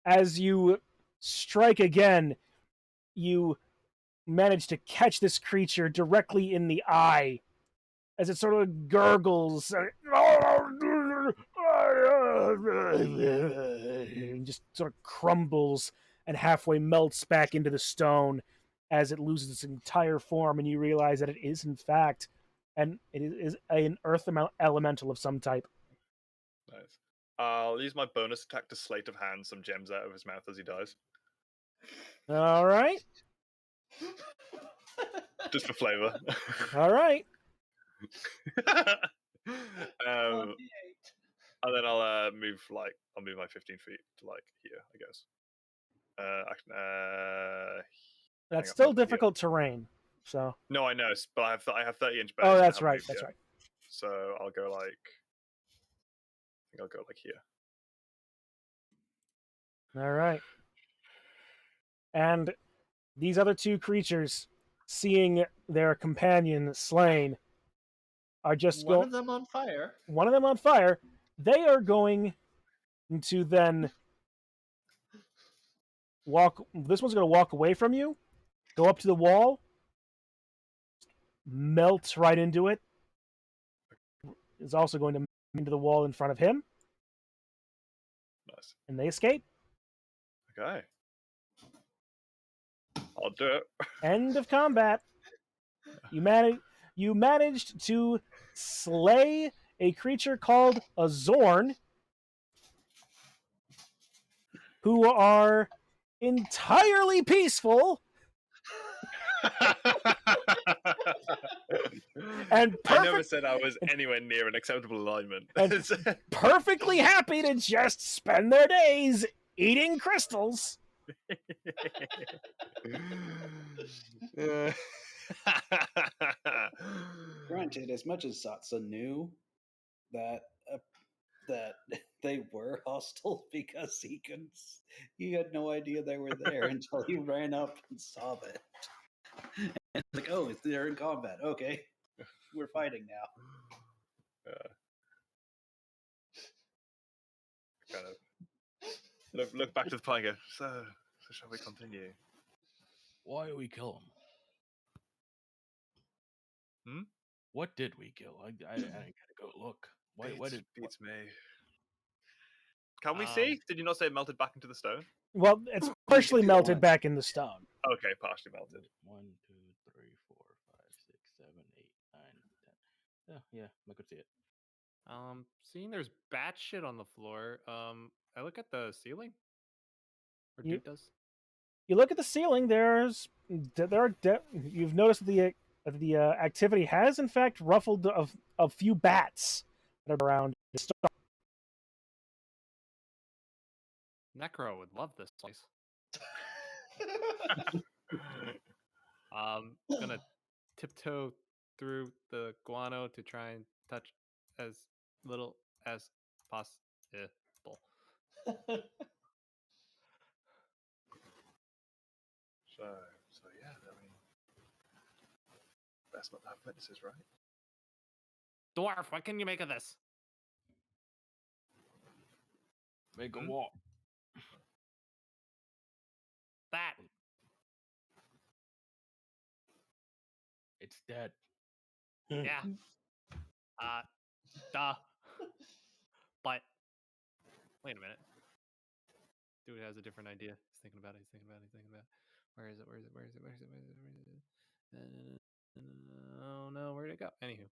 A: As you strike again, you manage to catch this creature directly in the eye as it sort of gurgles and just sort of crumbles and halfway melts back into the stone as it loses its entire form, and you realize that it is in fact an earth elemental of some type.
D: Nice. I'll use my bonus attack to sleight of hand some gems out of his mouth as he dies.
A: All right.
D: Just for flavor.
A: All right.
D: And then I'll move my 15 feet to here, I guess.
A: That's still difficult terrain. So.
D: No, I know, but I have 30-inch base.
A: Oh, that's right. That's right.
D: So I'll go I think I'll go here.
A: All right. And these other two creatures, seeing their companion slain, are just
B: one of them on fire.
A: One of them on fire. They are going to then walk. This one's going to walk away from you, go up to the wall, melt right into it. Is also going to melt into the wall in front of him.
D: Nice.
A: And they escape.
D: Okay. I'll do it.
A: End of combat. You managed to slay a creature called a Zorn, who are entirely peaceful and
D: I never said I was anywhere near an acceptable alignment.
A: And perfectly happy to just spend their days eating crystals.
C: Granted, as much as Satsa knew that that they were hostile because he had no idea they were there until he ran up and saw that. And like, oh, they're in combat. Okay, we're fighting now.
D: Kind of look back to the plan and go, so shall we continue?
F: Why do we kill him?
D: Hmm?
F: What did we kill? I gotta go look. Why did
D: beats me? Can we see? Did you not say it melted back into the stone?
A: Well, it's partially melted back in the stone.
D: Okay, partially melted.
F: 1, 2, 3, 4, 5, 6, 7, 8, 9, 10. Yeah, I could see it.
I: Seeing there's bat shit on the floor. I look at the ceiling. Or
A: You-
I: Duke does.
A: You look at the ceiling. You've noticed that the activity has in fact ruffled a few bats that are around.
I: Necro would love this place. Gonna tiptoe through the guano to try and touch as little as possible.
D: So yeah, I mean, best not to have witnesses, right?
G: Dwarf, what can you make of this?
F: Make a walk.
G: That.
F: It's dead.
G: Yeah. Duh. But wait a minute. Dude has a different idea. He's thinking about it. Where is it? Oh no, where'd it go? Anywho,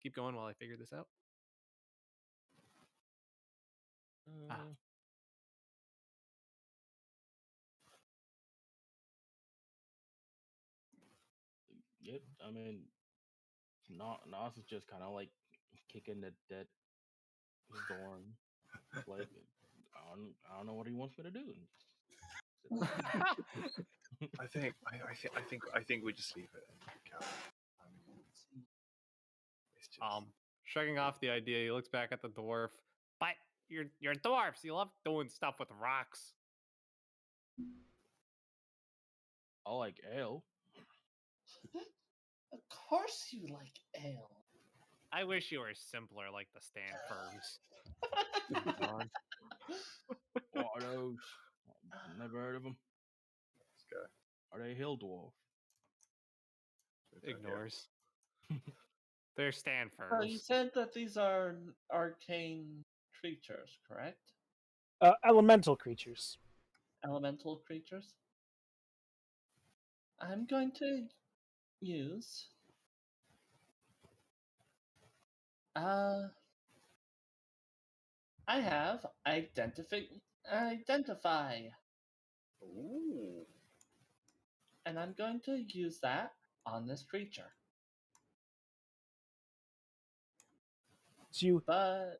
G: keep going while I figure this out.
F: Yep. I mean, Nas is just kind of like kicking the dead Zorn. Like, I don't know what he wants me to do.
D: I think we just leave it. It's just...
I: Shrugging off the idea, he looks back at the dwarf. But you're dwarfs. You love doing stuff with rocks.
F: I like ale.
B: Of course you like ale.
I: I wish you were simpler like the Stanfords.
F: What are those? Never heard of them.
D: Let's go.
F: Are they hill dwarf?
I: Ignores. They're Stanfords.
B: So you said that these are arcane creatures, correct?
A: Elemental creatures.
B: Elemental creatures. I'm going to use I have identify.
D: Ooh.
B: And I'm going to use that on this creature.
A: So
B: But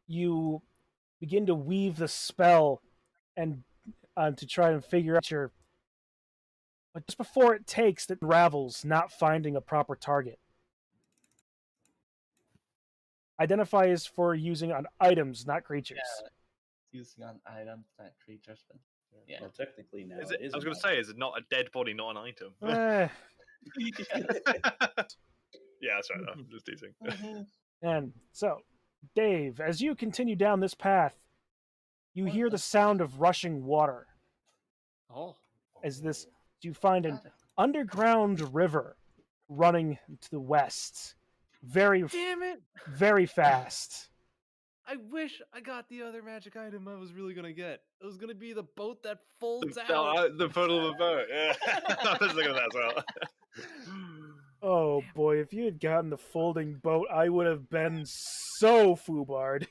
A: you begin to weave the spell and to try and figure out your. But just before it takes, that unravels, not finding a proper target. Identify is for using on items, not creatures.
B: yeah, using on items, not creatures. But yeah,
C: Well, technically now
D: Is
C: it
D: it,
C: is.
D: I was going to say, is it not a dead body, not an item?
A: Eh,
D: Yeah, that's right. I'm just teasing.
A: and so, Dave, as you continue down this path, you hear the sound of rushing water.
I: Oh.
A: As this, you find an underground river running to the west.
I: Damn it!
A: Very fast.
I: I wish I got the other magic item I was really gonna get. It was gonna be the boat that folds out.
D: The puddle of the boat. Yeah, I was looking at that as well.
A: Oh boy, if you had gotten the folding boat, I would have been so foobarred.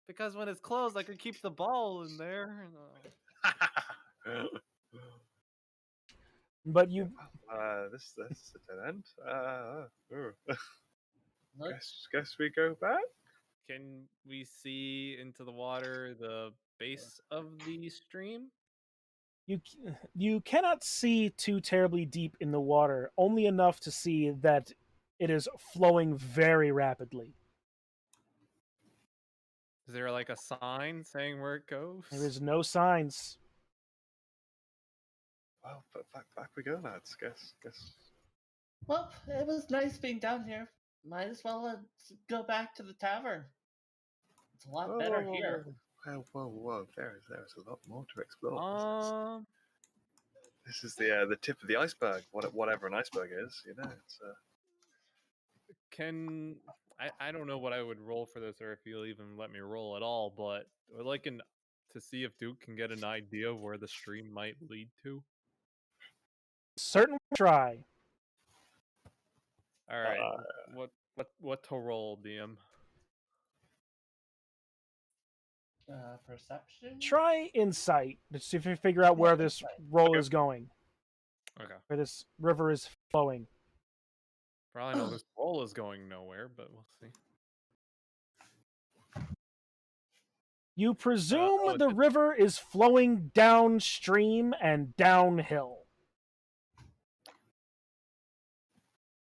I: Because when it's closed, I could keep the ball in there.
A: But you,
D: This is a dead end. Guess we go back.
I: Can we see into the water the base of the stream?
A: you cannot see too terribly deep in the water, only enough to see that it is flowing very rapidly.
I: Is there like a sign saying where it goes?
A: There is no signs.
D: Well, but back we go, lads. Guess.
B: well, it was nice being down here. Might as well go back to the tavern. It's a lot better here.
D: Whoa! There's a lot more to explore. This is the tip of the iceberg. Whatever an iceberg is, you know. It's
I: I don't know what I would roll for this, or if you'll even let me roll at all. But I'd like to see if Duke can get an idea of where the stream might lead to.
A: Certainly try.
I: All right. What to roll, DM?
B: Perception.
A: Try insight to see if you figure out where this roll is going.
I: Okay.
A: Where this river is flowing.
I: Probably know this roll is going nowhere, but we'll see.
A: You presume the river is flowing downstream and downhill.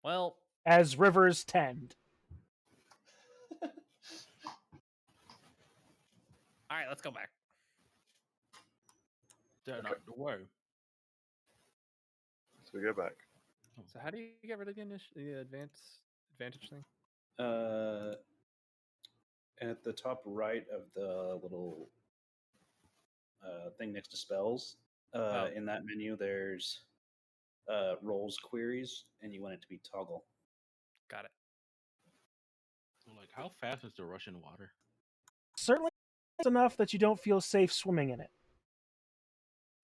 I: Well,
A: as rivers tend.
I: All right, let's go back.
F: They're not the way.
D: So we go back.
I: So how do you get rid of the advantage thing?
C: At the top right of the little thing next to spells, in that menu, there's roles queries, and you want it to be toggle.
I: Got it.
F: So, like, how fast is the Russian water?
A: Certainly enough that you don't feel safe swimming in it.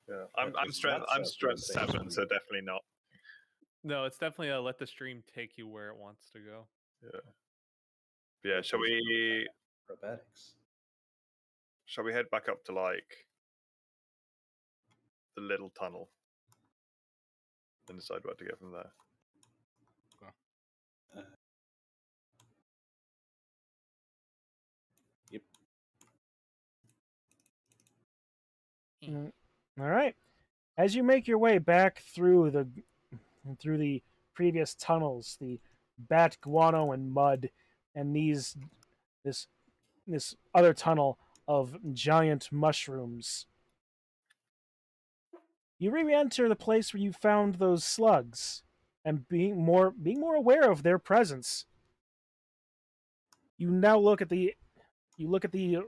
D: Yeah, I'm strength 7, so definitely not.
I: No, it's definitely a let the stream take you where it wants to go.
D: Yeah, shall we
C: acrobatics?
D: Shall we head back up to like the little tunnel and decide where to go from there?
C: Yep.
A: All right. As you make your way back through the previous tunnels, the bat guano and mud, and this other tunnel of giant mushrooms, you re-enter the place where you found those slugs, and being more aware of their presence. You now look at the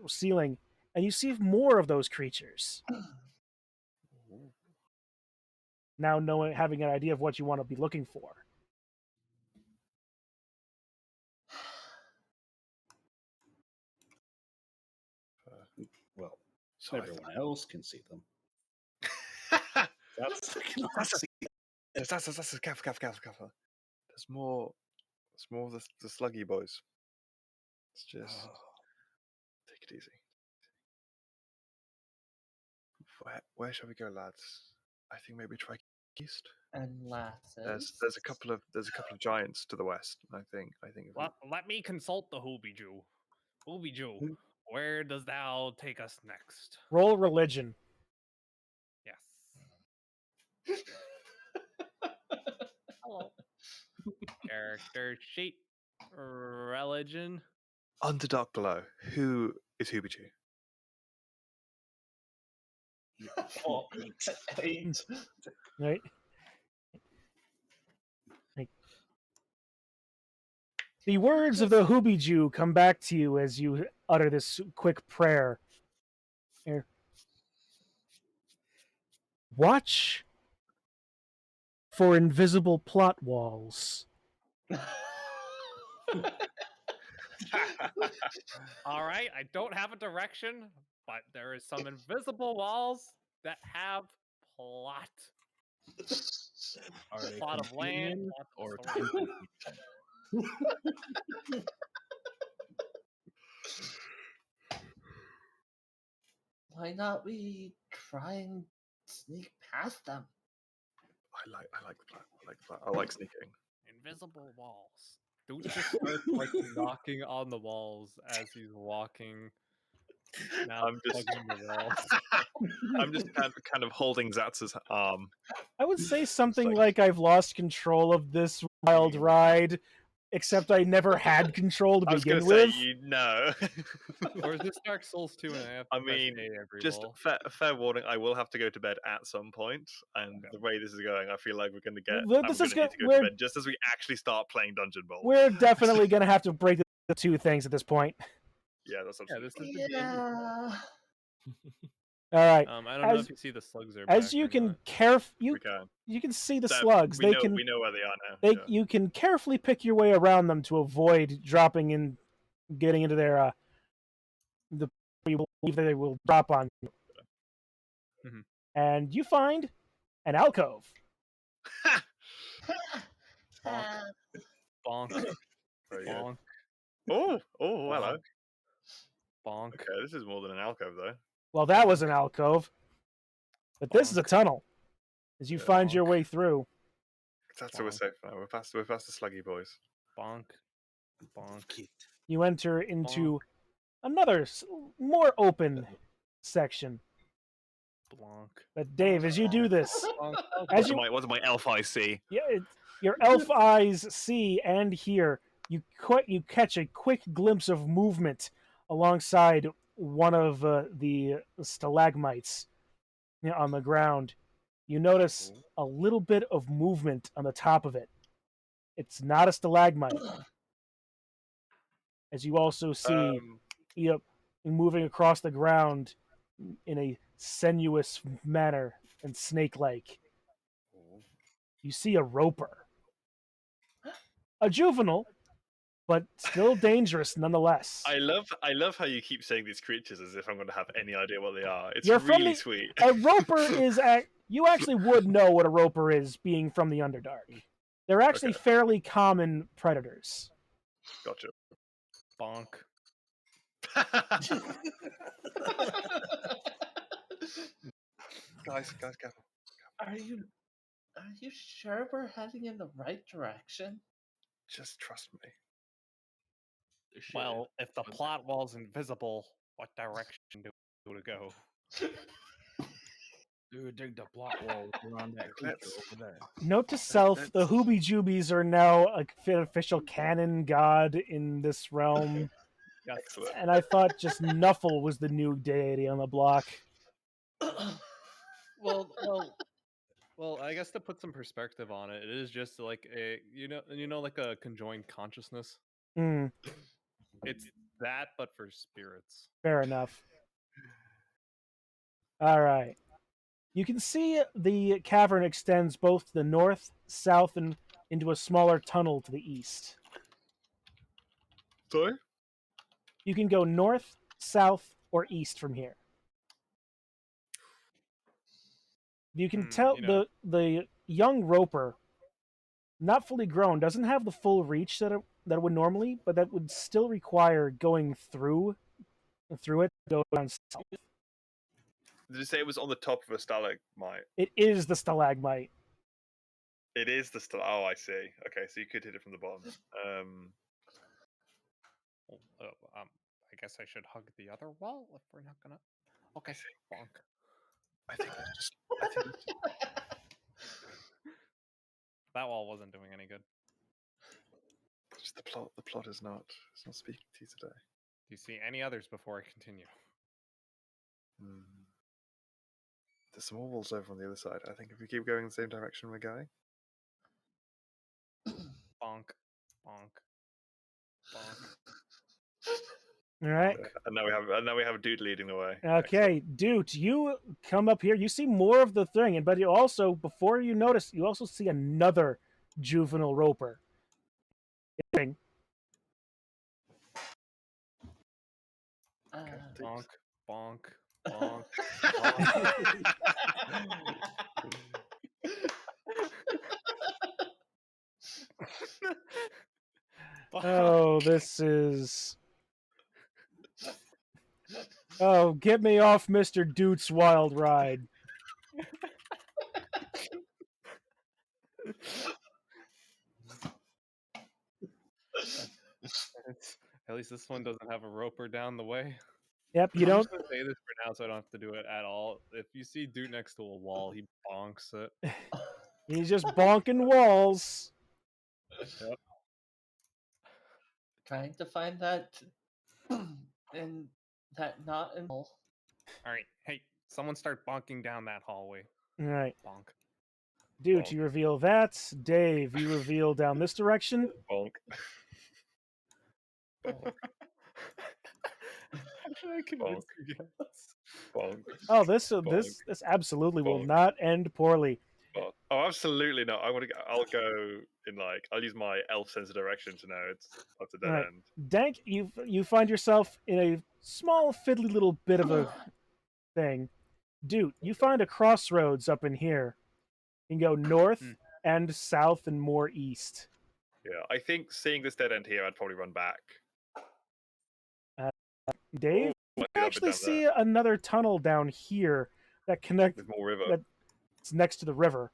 A: ceiling, and you see more of those creatures. Now having an idea of what you want to be looking for.
C: Well, so everyone else can see them.
D: That's careful. There's more of the sluggy boys. Let's just take it easy. Where shall we go, lads? I think maybe try east.
B: And lasses.
D: There's a couple of giants to the west. I think.
I: Let me consult the Hoobie Jew. Hoobie Jew, where does thou take us next?
A: Roll religion.
I: Yes. Hello. Character sheet. Religion.
D: Underdog below. Who is Hoobie Jew?
B: 8.
A: Right. The words of the Hoobie Jew come back to you as you utter this quick prayer. Here. Watch for invisible plot walls.
I: All right, I don't have a direction, but there is some invisible walls that have plot.
F: Are they
I: Plot of land,
F: or
B: Why not we try and sneak past them?
D: I like the plan. I like sneaking.
I: Invisible walls. Dude just starts like knocking on the walls as he's walking. Now
D: I'm just kind of holding Zatz's arm.
A: I would say something like I've lost control of this wild ride, except I never had control to begin with.
D: No.
I: Or is this Dark Souls 2 and I have to
D: I mean, just fair warning, I will have to go to bed at some point, and the way this is going, I feel like we're going to get. Need to go to bed just as we actually start playing Dungeon Bowl.
A: We're definitely going to have to break the two things at this point.
D: Yeah, that's absolutely
B: Yeah.
A: All right.
I: I don't know if you see the slugs there.
A: As you can you can see the slugs.
D: We know where they are now.
A: You can carefully pick your way around them to avoid dropping in, getting into their you believe they will drop on you.
I: Mm-hmm.
A: And you find an alcove.
I: Bonk. Bonk.
D: Oh, hello.
I: Bonk.
D: Okay, this is more than an alcove, though.
A: Well, that was an alcove. But this is a tunnel. As you find your way through.
D: That's where we're safe now. We're past the sluggy boys.
I: Bonk. Bonk.
A: You enter into another, more open section.
I: Bonk.
A: But Dave, as you do this,
D: what do my elf eyes see?
A: Yeah, your elf eyes see and hear. You catch a quick glimpse of movement alongside one of the stalagmites on the ground. you notice a little bit of movement on the top of it. It's not a stalagmite. As you also see, moving across the ground in a sinuous manner and snake-like. You see a roper. A juvenile, but still dangerous nonetheless.
D: I love how you keep saying these creatures as if I'm going to have any idea what they are. It's
A: You're
D: really sweet.
A: A roper is... You actually would know what a roper is, being from the Underdark. They're actually fairly common predators.
D: Gotcha.
I: Bonk.
D: Guys, careful.
B: Are you sure we're heading in the right direction?
D: Just trust me.
I: Well, if the plot wall's invisible, what direction do we go?
F: Dude, dig the plot wall around that creature over there.
A: Note to self, the Hooby Joobies are now an official canon god in this realm.
D: Excellent.
A: And I thought just Nuffle was the new deity on the block.
I: Well, I guess to put some perspective on it, it is just like a like a conjoined consciousness.
A: Mm.
I: It's that, but for spirits.
A: Fair enough. All right. You can see the cavern extends both to the north, south, and into a smaller tunnel to the east.
D: Sorry?
A: You can go north, south, or east from here. You can tell the young roper, not fully grown, doesn't have the full reach that it would normally, but that would still require going through it to go down south.
D: Did you say it was on the top of a stalagmite?
A: It is the stalagmite.
D: It is the Oh, I see. Okay, so you could hit it from the bottom.
I: I guess I should hug the other wall if we're not gonna. Okay, bonk.
D: I think it's just.
I: That wall wasn't doing any good.
D: Just the plot. The plot is not. It's not speaking to you today.
I: Do you see any others before I continue?
D: There's some more walls over on the other side. I think if we keep going in the same direction we're going.
I: Bonk, bonk, bonk.
A: All right.
D: And now we have a dude leading the way.
A: Okay, dude, you come up here. You see more of the thing, but you also, before you notice, you also see another juvenile roper.
I: Bonk, bonk, bonk, bonk.
A: Oh, this is... Oh, get me off Mr. Dute's wild ride.
I: At least this one doesn't have a roper down the way.
A: Yep, you
I: I'm
A: don't...
I: just gonna say this for now so I don't have to do it at all. If you see Dude next to a wall, he bonks it.
A: He's just bonking walls.
I: Yep.
B: Trying to find that and that not in.
I: All right, hey, someone start bonking down that hallway.
A: All right.
I: Bonk.
A: Dude,
I: Bonk.
A: you reveal that. Dave, you reveal down this direction.
D: Bonk.
I: Bonk. How should I convince you guys?
D: Bonk.
A: Oh, this
D: Bonk.
A: this absolutely will
D: Bonk.
A: not end poorly.
D: Bonk. Oh, absolutely not. I'll go in I'll use my elf sense of direction to know it's up to dead
A: Right.
D: end.
A: Dank, you find yourself in a small, fiddly little bit of a thing. Dude, you find a crossroads up in here. You can go north and south and more east.
D: Yeah, I think seeing this dead end here, I'd probably run back.
A: Dave, you
D: might be up and
A: actually
D: down
A: see
D: there.
A: another tunnel down here that connects.
D: There's more river.
A: It's next to the river.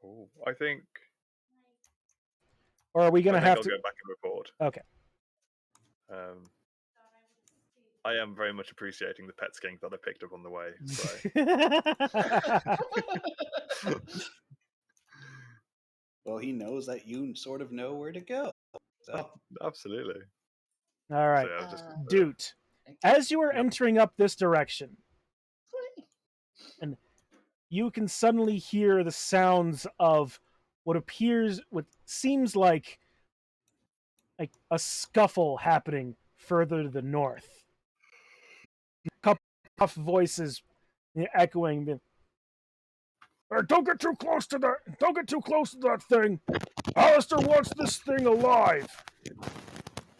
D: Oh, I think.
A: Or are we gonna have
D: I'll
A: to
D: go back and report.
A: Okay.
D: I am very much appreciating the pet skink that I picked up on the way. So.
C: Well, he knows that you sort of know where to go. So.
D: Absolutely.
A: All right,
D: So,
A: Doot. As you are entering up this direction, and you can suddenly hear the sounds of what seems like a scuffle happening further to the north. A couple of voices echoing. Don't get too close to that! Don't get too close to that thing! Alistair wants this thing alive!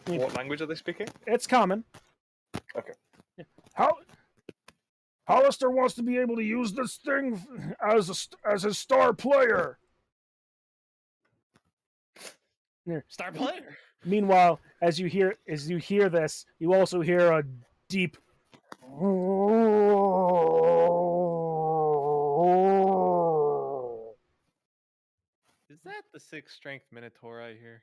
D: What language are they speaking?
A: It's common.
D: Okay.
A: Alistair wants to be able to use this thing as a star player.
F: Star player.
A: Meanwhile, as you hear this, you also hear a deep.
I: Is that the 6 strength Minotaur I hear?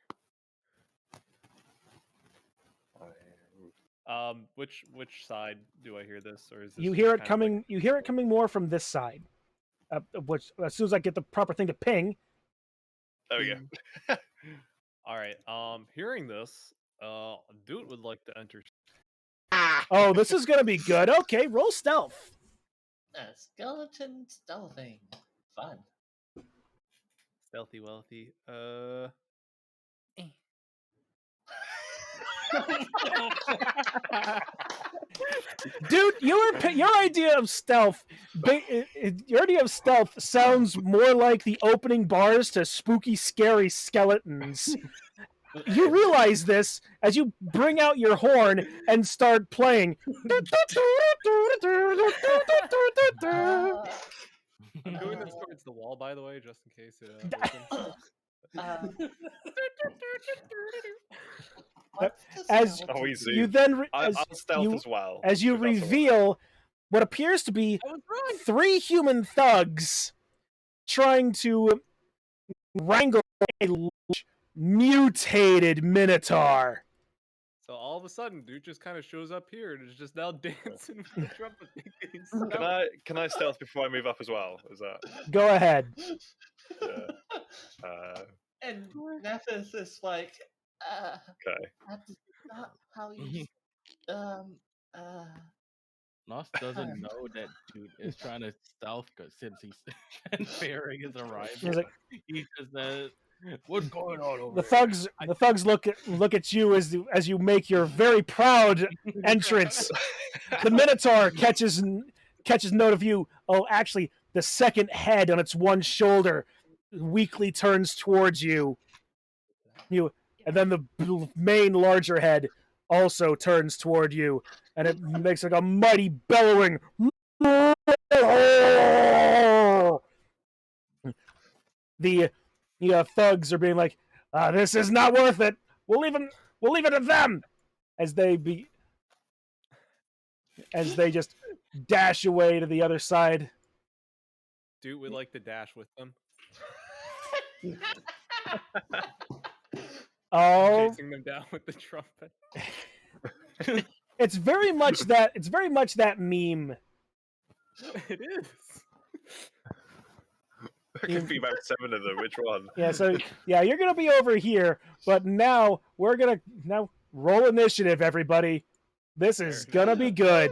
I: Which side do I hear this, or is this
A: You hear it
I: kind of
A: coming.
I: like-
A: You hear it coming more from this side. Which, as soon as I get the proper thing to ping.
D: There we go.
I: All right. Hearing this, Dude would like to enter.
A: Oh, this is gonna be good. Okay, roll stealth.
B: Skeleton stealthing. Fun.
I: Stealthy, wealthy.
A: Dude, your idea of stealth, sounds more like the opening bars to Spooky Scary Skeletons. You realize this as you bring out your horn and start playing.
I: I'm doing this towards the wall, by the way, just in case it
A: As
D: Oh, easy.
A: you then
D: I'll stealth as well.
A: as you
D: if that's all right.
A: reveal what appears to be 3 human thugs trying to wrangle a large, mutated minotaur.
I: So all of a sudden, Dude just kind of shows up here and is just now dancing with the trumpet.
D: Can I stealth before I move up as well? Is that
A: Go ahead.
B: And Nephis is like,
D: okay?
B: that's not how you.
F: Nos doesn't know that Dude is trying to stealth because since he's fearing his arrival,
A: He's like,
F: he just says, "What's going on over
A: the thugs look at you as you make your very proud entrance. The minotaur catches note of you. Oh, actually, the second head on its one shoulder weakly turns towards you. And then the main larger head also turns toward you, and it makes like a mighty bellowing. The thugs are being like, "This is not worth it. We'll leave it to them," as they just dash away to the other side.
I: Dude would like to dash with them.
A: Oh,
I: Chasing them down with the trumpet.
A: it's very much that meme.
I: It is.
D: There could be about 7 of them. Which one?
A: Yeah, so you're gonna be over here, but now we're gonna roll initiative, everybody. This is gonna be good.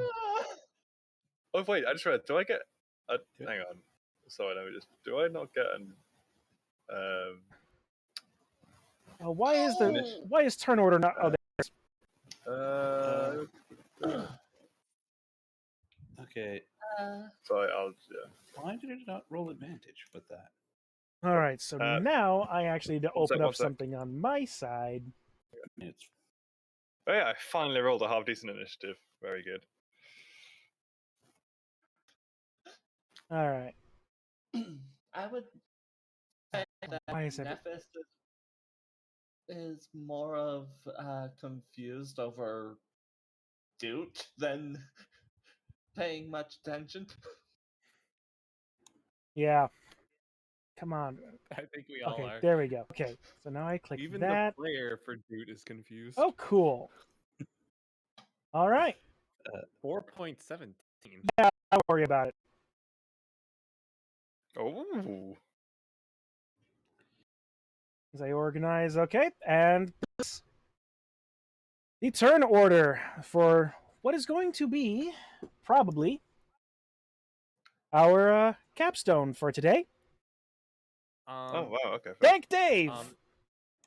D: Oh wait, I just read. Do I get? Hang on. Sorry, let me just. Do I not get an?
A: Why is turn order not? Oh,
C: Okay.
D: Sorry,
C: Why did it not roll advantage with that?
A: all right. So now I actually need to open
D: one
A: up
D: sec.
A: something on my side.
C: It's
D: Oh yeah, I finally rolled a half decent initiative. Very good.
A: All right.
B: I would say that
A: Why is it?
B: Nephis is more of confused over Dude than paying much attention.
A: Yeah. Come on.
I: I think we all
A: Okay,
I: are.
A: there we go. Okay, so now I click
I: Even
A: that.
I: the player for Dude is confused.
A: Oh, cool. All right.
I: 4.17.
A: Don't worry about it.
D: Oh.
A: As I organize, okay, and the turn order for what is going to be probably our capstone for today.
D: Oh wow, okay.
A: Thank Dave.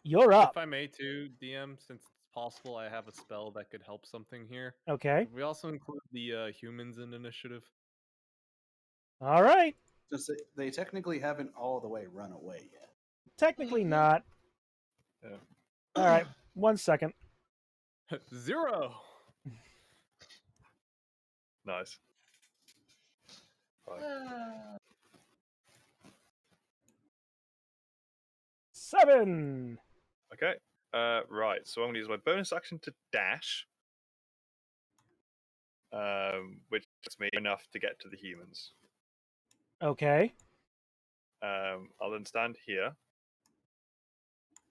A: You're up.
I: If I may, too, DM, since it's possible I have a spell that could help something here.
A: Okay.
I: We also include the humans in initiative.
A: All right.
C: Just they technically haven't all the way run away yet.
A: Technically not.
D: Yeah.
A: All right. 1 second.
I: 0.
D: Nice. Right.
A: 7.
D: Okay. Right. So I'm going to use my bonus action to dash, which gets me enough to get to the humans.
A: Okay.
D: I'll then stand here.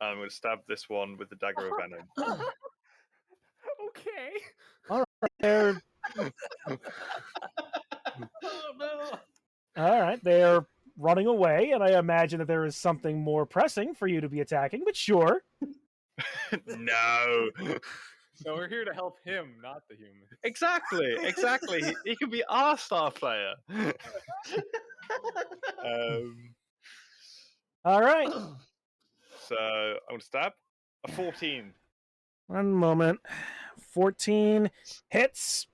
D: I'm going to stab this one with the dagger of venom.
I: Okay.
A: All right. They're all right. They're running away, and I imagine that there is something more pressing for you to be attacking. But sure.
D: No.
I: So we're here to help him, not the human.
D: Exactly. He could be our star player.
A: All right.
D: So I'm going to stab a 14.
A: 1 moment. 14 hits.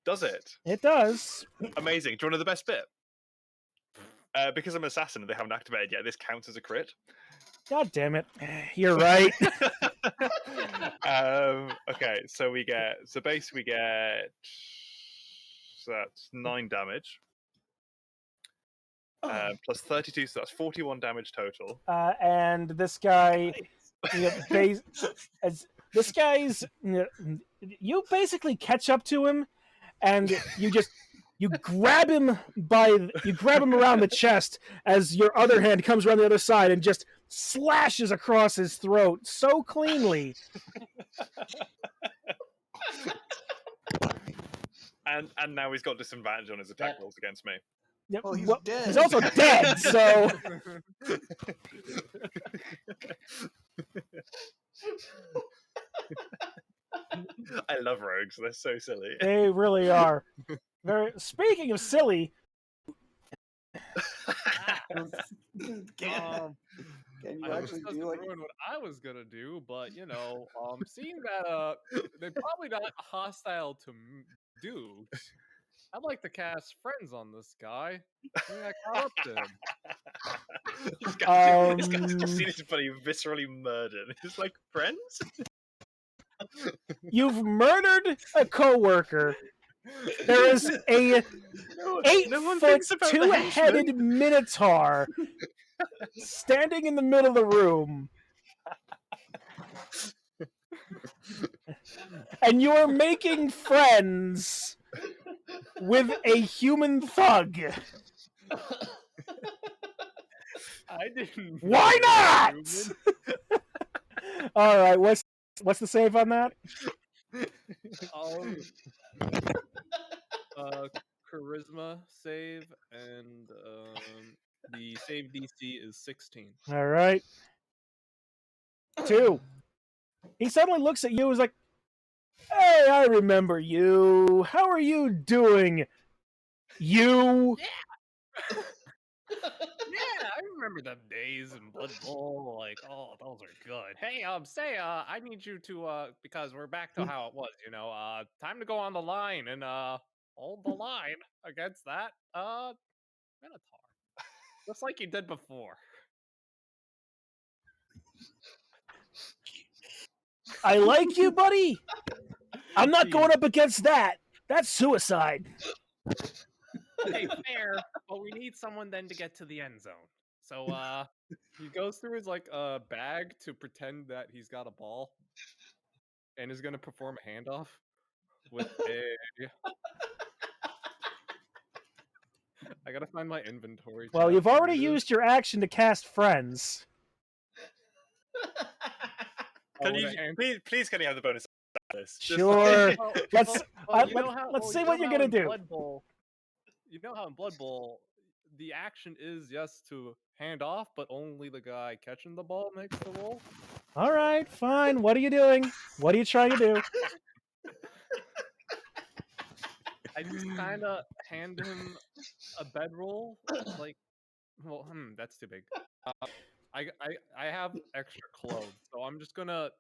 D: Does it?
A: It does.
D: Amazing. Do you want to know the best bit? Because I'm an assassin and they haven't activated yet, this counts as a crit.
A: God damn it. You're right.
D: Okay, so we get so that's 9 damage. Plus 32, so that's 41 damage total.
A: And this guy, this guy's, you basically catch up to him, and you grab him around the chest as your other hand comes around the other side and just slashes across his throat so cleanly.
D: And now he's got disadvantage on his attack rolls against me.
A: Yep.
C: Oh, he's dead.
A: He's also dead, so
D: I love rogues, they're so silly.
A: they really are. Speaking of silly,
C: Can you actually do like
I: ruin what I was gonna do, but seeing that they're probably not hostile to dudes, I'd like to cast friends on this guy. Maybe I caught up to him.
D: This guy's just seen his buddy viscerally murdered. He's like, friends?
A: you've murdered a coworker. There is a 8-foot, 2-headed minotaur standing in the middle of the room. And you are making friends with a human thug.
I: I didn't.
A: Why not? All right, what's the save on that?
I: Charisma save, and the save DC is 16.
A: All right. 2. He suddenly looks at you and is like, "Hey, I remember you. How are you doing? You?"
G: Yeah, I remember them days in Blood Bowl. Like, oh, those are good. Hey, say, I need you to, because we're back to how it was, time to go on the line and, hold the line against that, Minotaur. Just like you did before.
A: I like you, buddy. I'm not going up against that. That's suicide.
G: Okay, fair, but we need someone then to get to the end zone. So,
I: he goes through his bag to pretend that he's got a ball, and is gonna perform a handoff with a. I gotta find my inventory.
A: Well, you've already used your action to cast friends.
D: Can you please can you have the bonus?
A: Sure. Let's see what you're gonna do.
I: You know how in Blood Bowl, the action is yes to hand off, but only the guy catching the ball makes the roll.
A: All right, fine. What are you doing? What are you trying to do?
I: I just kind of hand him a bedroll, like, well, that's too big. I have extra clothes, so I'm just gonna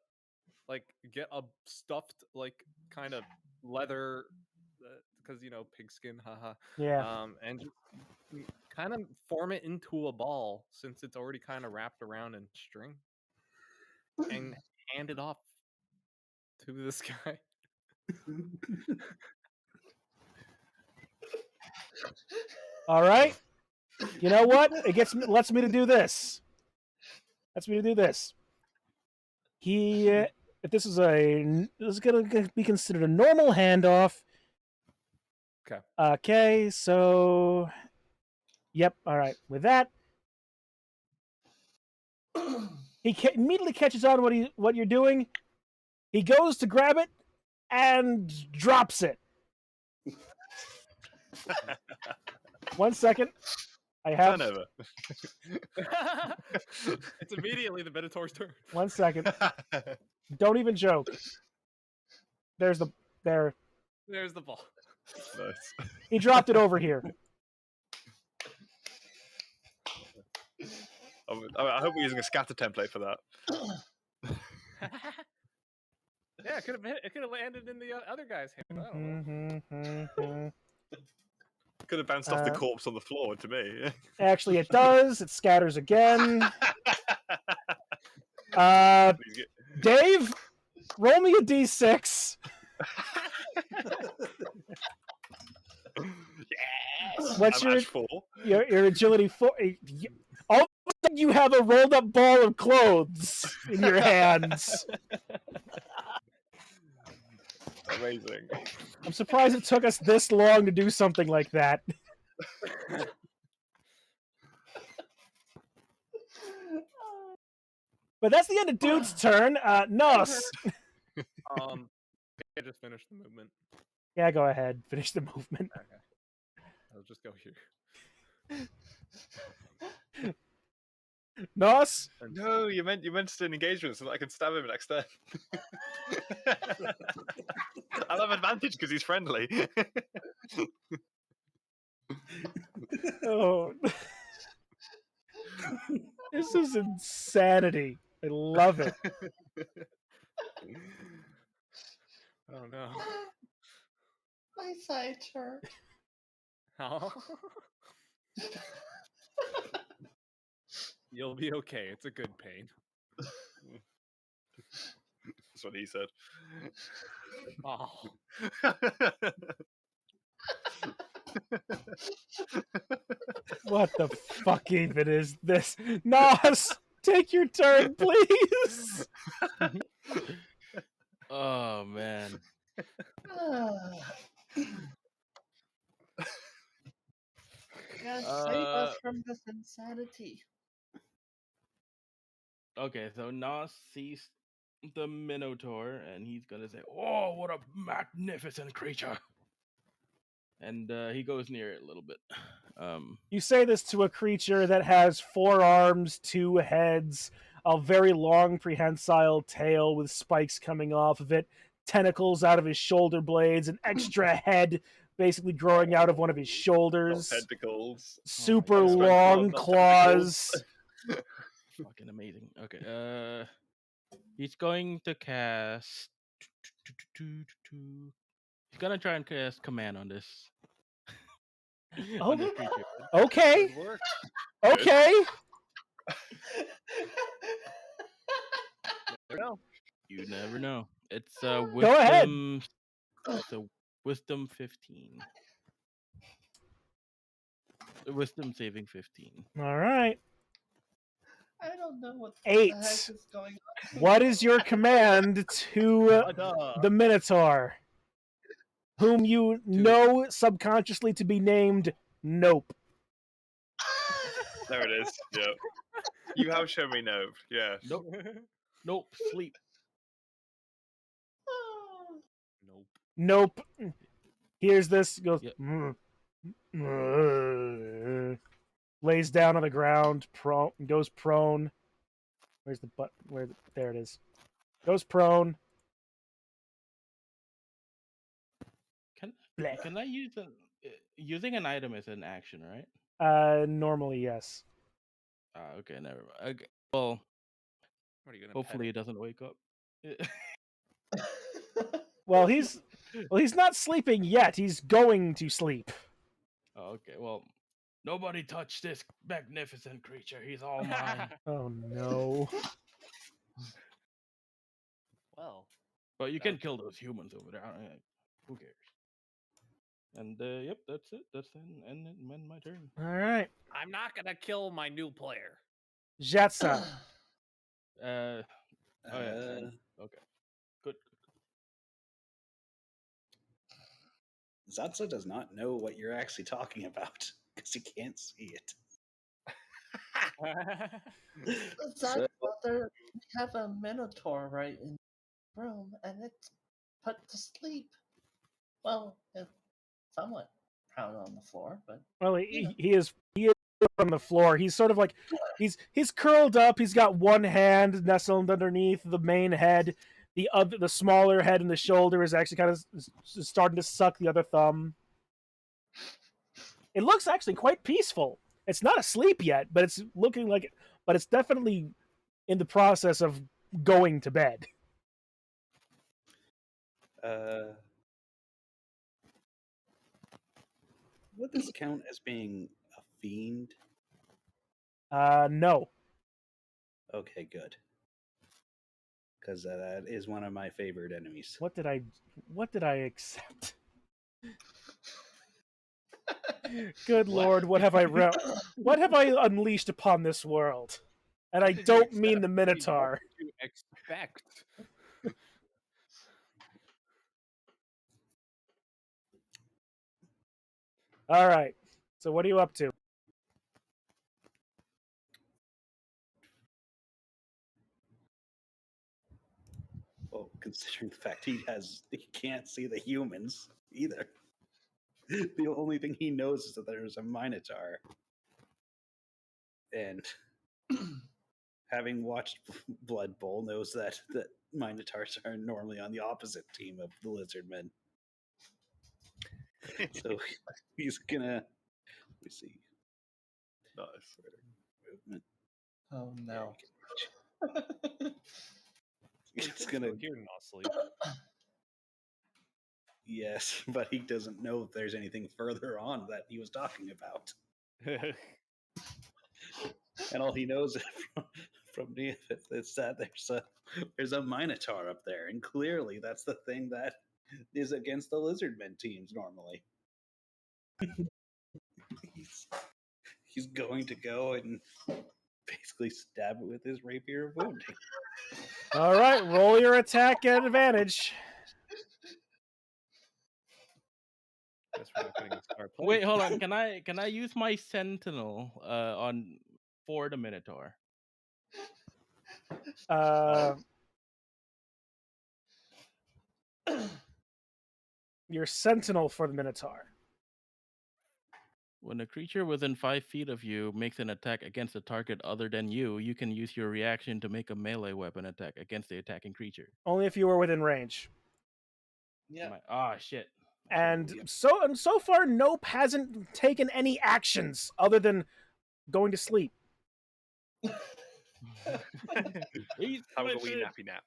I: like get a stuffed like kind of leather, because pigskin, haha.
A: Yeah.
I: And just kind of form it into a ball since it's already kind of wrapped around in string, and hand it off to this guy.
A: All right. You know what? Lets me to do this. Lets me to do this. If this is going to be considered a normal handoff.
I: Okay.
A: Okay. So, yep. All right. With that, he immediately catches on what you're doing. He goes to grab it and drops it. 1 second. I have
D: Turnover.
I: It's immediately the Minotaur's turn.
A: 1 second. Don't even joke. There's the
I: ball.
D: Nice.
A: He dropped it over here.
D: I hope we're using a scatter template for that.
I: Yeah, it could have landed in the other guy's hand. I don't know.
D: Could have bounced off the corpse on the floor to me.
A: Actually, it does. It scatters again. Dave, roll me a d6.
D: Yes.
A: What's
D: I'm
A: your
D: at 4?
A: Your agility 4? All of a sudden, you have a rolled up ball of clothes in your hands.
D: Amazing.
A: I'm surprised it took us this long to do something like that. But that's the end of Dude's turn. Nos.
I: I just finished the movement.
A: Yeah, go ahead. Finish the movement.
I: Okay. I'll just go here.
A: Nos?
D: No, you meant to do an engagement so that I can stab him next turn. I'll have advantage because he's friendly.
A: Oh. This is insanity. I love it.
I: Oh no.
B: My sides hurt.
I: How? You'll be okay. It's a good pain.
D: That's what he said.
I: Oh.
A: What the fuck even is this? Nos, take your turn, please.
F: Oh man.
B: God save us from this insanity.
F: Okay, so Nas sees the Minotaur and he's gonna say, "Oh, what a magnificent creature!" And he goes near it a little bit.
A: You say this to a creature that has 4 arms, 2 heads, a very long prehensile tail with spikes coming off of it, tentacles out of his shoulder blades, an extra head basically growing out of one of his shoulders.
D: Tentacles.
A: Super long claws.
F: Fucking amazing. Okay. He's going to cast. He's gonna try and cast command on this.
A: Oh,
F: this creature.
A: okay. Okay.
F: You never know. It's wisdom.
A: Go ahead.
F: It's a wisdom 15. Wisdom saving 15.
A: All right.
B: I don't know what
A: 8.
B: the heck is going on.
A: What is your command to the Minotaur, whom you know subconsciously to be named Nope?
D: There it is. Yep. You have shown me Nope. Yeah.
F: Nope. Nope. Sleep.
A: Nope. Here's this. Goes.
F: Yep.
A: Lays down on the ground. Goes prone. Where's the butt? There it is. Goes prone. Blech.
F: Can I use using an item is an action, right?
A: Normally, yes.
F: Okay, never mind. Okay, well,
I: What are you gonna
F: hopefully it doesn't wake up.
A: Well, he's not sleeping yet. He's going to sleep.
F: Oh, okay, well, nobody touch this magnificent creature. He's all mine.
A: Oh no.
I: Well,
F: But you
I: that
F: can
I: was-
F: kill those humans over there. Who cares? And yep, that's it. That's end my turn.
A: All right,
I: I'm not gonna kill my new player.
A: Jetsa.
F: Oh yeah.
C: Uh,
F: Okay. Good.
C: Zatsa does not know what you're actually talking about because he can't see it.
B: That mother, we have a minotaur right in the room, and it's put to sleep. Well, it's somewhat prone on the floor, but
A: Well,
B: you know.
A: he is on the floor. He's sort of like he's curled up. He's got one hand nestled underneath the main head. The smaller head and the shoulder is actually kind of starting to suck the other thumb. It looks actually quite peaceful. It's not asleep yet, but it's looking like it. But it's definitely in the process of going to bed.
C: Would this count as being a fiend?
A: No.
C: Okay, good. Because that is one of my favorite enemies.
A: What did I accept? Good Lord, what have I unleashed upon this world? And I don't mean the Minotaur.
I: You expect.
A: All right. So what are you up to?
C: Well, considering the fact he can't see the humans either. The only thing he knows is that there's a Minotaur. And having watched Blood Bowl knows that Minotaurs are normally on the opposite team of the Lizardmen. So he's gonna, let me see.
D: Nice.
C: Movement.
B: Oh no.
C: He's gonna,
I: You're not asleep.
C: yes, but he doesn't know if there's anything further on that he was talking about. And all he knows from the is that there's a Minotaur up there, and clearly that's the thing that is against the Lizardmen teams normally. he's going to go and basically stab it with his rapier of wounding.
A: All right, roll your attack at advantage.
I: Guess we're not getting a star play.
F: Wait, hold on. Can I use my Sentinel for the Minotaur?
A: Your Sentinel for the Minotaur.
F: When a creature within 5 feet of you makes an attack against a target other than you, you can use your reaction to make a melee weapon attack against the attacking creature.
A: Only if you were within range.
B: Yeah.
F: Shit.
A: And so far, Nope hasn't taken any actions other than going to sleep.
D: Have a wee nappy nap.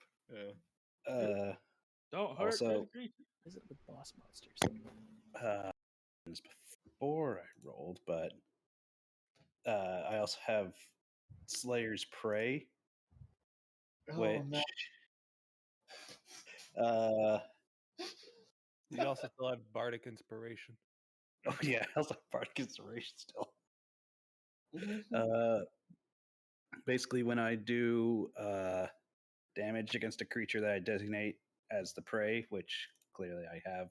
F: Don't hurt
C: Also-
F: this creature.
A: Is it with boss monsters?
C: Before I rolled, but I also have Slayer's Prey, which
I: You also still have Bardic Inspiration.
C: oh yeah, I also have Bardic Inspiration still. Basically, when I do damage against a creature that I designate as the prey, which clearly I have,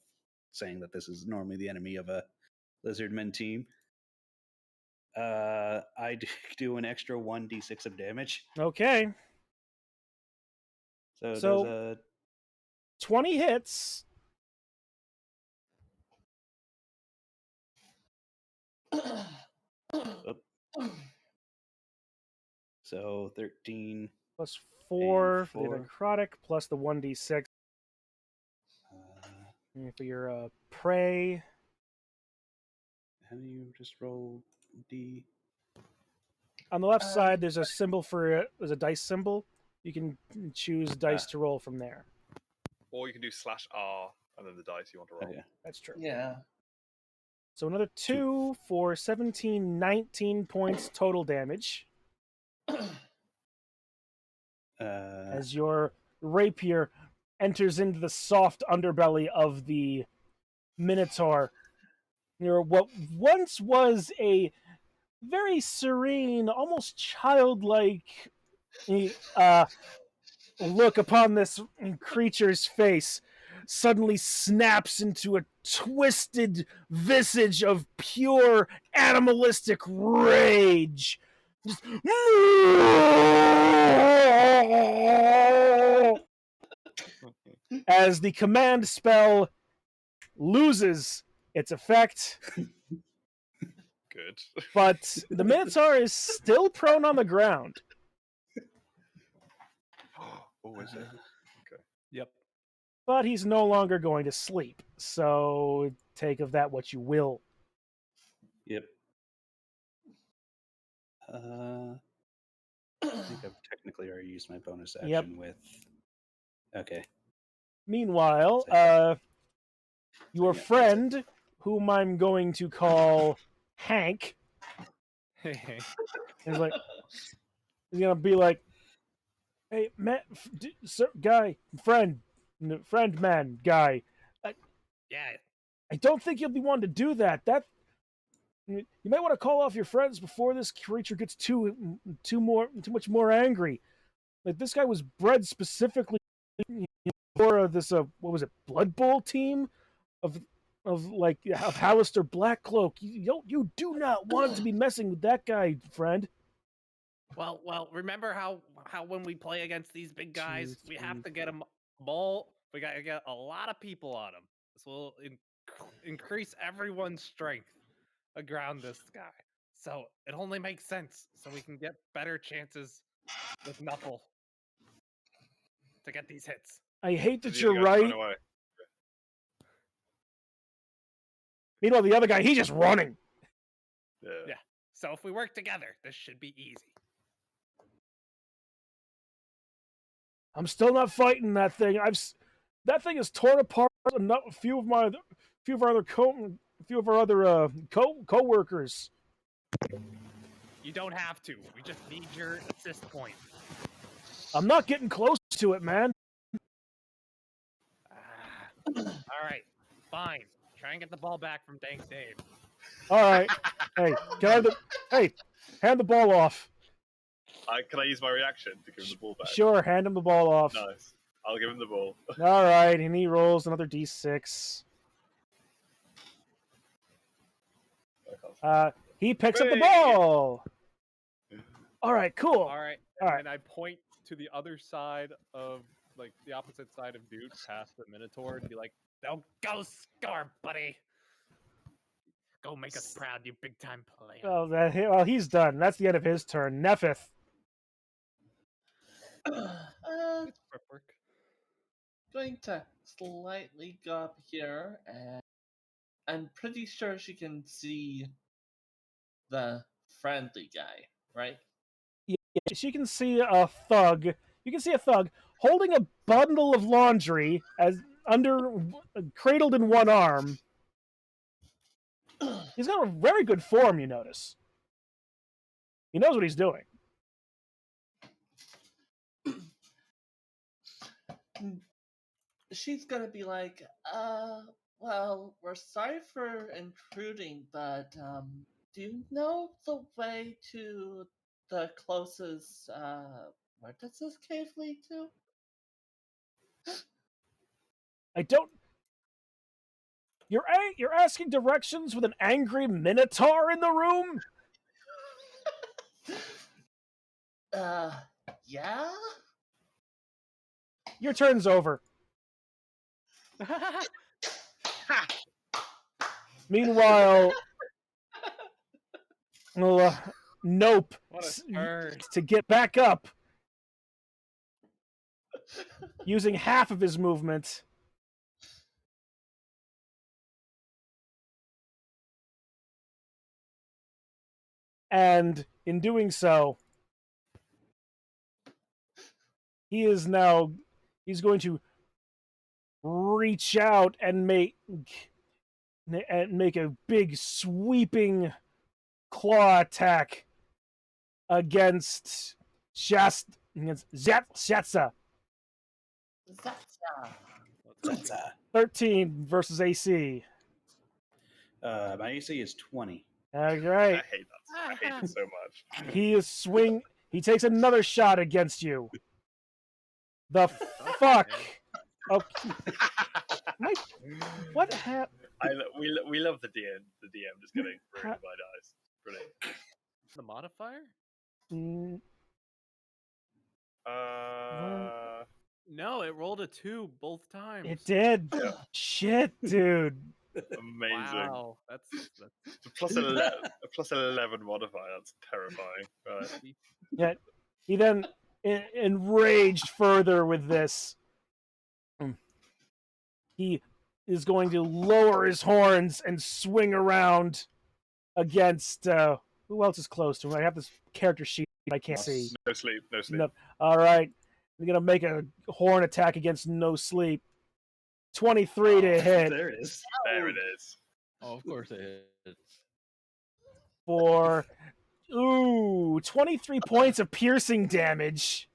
C: saying that this is normally the enemy of a Lizardmen team, I do an extra 1d6 of damage.
A: Okay.
C: So it
A: So-
C: does a
A: 20 hits.
C: so 13.
A: Plus 4 for the
C: four.
A: necrotic, plus the 1d6. And for your prey,
C: How do you just roll D?
A: on the left side, there's a symbol for it. There's a dice symbol. You can choose dice to roll from there.
D: Or you can do /R and then the dice you want to roll.
C: Oh, yeah.
A: That's true.
B: Yeah.
A: So another 2 for 17, 19 points total damage. As your rapier enters into the soft underbelly of the Minotaur. Near what once was a very serene, almost childlike look upon this creature's face suddenly snaps into a twisted visage of pure animalistic rage. Just, as the command spell loses its effect.
D: Good.
A: But the Minotaur is still prone on the ground.
D: Oh, is it? Okay.
I: Yep.
A: But he's no longer going to sleep. So take of that what you will.
C: Yep. I think I've technically already used my bonus action with. Okay.
A: Meanwhile, your friend, whom I'm going to call Hank, is like, he's gonna be like, "Hey, man, guy, friend, man, guy.
G: Yeah.
A: I don't think you'll be one to do that. That you might want to call off your friends before this creature gets too much more angry. Like this guy was bred specifically for this what was it, Blood Bowl team of Hallister Blackcloak. You do not want to be messing with that guy, friend."
G: Well, remember how when we play against these big guys, we have to get them all. We got to get a lot of people on them. This will increase everyone's strength around this guy. So it only makes sense. So we can get better chances with Knuckle to get these hits.
A: I hate that you're right. Meanwhile, the other guy, he's just running.
G: Yeah. So if we work together, this should be easy.
A: I'm still not fighting that thing. That thing is torn apart. A few of our other co-workers.
G: You don't have to. We just need your assist point.
A: I'm not getting close to it, man.
G: All right, fine. Try and get the ball back from Dank Dave.
A: All right. Hey, hand the ball off.
D: Can I use my reaction to give him the ball back?
A: Sure, hand him the ball off.
D: Nice. I'll give him the ball.
A: All right, and he rolls another d6. He picks up the ball. All right, cool.
I: All right, and I point to the other side of, like, the opposite side of Duke, past the Minotaur, and be like,
G: "Don't go score, buddy. Go make us proud, you big-time player."
A: Well, he's done. That's the end of his turn. Nephith.
B: Going to slightly go up here, and I'm pretty sure she can see the friendly guy, right?
A: Yeah, she can see a thug. You can see a thug holding a bundle of laundry cradled in one arm. He's got a very good form, you notice. He knows what he's doing.
B: She's gonna be like, well, we're sorry for intruding, but, do you know the way to the closest, where does this cave lead to?
A: I don't... You're asking directions with an angry Minotaur in the room?
B: Yeah?
A: Your turn's over. Meanwhile, Nope, to get back up, using half of his movement, And in doing so, he's going to reach out and make a big sweeping claw attack against Shatsa.
C: Zatsa.
A: 13 versus AC.
C: My AC is 20.
A: All
D: I
A: right.
D: hate that. I hate it so much.
A: He takes another shot against you. The fuck? Okay. What happened?
D: We love the DM. The DM just getting ruined by dice. Brilliant.
I: The modifier? No, it rolled a 2 both times.
A: It did.
D: Yeah.
A: Shit, dude.
D: Amazing.
I: Wow, that's
D: It's a plus 11 modifier. That's terrifying. Right.
A: Yeah. He then enraged further with this. He is going to lower his horns and swing around against who else is close to him? I have this character sheet I can't see.
D: No sleep. No sleep.
A: No. All right. We're gonna make a horn attack against No Sleep. 23 to hit.
C: There it is.
D: There it is.
F: Oh, of course it is.
A: For 23 points of piercing damage.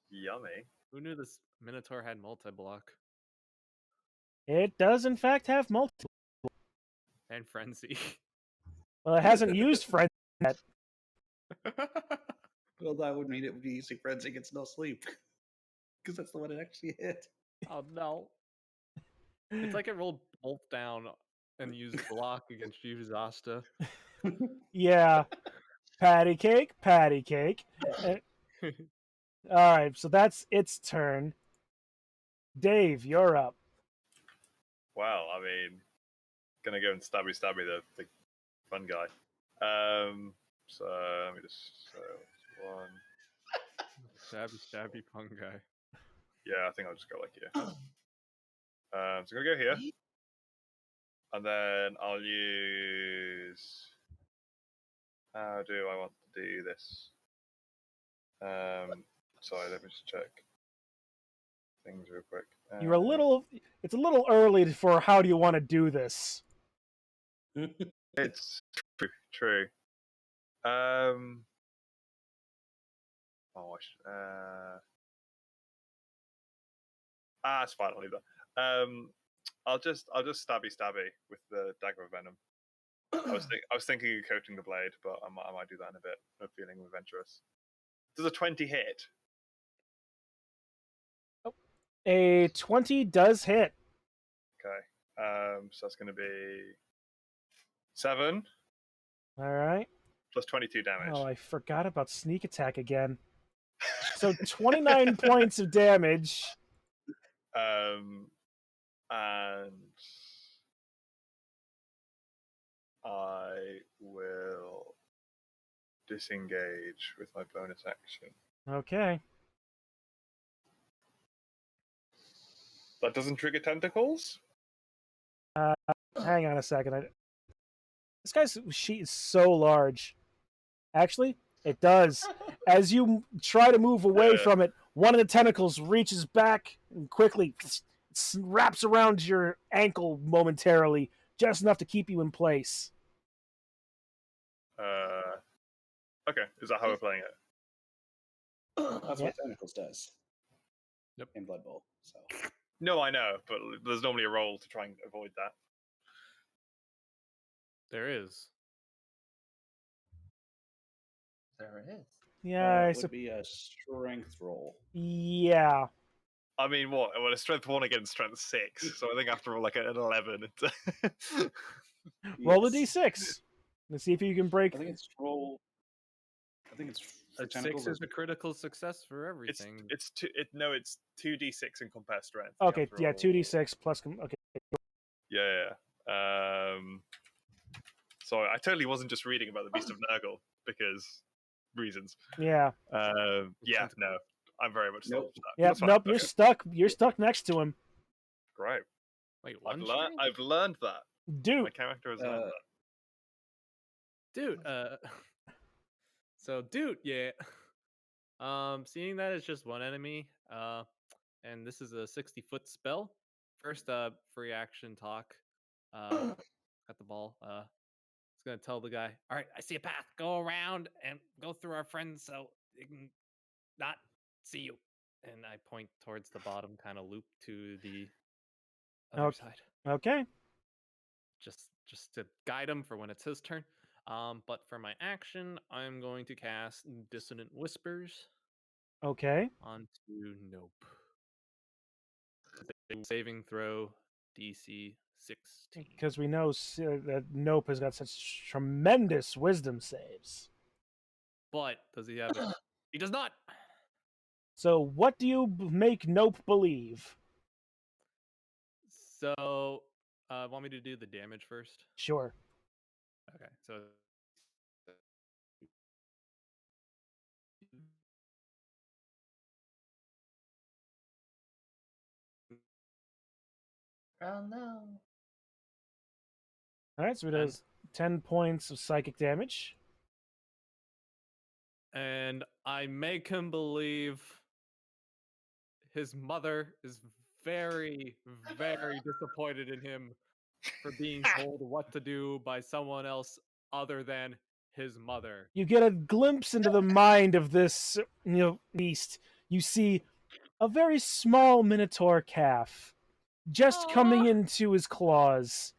D: Yummy.
I: Who knew this Minotaur had multi-block
A: It does in fact have multi.
I: and frenzy?
A: Well, it hasn't used Frenzy yet.
C: Well, that would mean it would be using Frenzy against No Sleep. Because that's the one it actually hit.
I: Oh no! It's like it rolled bolt down and used block against you, Zasta.
A: Yeah. Patty cake. All right, so that's its turn. Dave, you're up.
D: Well, I mean, gonna go and stabby the fun guy. So let me just one.
I: Stabby punk guy.
D: Yeah, I think I'll just go like here. So I'm gonna go here, and then I'll use. How do I want to do this? Sorry, let me just check things real quick.
A: It's a little early for how do you want to do this.
D: It's true. It's fine. I'll leave that. I'll just stabby with the dagger of venom. I was thinking of coating the blade, but I might do that in a bit. I'm feeling adventurous. Does a 20 hit?
A: A 20 does hit.
D: Okay. So that's going to be 7.
A: All right.
D: Plus 22 damage.
A: Oh, I forgot about sneak attack again. So 29 points of damage.
D: And I will disengage with my bonus action.
A: Okay.
D: That doesn't trigger tentacles?
A: Hang on a second. This guy's sheet is so large. Actually, it does. As you try to move away from it, one of the tentacles reaches back and quickly wraps around your ankle momentarily, just enough to keep you in place.
D: Okay, is that how we're playing it?
C: That's what Tentacles does.
I: Yep.
C: In Blood Bowl. So.
D: No, I know, but there's normally a roll to try and avoid that.
I: There is.
B: There it is.
A: Yeah,
C: it would be a strength roll.
A: Yeah.
D: I mean, what? Well, a strength 1 against strength 6, so I think after all, like an 11.
A: Roll a d6. Let's see if you can break.
C: I think it's roll. I think it's
I: a 6 is a critical success for everything.
D: It's 2d6 and compare strength.
A: Okay, yeah, 2d6 plus. Okay.
D: Yeah. Sorry, I totally wasn't just reading about the Beast of Nurgle because reasons.
A: Yeah.
D: Yeah. No, I'm very much
C: nope.
A: Yeah. Nope. You're stuck. You're stuck next to him.
D: Great.
I: Wait,
D: I've learned that.
A: Dude.
D: My character has learned that.
I: Dude, so dude, yeah. Seeing that it's just one enemy, and this is a 60-foot spell. First, free action talk. Got the ball. It's gonna tell the guy, all right, I see a path. Go around and go through our friends so they can not see you. And I point towards the bottom kind of loop to the other
A: Okay.
I: side.
A: Okay.
I: Just to guide him for when it's his turn. But for my action, I'm going to cast Dissonant Whispers
A: Okay.
I: onto Nope. Saving throw DC 16.
A: Because we know that Nope has got such tremendous wisdom saves.
I: But does he have it? He does not.
A: So what do you make Nope believe?
I: So, want me to do the damage first?
A: Sure.
I: Okay, so
B: Oh no.
A: All right, so he does 10 points of psychic damage.
I: and I make him believe his mother is very, very disappointed in him for being told what to do by someone else other than his mother.
A: You get a glimpse into the mind of this, beast. You see a very small minotaur calf just coming into his claws.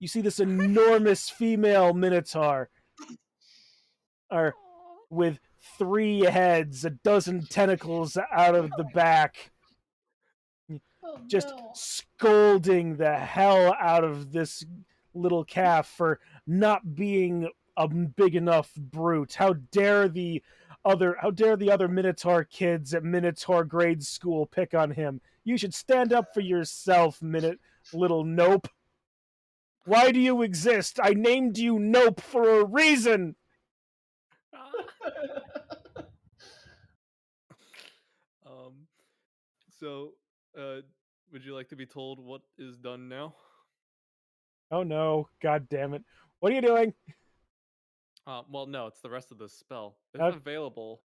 A: You see this enormous female minotaur with 3 heads, a dozen tentacles out of the back, just scolding the hell out of this little calf for not being a big enough brute. How dare the other Minotaur kids at Minotaur grade school pick on him? You should stand up for yourself, little Nope. Why do you exist? I named you Nope for a reason.
I: So, would you like to be told what is done now?
A: Oh no, god damn it. What are you doing?
I: Well, no, it's the rest of the spell. If
A: Okay.
I: available,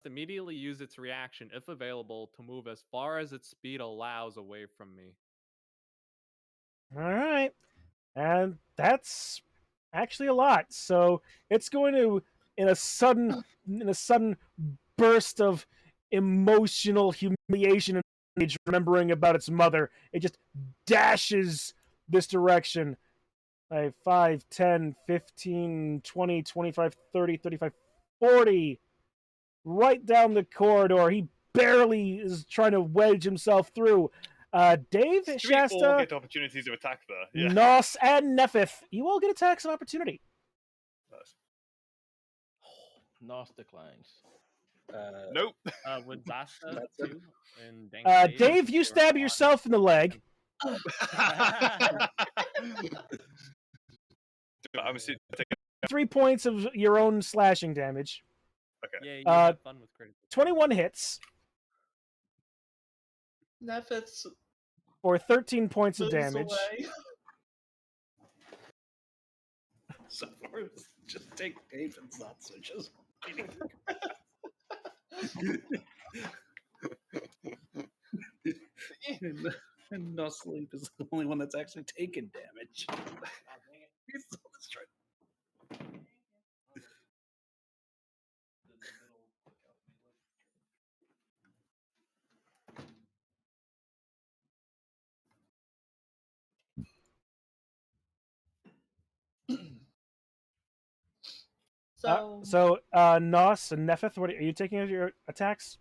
I: immediately use its reaction, if available, to move as far as its speed allows away from me.
A: All right. And that's actually a lot. So it's going to, in a sudden burst of emotional humiliation and rage, remembering about its mother, it just dashes this direction. 5, 10, 15, 20, 25, 30, 35, 40. Right down the corridor. He barely is trying to wedge himself through. Dave,
D: We all
A: Shasta,
D: get opportunities to attack there. Yeah.
A: Nos, and Nephith, you all get attacks of opportunity.
D: Nice.
F: Nos declines.
D: Nope.
I: Would Zasta too? And
A: Dave, you stab yourself in the leg.
D: I'm assuming
A: 3 points of your own slashing damage.
D: Okay.
I: Yeah, you have fun with critical.
A: 21 hits
B: Nephith
A: for 13 points of
B: moves
A: damage.
B: away.
C: So far, just take Dave and Zatsu. Just kidding. and No Sleep is the only one that's actually taken damage. He's still destroyed.
B: So,
A: Nos and Nephith, what are you taking as your attacks?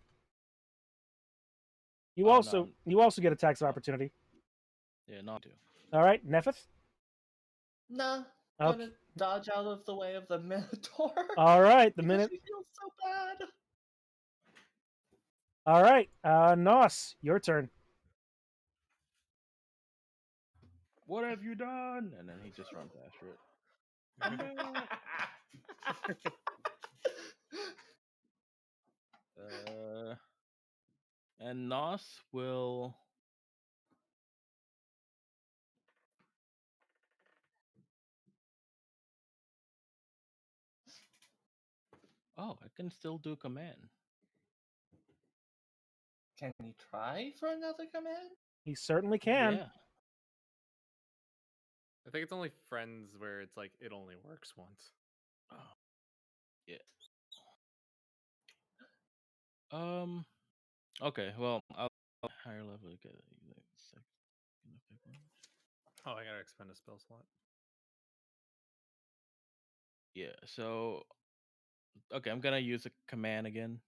A: You also get attacks of opportunity.
F: Yeah, not to.
A: All right, Nephith.
B: nah,
A: Okay.
B: gonna dodge out of the way of the Minotaur.
A: All right, the
B: because
A: minute.
B: She feels so bad.
A: All right, Nos, your turn.
F: What have you done? And then he just runs after it. Come back. And Nos will. Oh, I can still do command.
B: Can you try for another command?
A: He certainly can.
F: Yeah.
I: I think it's only friends where it's like it only works once.
F: Oh. Yeah. Okay. Well, I'll higher level to get it.
I: Oh, I gotta expend a spell slot.
F: Yeah. So, okay, I'm gonna use a command again.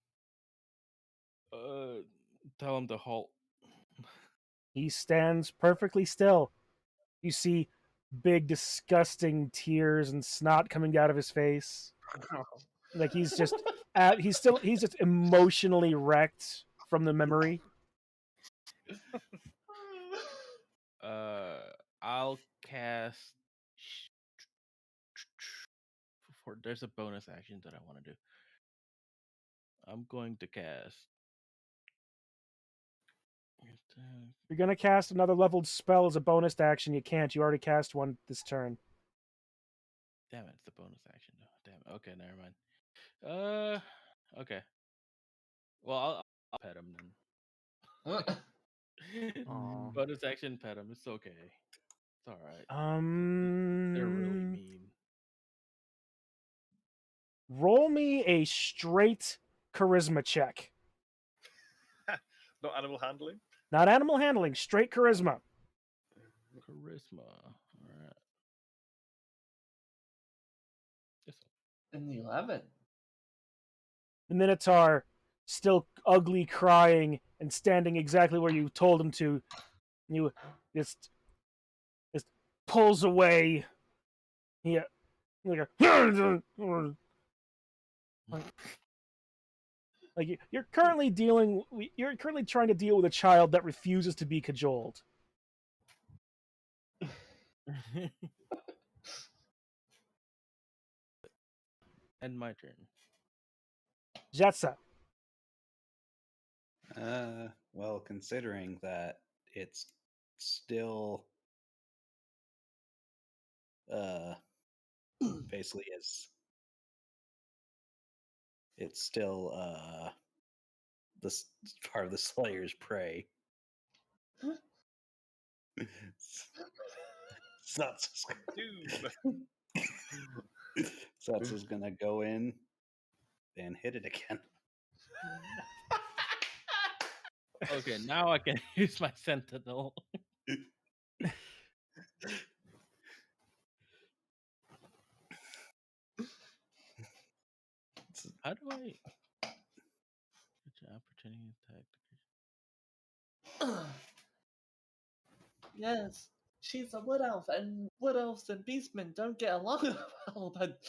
F: Tell him to halt.
A: He stands perfectly still. You see big, disgusting tears and snot coming out of his face. Like he's just he's just emotionally wrecked from the memory.
F: I'll cast. There's a bonus action that I want to do. I'm going to cast.
A: You're gonna cast another leveled spell as a bonus action. You can't. You already cast one this turn.
F: Damn it! It's the bonus action. Damn it. Okay, never mind. Okay. Well, I'll pet him then. Bonus action, pet him. It's okay. It's all right. They're really mean.
A: Roll me a straight charisma check.
D: Not animal handling?
A: Not animal handling, straight charisma.
F: Charisma. All right.
B: An 11.
A: The Minotaur, still ugly, crying, and standing exactly where you told him to, you just pulls away. He like you're currently trying to deal with a child that refuses to be cajoled.
F: And my turn.
A: Jetsa.
C: Well, considering that it's still basically it's still this part of the Slayer's prey. Satsu's gonna go in and hit it again.
F: Okay, now I can use my sentinel. How do I? Opportunity attack.
B: Yes, she's a wood elf, and wood elves and beastmen don't get along well, but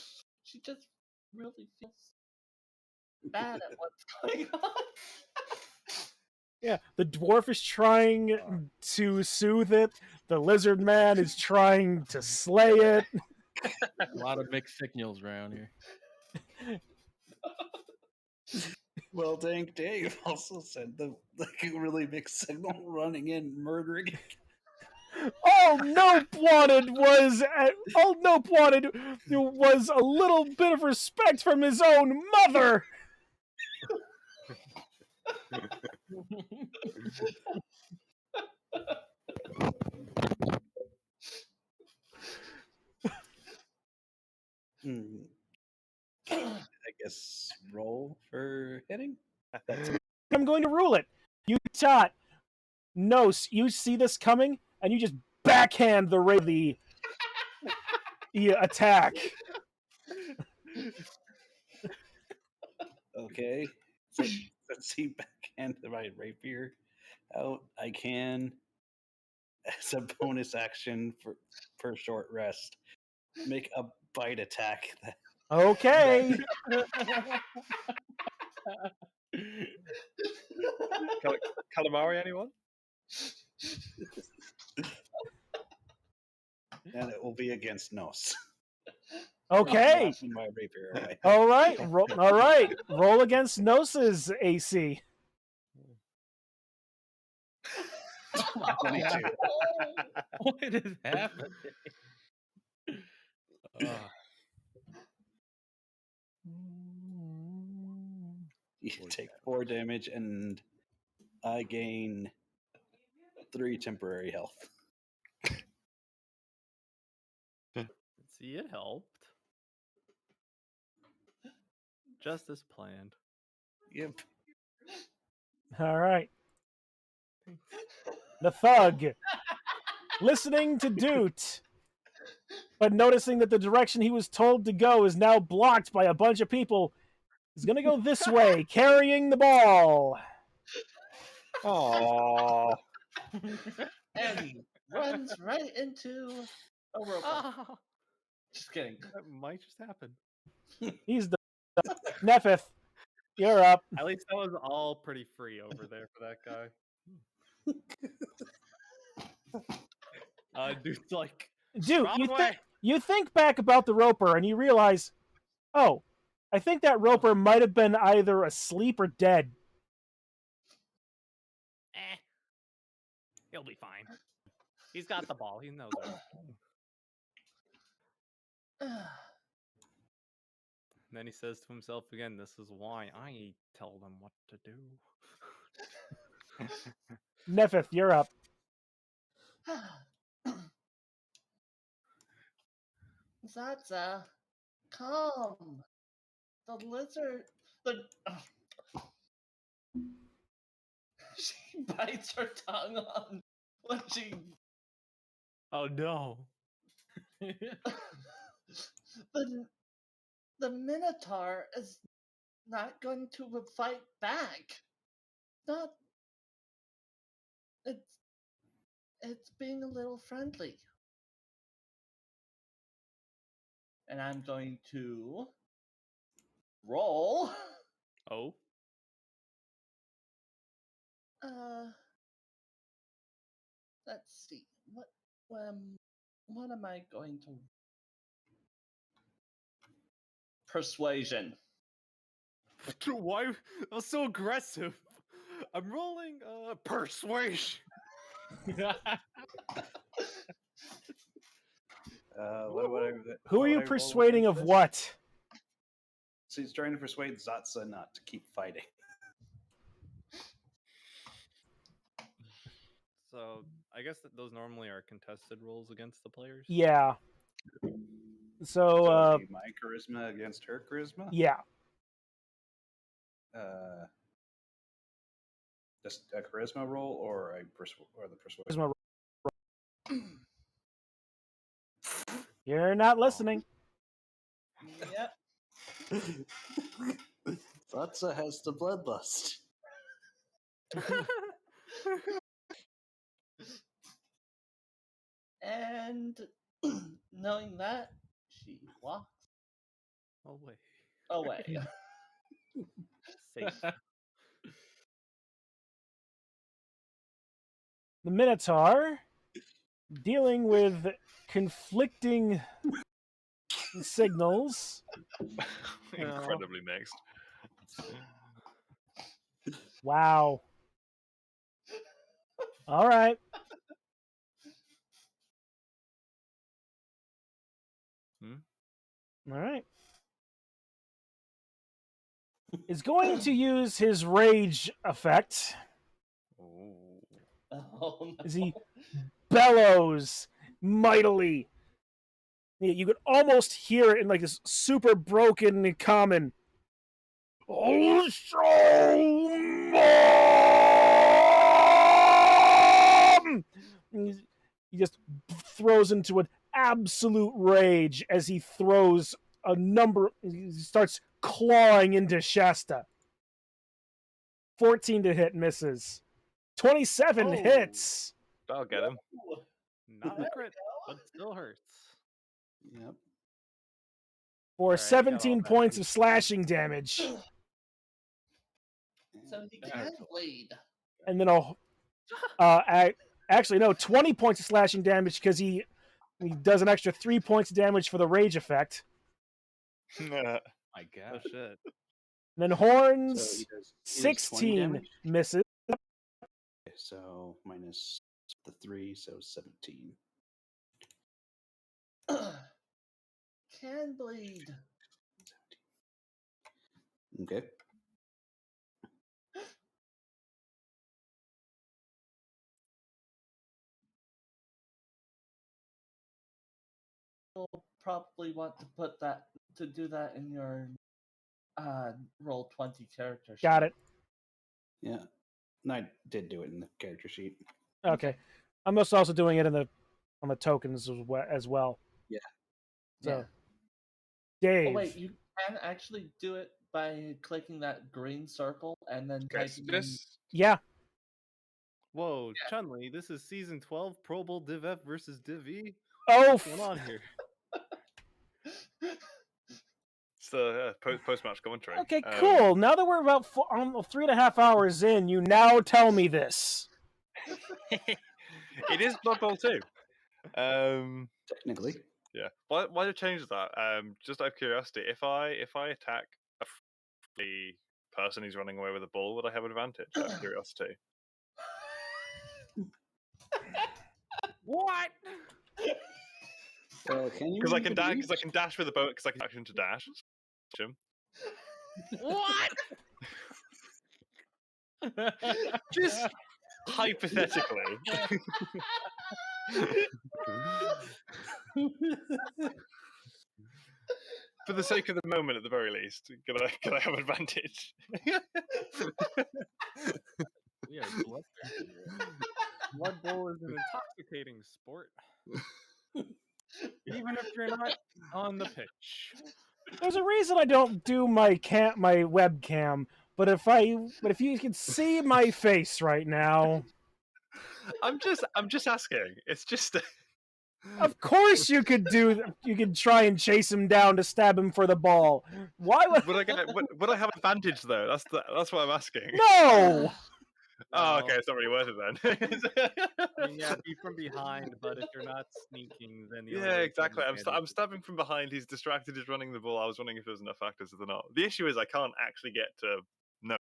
B: she just really feels bad at what's going on.
A: Yeah, the dwarf is trying to soothe it. The lizard man is trying to slay it.
F: A lot of mixed signals around here.
C: Well, Dank Dave also said the really big signal running in, murdering.
A: All Nope wanted was a little bit of respect from his own mother.
C: I guess roll for hitting.
A: I'm going to rule it. You tot. No, you see this coming, and you just backhand the attack.
C: Okay, so let's see. Backhand the right rapier out. I can, as a bonus action for short rest, make a bite attack.
A: Okay.
D: Calamari, anyone?
C: And it will be against Nos.
A: Okay.
C: My rapier away.
A: All right. All right. Roll against Nos's AC.
C: 22.
F: What is happening?
C: You take 4 damage, and I gain 3 temporary health.
I: See, it helped. Just as planned.
C: Yep.
A: All right. The thug, listening to Doot, but noticing that the direction he was told to go is now blocked by a bunch of people, is going to go this way, carrying the ball.
D: Oh,
B: And he runs right into a roper.
I: Oh,
B: Just kidding.
I: that might just happen.
A: He's the Nephith. You're up.
I: At least that was all pretty free over there for that guy. Dude's like,
A: Dude,
I: "Wrong way."
A: you think back about the roper and you realize, oh, I think that roper might have been either asleep or dead.
I: He'll be fine. He's got the ball. He knows it. And then he says to himself again, "This is why I tell them what to do."
A: Nephith, you're up.
B: Zaza, come. The lizard. She bites her tongue on when she.
I: Oh no!
B: The Minotaur is not going to fight back. Not. It's being a little friendly. And I'm going to roll.
I: Oh.
B: Let's see. What am I going to? Persuasion.
I: Why? That was so aggressive. I'm rolling persuasion.
A: Who are you persuading of what?
C: So he's trying to persuade Zatsa not to keep fighting.
I: So I guess that those normally are contested rolls against the players.
A: Yeah. So
C: my charisma against her charisma?
A: Yeah.
C: Just a charisma roll or the persuasion?
A: Charisma roll. You're not listening.
B: Yep.
C: Zatsa has the bloodlust.
B: And knowing that, she walks
I: away.
A: Safe. The Minotaur, dealing with conflicting signals.
D: Incredibly mixed.
A: Wow. All right. All right. Is going to use his rage effect.
B: Oh, no.
A: As he bellows mightily. You could almost hear it in like this super broken common. Oh, he just throws into an absolute rage as he throws a number. He starts clawing into Shasta. 14 to hit, misses. 27 hits.
D: I'll get him.
I: Not a crit, but still hurts.
C: Yep.
A: For 17 points of slashing damage.
B: So he can bleed.
A: And then actually, no, 20 points of slashing damage because he does an extra 3 points of damage for the rage effect.
I: My God. Oh, shit.
A: And then Horns,
C: So he does
A: 16 misses.
C: So minus the 3, so 17.
B: Can bleed.
C: Okay.
B: probably want to do that in your roll 20 character sheet.
A: Got it.
C: Yeah. And I did do it in the character sheet.
A: Okay. I'm also doing it on the tokens as well.
C: Yeah.
A: So,
B: Yeah.
A: Dave.
B: Oh wait, you can actually do it by clicking that green circle and then typing in...
A: Yeah.
I: Whoa, Chun-Li, this is season 12 Pro Bowl Div F versus Div E.
A: Oh,
I: What's going on here?
D: It's the post-match commentary.
A: Okay, cool. Now that we're about 3.5 hours in, you now tell me this.
D: It is Blood Bowl 2.
C: Technically.
D: Yeah. Why do you change that? Just out of curiosity, if I attack the person who's running away with the ball, would I have advantage? Out of curiosity.
I: What?
C: Can you?
D: Because I can dash with the boat. Because I can action to dash. Jim.
I: What?
D: Just hypothetically. For the sake of the moment, at the very least, can I have advantage?
I: We are bloodthirsty. Blood Bowl is an intoxicating sport. Even if you're not on the pitch.
A: There's a reason I don't do my webcam, but if you can see my face right now,
D: I'm just asking. It's just.
A: Of course you could try and chase him down to stab him for the ball. Why
D: would I have advantage though? That's what I'm asking.
A: No.
D: Oh, okay, it's not really worth it then.
I: I mean, yeah, be from behind, but if you're not sneaking, then
D: exactly. I'm stabbing from behind. He's distracted. He's running the ball. I was wondering if there's enough factors or not. The issue is I can't actually get to no,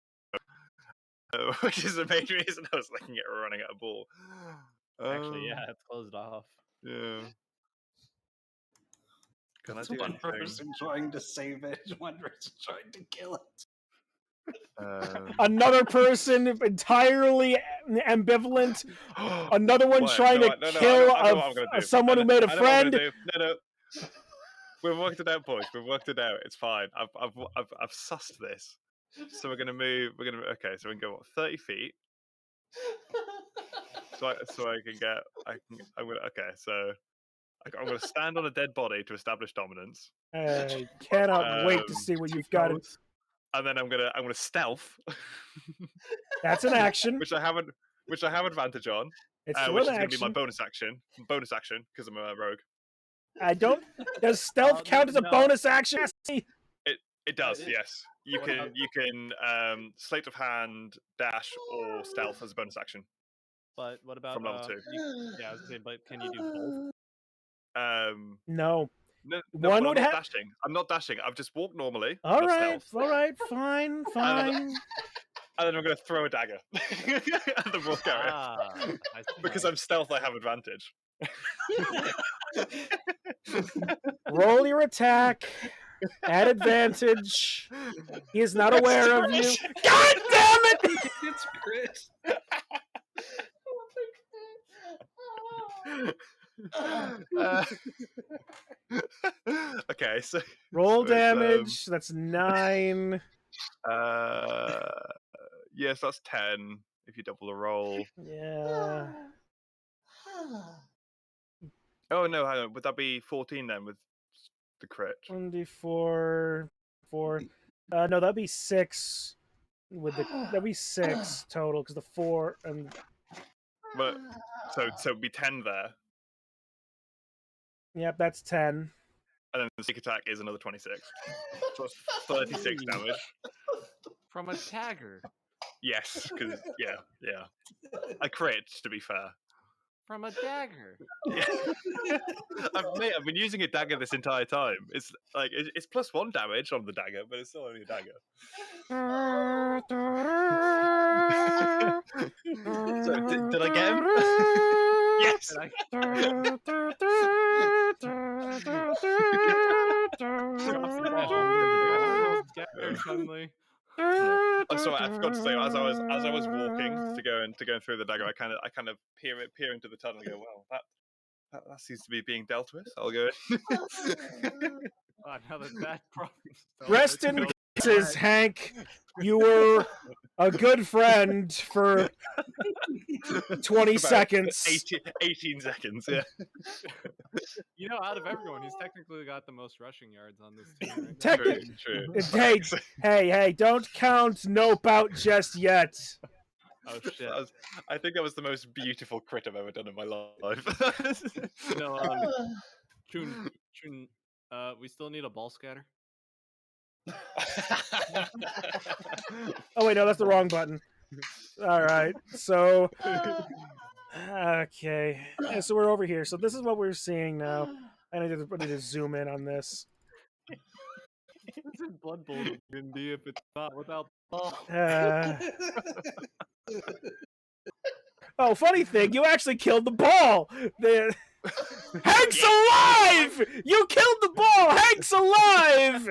D: which is the main reason I was looking at running at a ball.
I: Actually, yeah, it's closed off.
D: Yeah. Can I do
C: one
D: anything?
C: person trying to save it, one person trying to kill it.
A: Another person entirely ambivalent. Another one trying to kill someone who made a friend.
D: No. We've worked it out, boys. We've worked it out. It's fine. I've sussed this. So we're gonna move. Okay. So we can go 30 feet. So I can get. I'm gonna. Okay. So I'm gonna stand on a dead body to establish dominance.
A: I cannot wait to see what you've got.
D: And then I'm gonna stealth.
A: That's an action.
D: which I have advantage on.
A: It's
D: which is gonna be my bonus action. Bonus action because I'm a rogue.
A: I don't. Does stealth count as a bonus action?
D: It does. Yes. You can sleight of hand, dash, or stealth as a bonus action.
I: But what about
D: from level 2?
I: Yeah, I was saying, but can you do
D: both?
A: No.
D: No,
A: one would have.
D: Dashing. I'm not dashing. I've just walked normally.
A: All right, fine.
D: And then I'm going to throw a dagger at the ball carrier. Because I'm stealth, I have advantage.
A: Roll your attack at advantage. He is not aware of you. God damn it!
C: It's Chris.
D: Okay, so
A: roll damage. That's 9.
D: Yes, that's 10 if you double the roll.
A: Yeah.
D: Oh no, hang on. Would that be 14 then with the crit?
A: 1d4 4. No, that'd be 6 with that'd be 6 total because the 4 and.
D: But so it'd be 10 there.
A: Yep, that's 10.
D: And then the sneak attack is another 26. So it's 36 damage.
I: From a dagger.
D: Yes, because yeah. I crit, to be fair.
I: From a dagger.
D: Yeah. I've been using a dagger this entire time. It's like it's +1 damage on the dagger, but it's still only a dagger. So did I get him? Yes. I'm sorry, I forgot to say. As I was walking to go through the dagger, I kind of peer into the tunnel and go, well, That seems to be being dealt with. I'll go in.
I: Now that problem.
A: Rest in pieces, Hank. You were a good friend for 20
D: About
A: seconds.
D: 18 seconds, yeah.
I: You know, out of everyone, he's technically got the most rushing yards on this team. Right now.
A: Technically,
D: True.
A: hey, don't count Nope out just yet.
I: Oh shit!
D: I think that was the most beautiful crit I've ever done in my life.
I: No, Chun, we still need a ball scatter.
A: Oh wait, no, that's the wrong button. All right, so okay, yeah, so we're over here. So this is what we're seeing now. I need to zoom in on this.
I: This is Blood Bowl can be if it's not without the ball.
A: Oh, funny thing, you actually killed the ball. Hank's alive! You killed the ball. Hank's alive.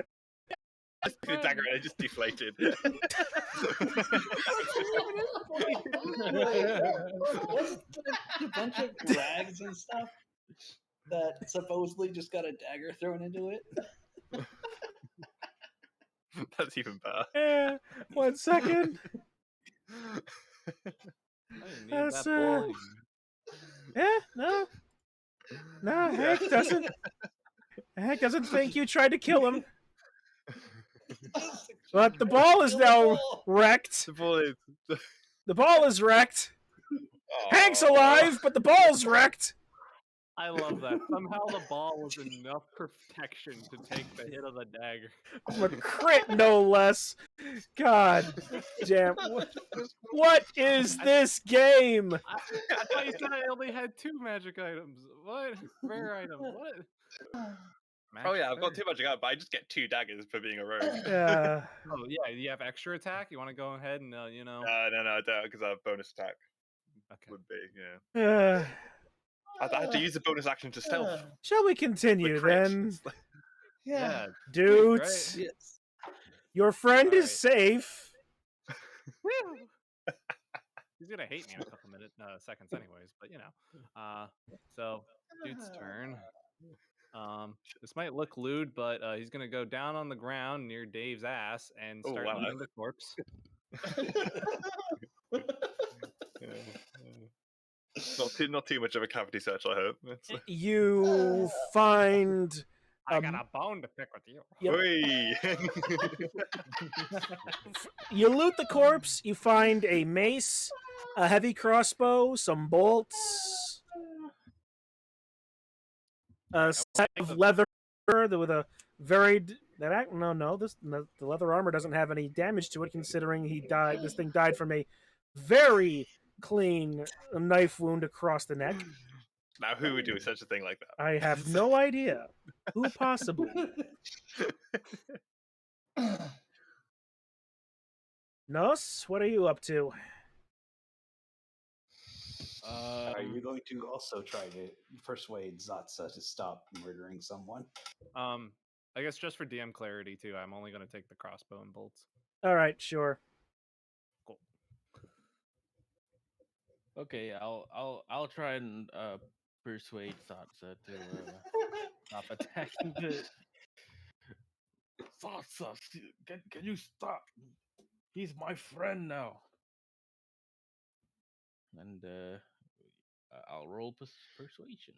D: The dagger and I just deflated.
C: Wasn't a bunch of rags and stuff that supposedly just got a dagger thrown into it?
D: That's even better.
A: 1 second. That's no, Hank doesn't think you tried to kill him. But the ball is now wrecked. The ball is wrecked. Hank's alive, but the ball's wrecked.
I: I love that. Somehow the ball was enough protection to take the hit of the dagger.
A: A crit, no less. God damn. What is this game?
I: I thought you said I only had 2 magic items. What? Rare item. What?
D: Oh yeah, I've got 2 magic items, but I just get 2 daggers for being a rogue.
I: Oh yeah, you have extra attack? You want to go ahead and, you know...
D: No, I don't, because I have bonus attack.
I: Okay.
D: Would be, yeah. I had to use a bonus action to stealth.
A: Shall we continue then?
B: Yeah.
A: Dudes,
C: Yes.
A: your friend is safe.
I: He's gonna hate me in a couple seconds anyways, but you know. So, dude's turn. This might look lewd, but he's gonna go down on the ground near Dave's ass and start eating the corpse.
D: Not too much of a cavity search, I hope.
A: You find...
I: I got a bone to pick with you.
A: Yep. You loot the corpse. You find a mace, a heavy crossbow, some bolts, a set of leather with a varied... the leather armor doesn't have any damage to it, considering he died. This thing died from a very clean knife wound across the neck.
D: Now, who would do such a thing like that?
A: I have no idea. Who possibly? Nos, what are you up to?
C: Are you going to also try to persuade Zatsa to stop murdering someone?
I: I guess just for DM clarity too, I'm only going to take the crossbow and bolts.
A: All right, sure.
I: Cool.
F: Okay, I'll try and persuade Satsa to stop attacking the... Satsa, can you stop? He's my friend now. And I'll roll persuasion.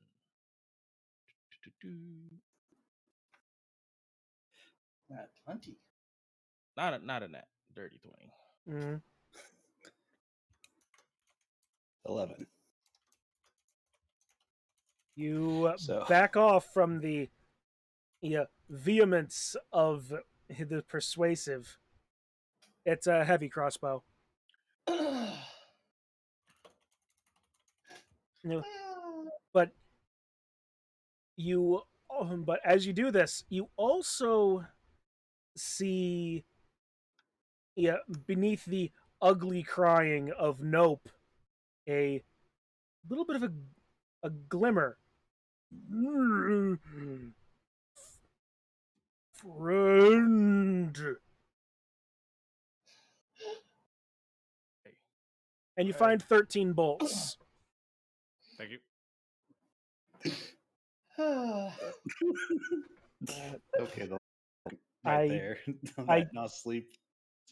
B: 20.
F: Not a net. Dirty 20.
A: Mm.
C: 11.
A: You back off from the vehemence of the persuasive. It's a heavy crossbow. But as you do this, you also see beneath the ugly crying of Nope a little bit of a glimmer. Friend. And you find 13 bolts.
I: Thank you.
C: Okay,
A: I-
C: right there.
A: I-
C: That not sleep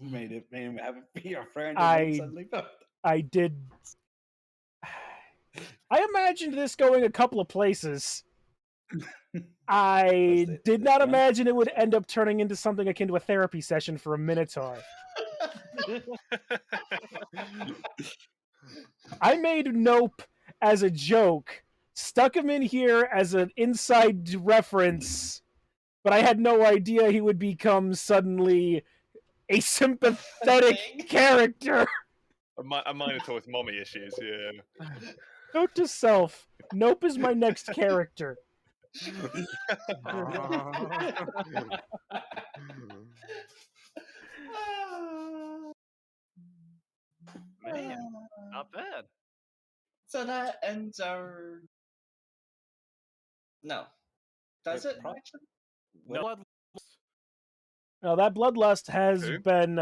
C: made him have be a friend, and
A: I-
C: then suddenly.
A: I did. I imagined this going a couple of places. I did not imagine it would end up turning into something akin to a therapy session for a Minotaur. I made Nope as a joke, stuck him in here as an inside reference, but I had no idea he would become suddenly a sympathetic character.
D: A Minotaur with mommy issues, yeah.
A: Note to self, Nope is my next character.
I: Man, not bad.
B: So that ends our. No. Does it? Actually?
I: No.
A: Now, that bloodlust has been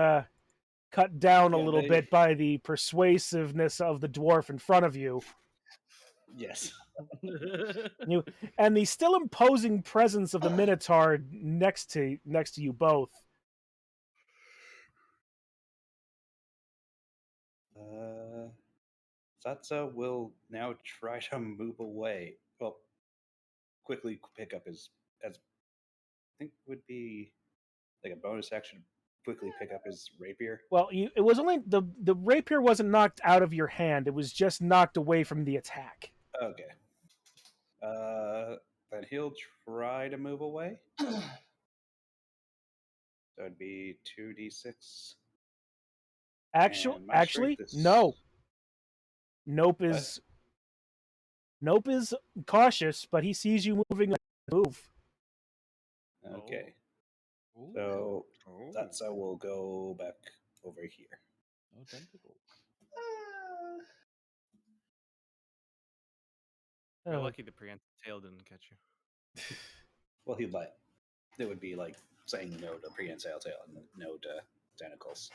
A: cut down a little bit by the persuasiveness of the dwarf in front of you.
C: Yes.
A: And the still imposing presence of the Minotaur next to you both.
C: Satsa will now try to move away. Well, quickly pick up his, as I think would be like a bonus action. Quickly pick up his rapier.
A: Well, it was only the rapier wasn't knocked out of your hand; it was just knocked away from the attack.
C: Okay. Then he'll try to move away. So it'd be 2d6.
A: Actually, no. Nope is cautious, but he sees you moving. Move.
C: Okay. So that's how we'll go back over here.
F: No tentacles.
I: You're lucky the prehensile tail didn't catch you.
C: Well, he'd let. It would be like saying no to prehensile tail and no to tentacles.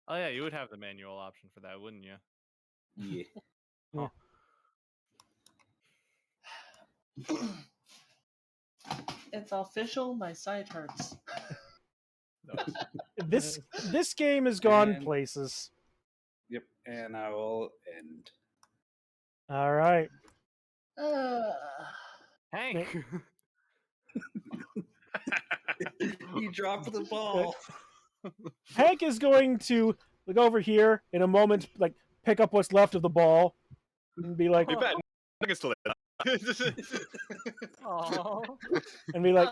I: Oh yeah, you would have the manual option for that, wouldn't you?
C: Yeah.
I: Huh.
B: It's official. My side hurts.
A: This game has gone places.
C: Yep, and I will end.
A: All right.
I: Hank.
C: You dropped the ball.
A: Hank is going to look over here in a moment, like pick up what's left of the ball, and be like,
D: You bet. I can still
A: and be like,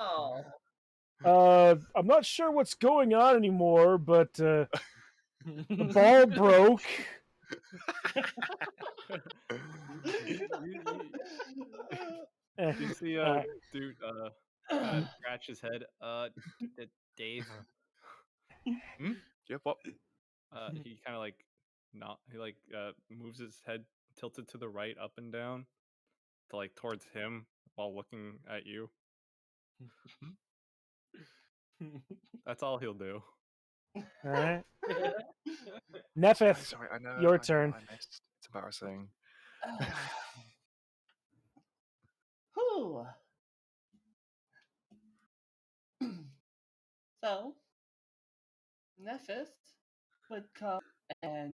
A: I'm not sure what's going on anymore, but the ball broke.
I: You see dude scratch his head. Dave.
D: Yeah, what?
I: He kind of like moves his head tilted to the right, up and down, to like towards him while looking at you. That's all he'll do.
A: All right. Nefith,
D: Sorry, I know,
A: your turn.
D: I missed. It's embarrassing.
B: Whew. So, Nephith would come and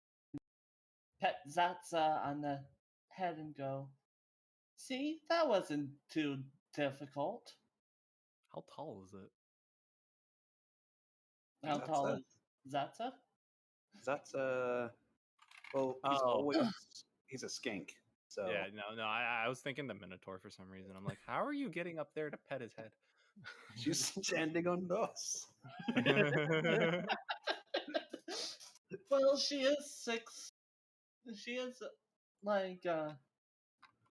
B: pet Zatsa on the head and go, "See, that wasn't too difficult."
I: How tall is it?
B: How tall is Zatsa?
C: Zatsa. Well, he's a skink. So
I: Yeah, no. I was thinking the Minotaur for some reason. I'm like, how are you getting up there to pet his head?
C: She's standing on us.
B: Well, she is 6. She is like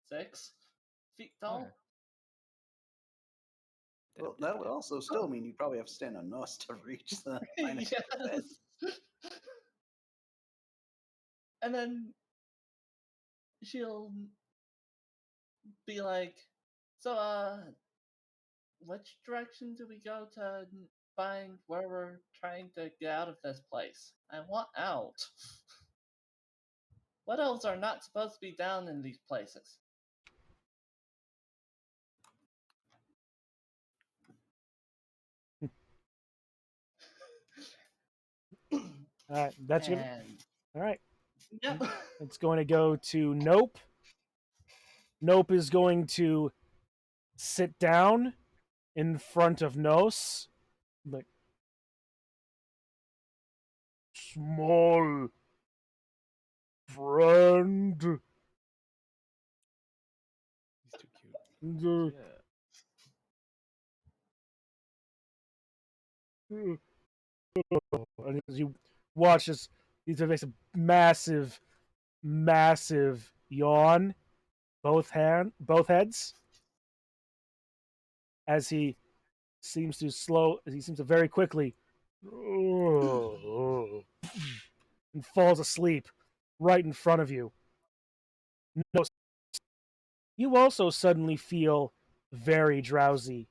B: 6 feet tall.
C: Well, that would also still mean you probably have to stand on us to reach the line of head.
B: And then she'll be like, "So, which direction do we go to find where we're trying to get out of this place? I want out. What elves are not supposed to be down in these places?"
A: All right, that's gonna.
B: And
A: All right,
B: yep.
A: it's going to go to Nope. Nope is going to sit down in front of Nos. Like, small friend.
I: He's too cute. Yeah.
A: And as you watch this, he makes a massive, massive yawn, both heads, as he seems to very quickly and falls asleep right in front of you. No, you also suddenly feel very drowsy.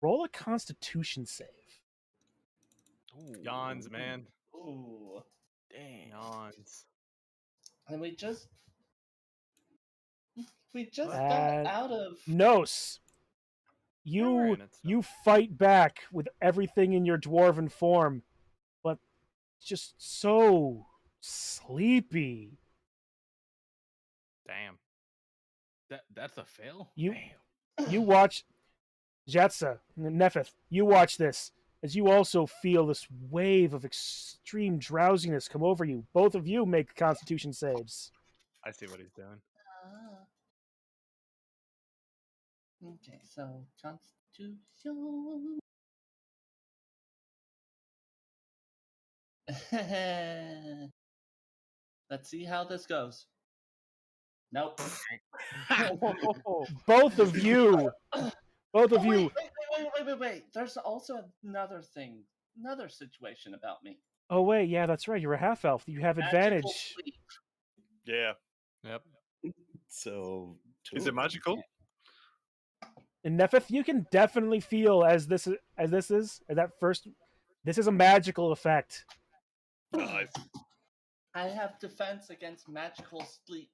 A: Roll a Constitution save.
I: Yawns, man.
B: Ooh.
F: Damn.
I: Yawns.
B: And we just got out of
A: Nos. You fight back with everything in your dwarven form, but just so sleepy.
I: Damn.
F: That's a fail?
A: You watch Jatsa, Nephith, you watch this as you also feel this wave of extreme drowsiness come over you. Both of you make Constitution saves.
I: I see what he's doing.
B: Okay, so Constitution. Let's see how this goes. Nope.
A: Both of you.
B: Wait. There's also another thing, another situation about me.
A: Oh wait, yeah, that's right. You're a half elf. You have
B: Magical
A: advantage.
B: sleep.
D: Yeah.
I: Yep.
C: So
D: Is it magical?
A: And Nephith, you can definitely feel this is a magical effect.
D: Nice.
B: I have defense against magical sleep.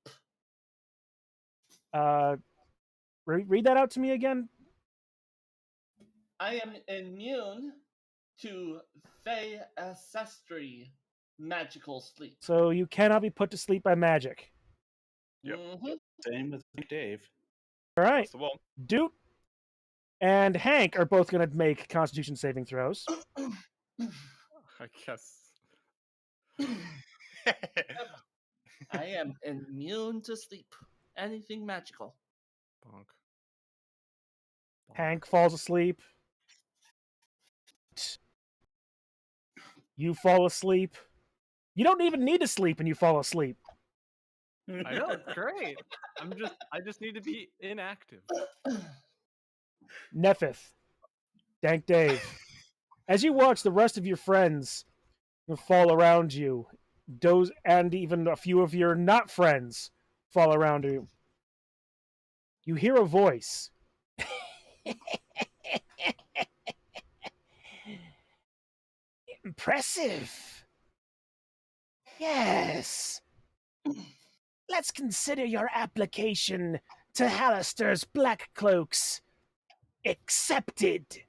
A: Read that out to me again.
B: I am immune to Fey ancestry magical sleep.
A: So you cannot be put to sleep by magic.
D: Yep.
C: Same with Dave.
A: All right.
D: That's the one.
A: Doot and Hank are both going to make Constitution saving throws.
I: I guess.
B: I am immune to sleep. Anything magical.
I: Bonk.
A: Hank falls asleep. You fall asleep. You don't even need to sleep and you fall asleep.
I: I know, it's great. I just need to be inactive.
A: Nephith, Dank Dave, as you watch the rest of your friends fall around you, and even a few of your not friends fall around you, you hear a voice. Impressive. Yes. Let's consider your application to Hallister's Black Cloaks accepted.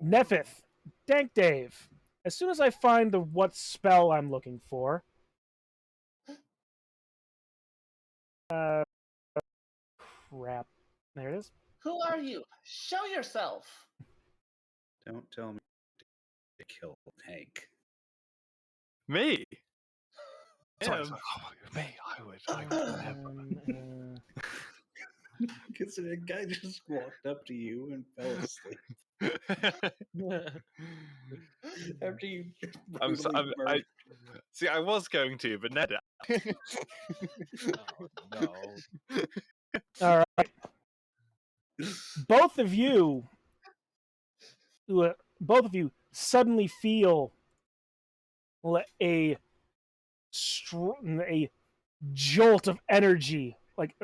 A: Nephith, Dank Dave, as soon as I find what spell I'm looking for, crap. There it is.
B: Who are you? Show yourself.
C: Don't tell me to kill Hank.
D: Me?
I: Sorry,
D: Him?
I: me. I would never.
C: Because the guy just walked up to you and fell asleep. After you.
D: See, I was going to, but Ned.
I: No.
A: All right. Both of you suddenly feel a jolt of energy, like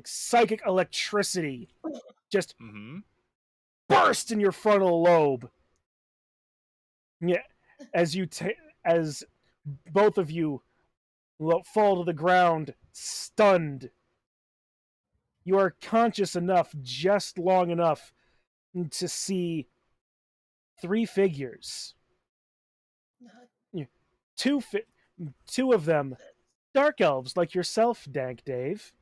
A: psychic electricity, just burst in your frontal lobe. Yeah, as both of you fall to the ground, stunned. You are conscious enough, just long enough, to see 3 figures.
B: Not
A: Two of them, dark elves like yourself, Dank Dave.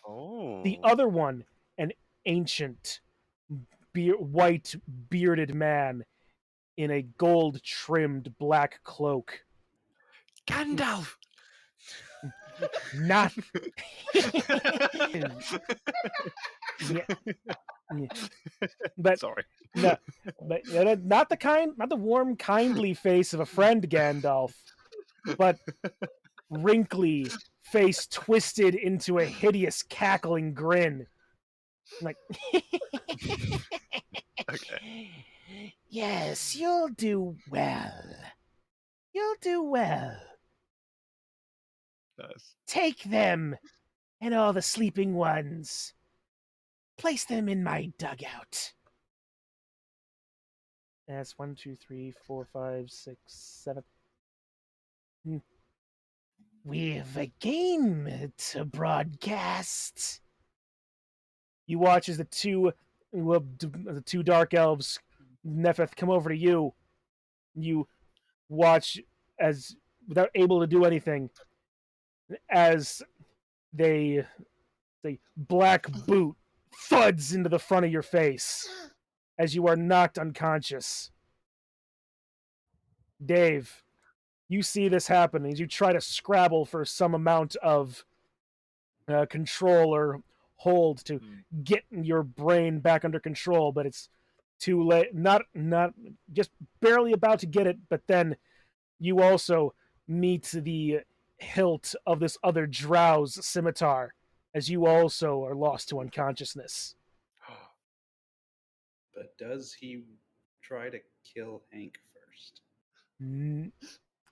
D: Oh.
A: The other one, an ancient, white bearded man in a gold-trimmed black cloak.
D: Gandalf!
A: Not. Yeah. But
D: Sorry.
A: no, but not the warm, kindly face of a friend, Gandalf, but wrinkly face twisted into a hideous cackling grin. Like,
D: Okay.
A: yes, you'll do well. You'll do well.
D: Nice.
A: Take them and all the sleeping ones. Place them in my dugout. That's 1, 2, 3, 4, 5, 6, 7. We've a game to broadcast. You watch as the two dark elves, Nephith, come over to you. You watch as, without able to do anything, as they black boot thuds into the front of your face as you are knocked unconscious. Dave, you see this happen as you try to scrabble for some amount of control or hold to get your brain back under control, but it's too late. Not just barely about to get it, but then you also meet the hilt of this other drow's scimitar as you also are lost to unconsciousness.
C: But does he try to kill Hank first?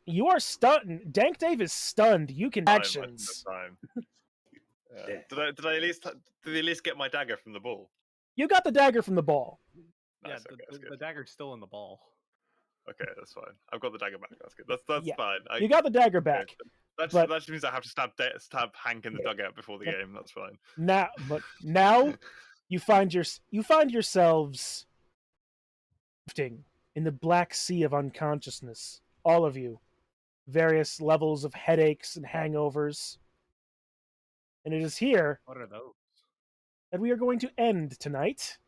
A: You are stunned. Dank Dave is stunned. You can actions.
D: Did I at least get my dagger from the ball?
A: You got the dagger from the ball.
D: Nice,
I: Yeah,
D: okay,
I: the dagger's still in the ball.
D: Okay, that's fine. I've got the dagger back. That's good. That's
A: Yeah.
D: fine.
A: You got the dagger back.
D: That just means I have to stab Hank in the dugout before the game. That's fine.
A: Now you find yourselves drifting in the black sea of unconsciousness. All of you, various levels of headaches and hangovers, and it is here.
I: What are those?
A: That we are going to end tonight.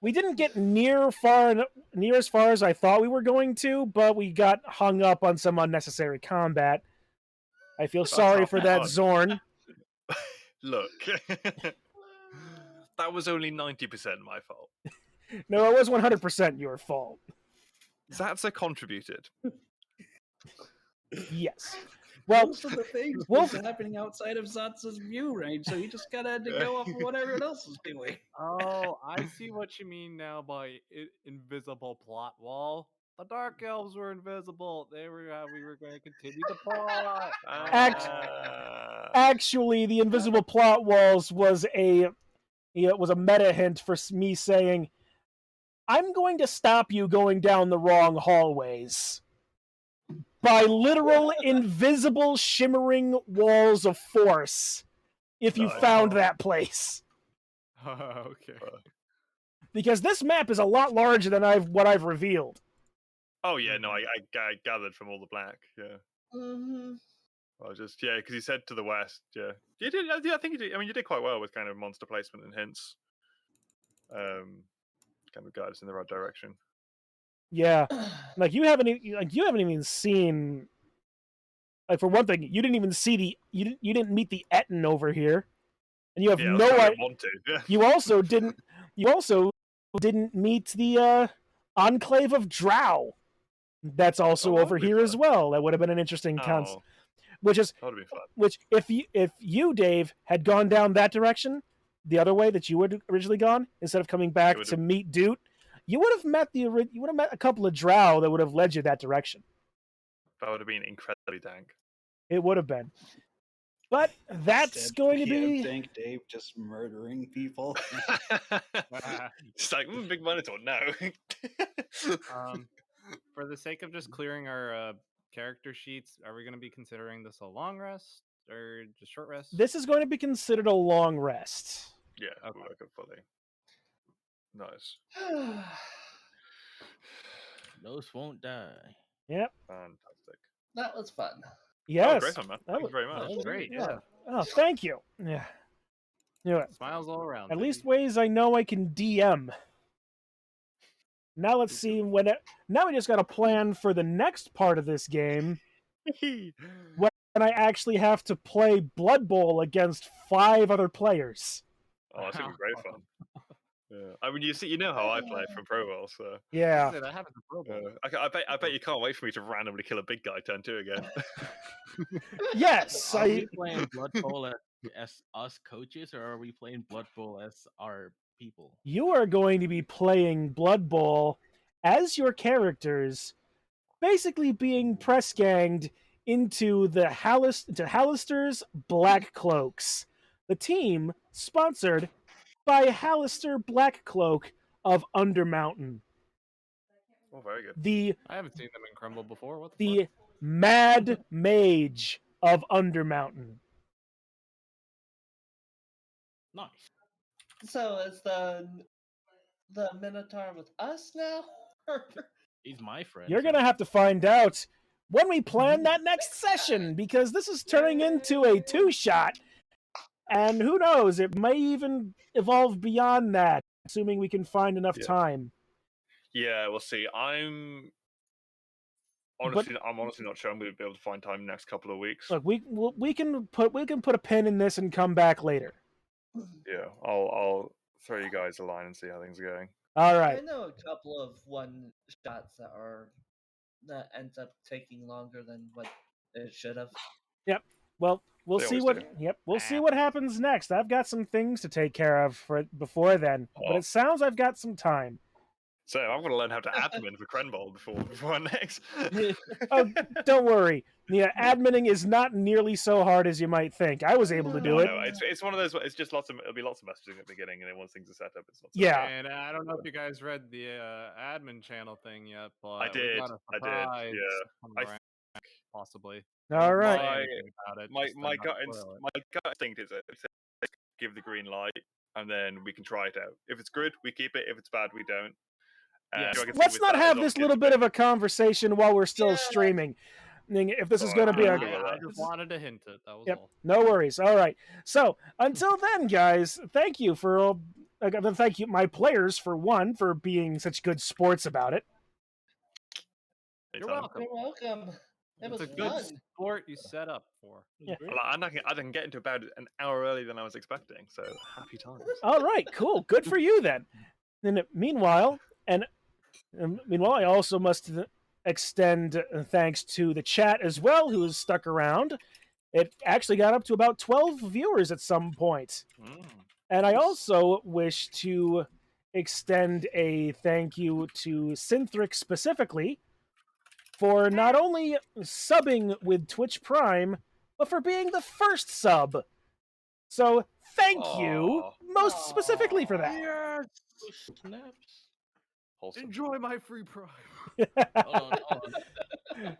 A: We didn't get near as far as I thought we were going to, but we got hung up on some unnecessary combat. I feel sorry for that, Zorn.
D: Look, that was only 90% my fault.
A: No, it was 100% your fault.
D: Zatsa contributed.
A: Yes. Well,
C: most of the things was happening outside of Zatsa's view range, so he just kind of had to go off of what everyone else was doing.
I: Oh, I see what you mean now by invisible plot wall. The Dark Elves were invisible. We were going to continue the plot.
A: Actually, the invisible plot walls was a meta hint for me saying, I'm going to stop you going down the wrong hallways. By literal invisible shimmering walls of force, if you found that place.
I: Okay.
A: Because this map is a lot larger than what I've revealed.
D: Oh yeah, no, I gathered from all the black. Yeah.
B: Mm-hmm.
D: Well, just because you said to the west. Yeah, you did. I think you did. I mean, you did quite well with kind of monster placement and hints. Kind of guide us in the right direction.
A: Yeah, like you haven't even seen. Like, for one thing, you didn't even see you didn't meet the Etten over here, and you have no idea.
D: Yeah.
A: You also didn't meet the Enclave of Drow. That's also over here as well. That would have been an interesting concept. Which would be fun. Which if you Dave had gone down that direction, the other way that you had originally gone, instead of coming back to meet Doot, you would have met a couple of Drow that would have led you that direction.
D: That would have been incredibly dank.
A: It would have been. But that's going to be
C: Dank Dave just murdering people.
D: It's like big monitor. No.
I: For the sake of just clearing our character sheets, are we going to be considering this a long rest or just short rest?
A: This is going to be considered a long rest.
D: Yeah, okay. Fully. Nice.
F: Those won't die.
A: Yep.
D: Fantastic.
B: That was fun.
A: Yes.
D: Great one, man. Thank you very much.
I: That was great. Yeah.
A: Oh, thank you. Yeah. Yeah.
I: Smiles all around.
A: At
I: baby.
A: least ways I know I can DM. Now let's see now we just got a plan for the next part of this game. When I actually have to play Blood Bowl against 5 other players.
D: Oh, that's gonna be great fun. Yeah. I mean, you know how I play from Pro Bowl, so
A: Yeah.
I: That happened to Pro Bowl.
D: I bet you can't wait for me to randomly kill a big guy turn 2 again.
A: Yes.
F: Are we playing Blood Bowl as us coaches, or are we playing Blood Bowl as our people?
A: You are going to be playing Blood Bowl as your characters, basically being press ganged into the Hallister's Black Cloaks, the team sponsored by Hallister Black Cloak of Undermountain.
D: Oh, very good.
I: I haven't seen them in Crenbowl before. What
A: the Mad Mage of Undermountain.
F: Nice.
B: So is the Minotaur with us now?
F: He's my friend.
A: You're gonna have to find out when we plan that next session, because this is turning into a 2-shot, and who knows, it may even evolve beyond that, assuming we can find enough time.
D: Yeah, we'll see. I'm honestly not sure I'm going to be able to find time in the next couple of weeks.
A: Look, we can put a pin in this and come back later.
D: Yeah, I'll throw you guys a line and see how things are going.
A: All right.
B: I know a couple of one shots that ends up taking longer than what it should have.
A: Yep. Well, we'll
D: They
A: see
D: always
A: what.
D: do.
A: Yep. We'll see what happens next. I've got some things to take care of before then, but it sounds I've got some time.
D: So I'm going to learn how to admin for Crenbowl before next.
A: Oh, don't worry. Yeah, adminning is not nearly so hard as you might think. I was able to do it.
D: No, it's one of those. It's just it'll be lots of messaging at the beginning, and then once things are set up, it's not. So
A: Yeah.
I: And I don't know if you guys read the admin channel thing yet, but
D: I did.
I: we got a surprise
D: Yeah.
I: coming around, possibly.
A: All right.
D: My gut instinct is give the green light, and then we can try it out. If it's good, we keep it. If it's bad, we don't.
A: Let's not have this little bit of a conversation while we're still streaming. If this is going to be
I: I just wanted to hint it. That was all.
A: No worries. All right. So until then, guys, thank you thank you, my players, for being such good sports about it.
I: You're welcome.
B: You're welcome. It was
I: It's a good
B: fun.
I: sport you set up for.
A: Yeah.
D: I didn't get into about an hour earlier than I was expecting, so happy times.
A: All right, cool. Good for you then. And meanwhile, I also must extend thanks to the chat as well, who has stuck around. It actually got up to about 12 viewers at some point. And I also wish to extend a thank you to Synthric specifically for not only subbing with Twitch Prime, but for being the first sub. So thank you most specifically for that.
I: Yes.
F: Snaps.
D: Wholesome.
I: Enjoy my free Prime.
F: Hold on.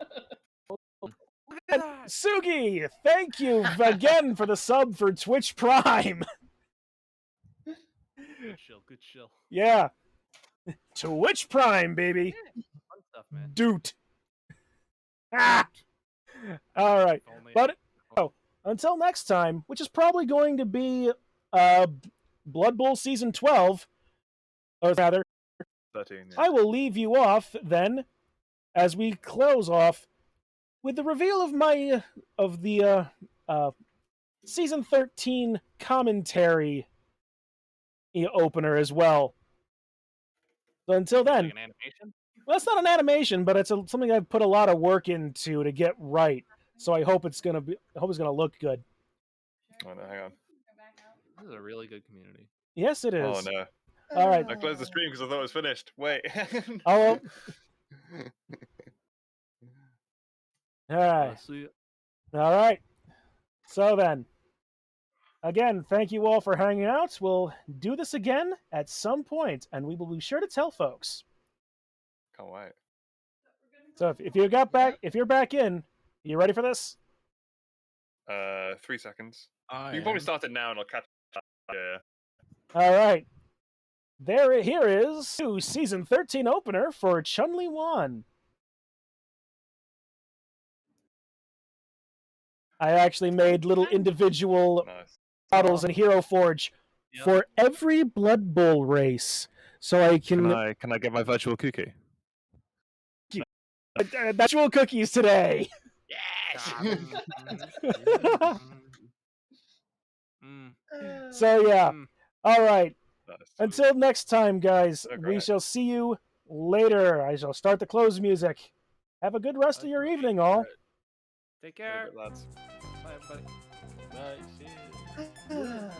A: And Sugi, thank you again for the sub for Twitch Prime.
I: Good chill. Good chill.
A: Yeah. Twitch Prime, baby.
I: Fun stuff, man.
A: Doot. Ah! All right. But until next time, which is probably going to be Blood Bowl Season 12, or rather,
D: 13. Yeah.
A: I will leave you off then, as we close off with the reveal of the Season 13 commentary opener as well. So until then,
I: Like an animation?
A: well, it's not an animation, but it's something I've put a lot of work into to get right. So I hope it's gonna look good.
D: Oh no, hang on.
I: This is a really good community.
A: Yes, it is.
D: Oh no.
A: All right.
D: I closed the stream because I thought it was finished. Wait.
A: Oh. All right. All right. So then, again, thank you all for hanging out. We'll do this again at some point, and we will be sure to tell folks.
D: Can't wait.
A: So if you're back in, you ready for this?
D: 3 seconds. You can probably start it now, and I'll catch up. Yeah.
A: All right. here is new season 13 opener for Chun-Li Wan. I actually made little individual models in Hero Forge for every Blood Bowl race, so I can.
D: Can I get my virtual cookie?
A: Virtual cookies today.
G: Yes.
A: So yeah, all right. Until next time, guys. We shall see you later. I shall start the close music. Have a good rest of your evening, all.
G: Take care.
D: Lads.
G: Bye, everybody.
F: Bye. See you.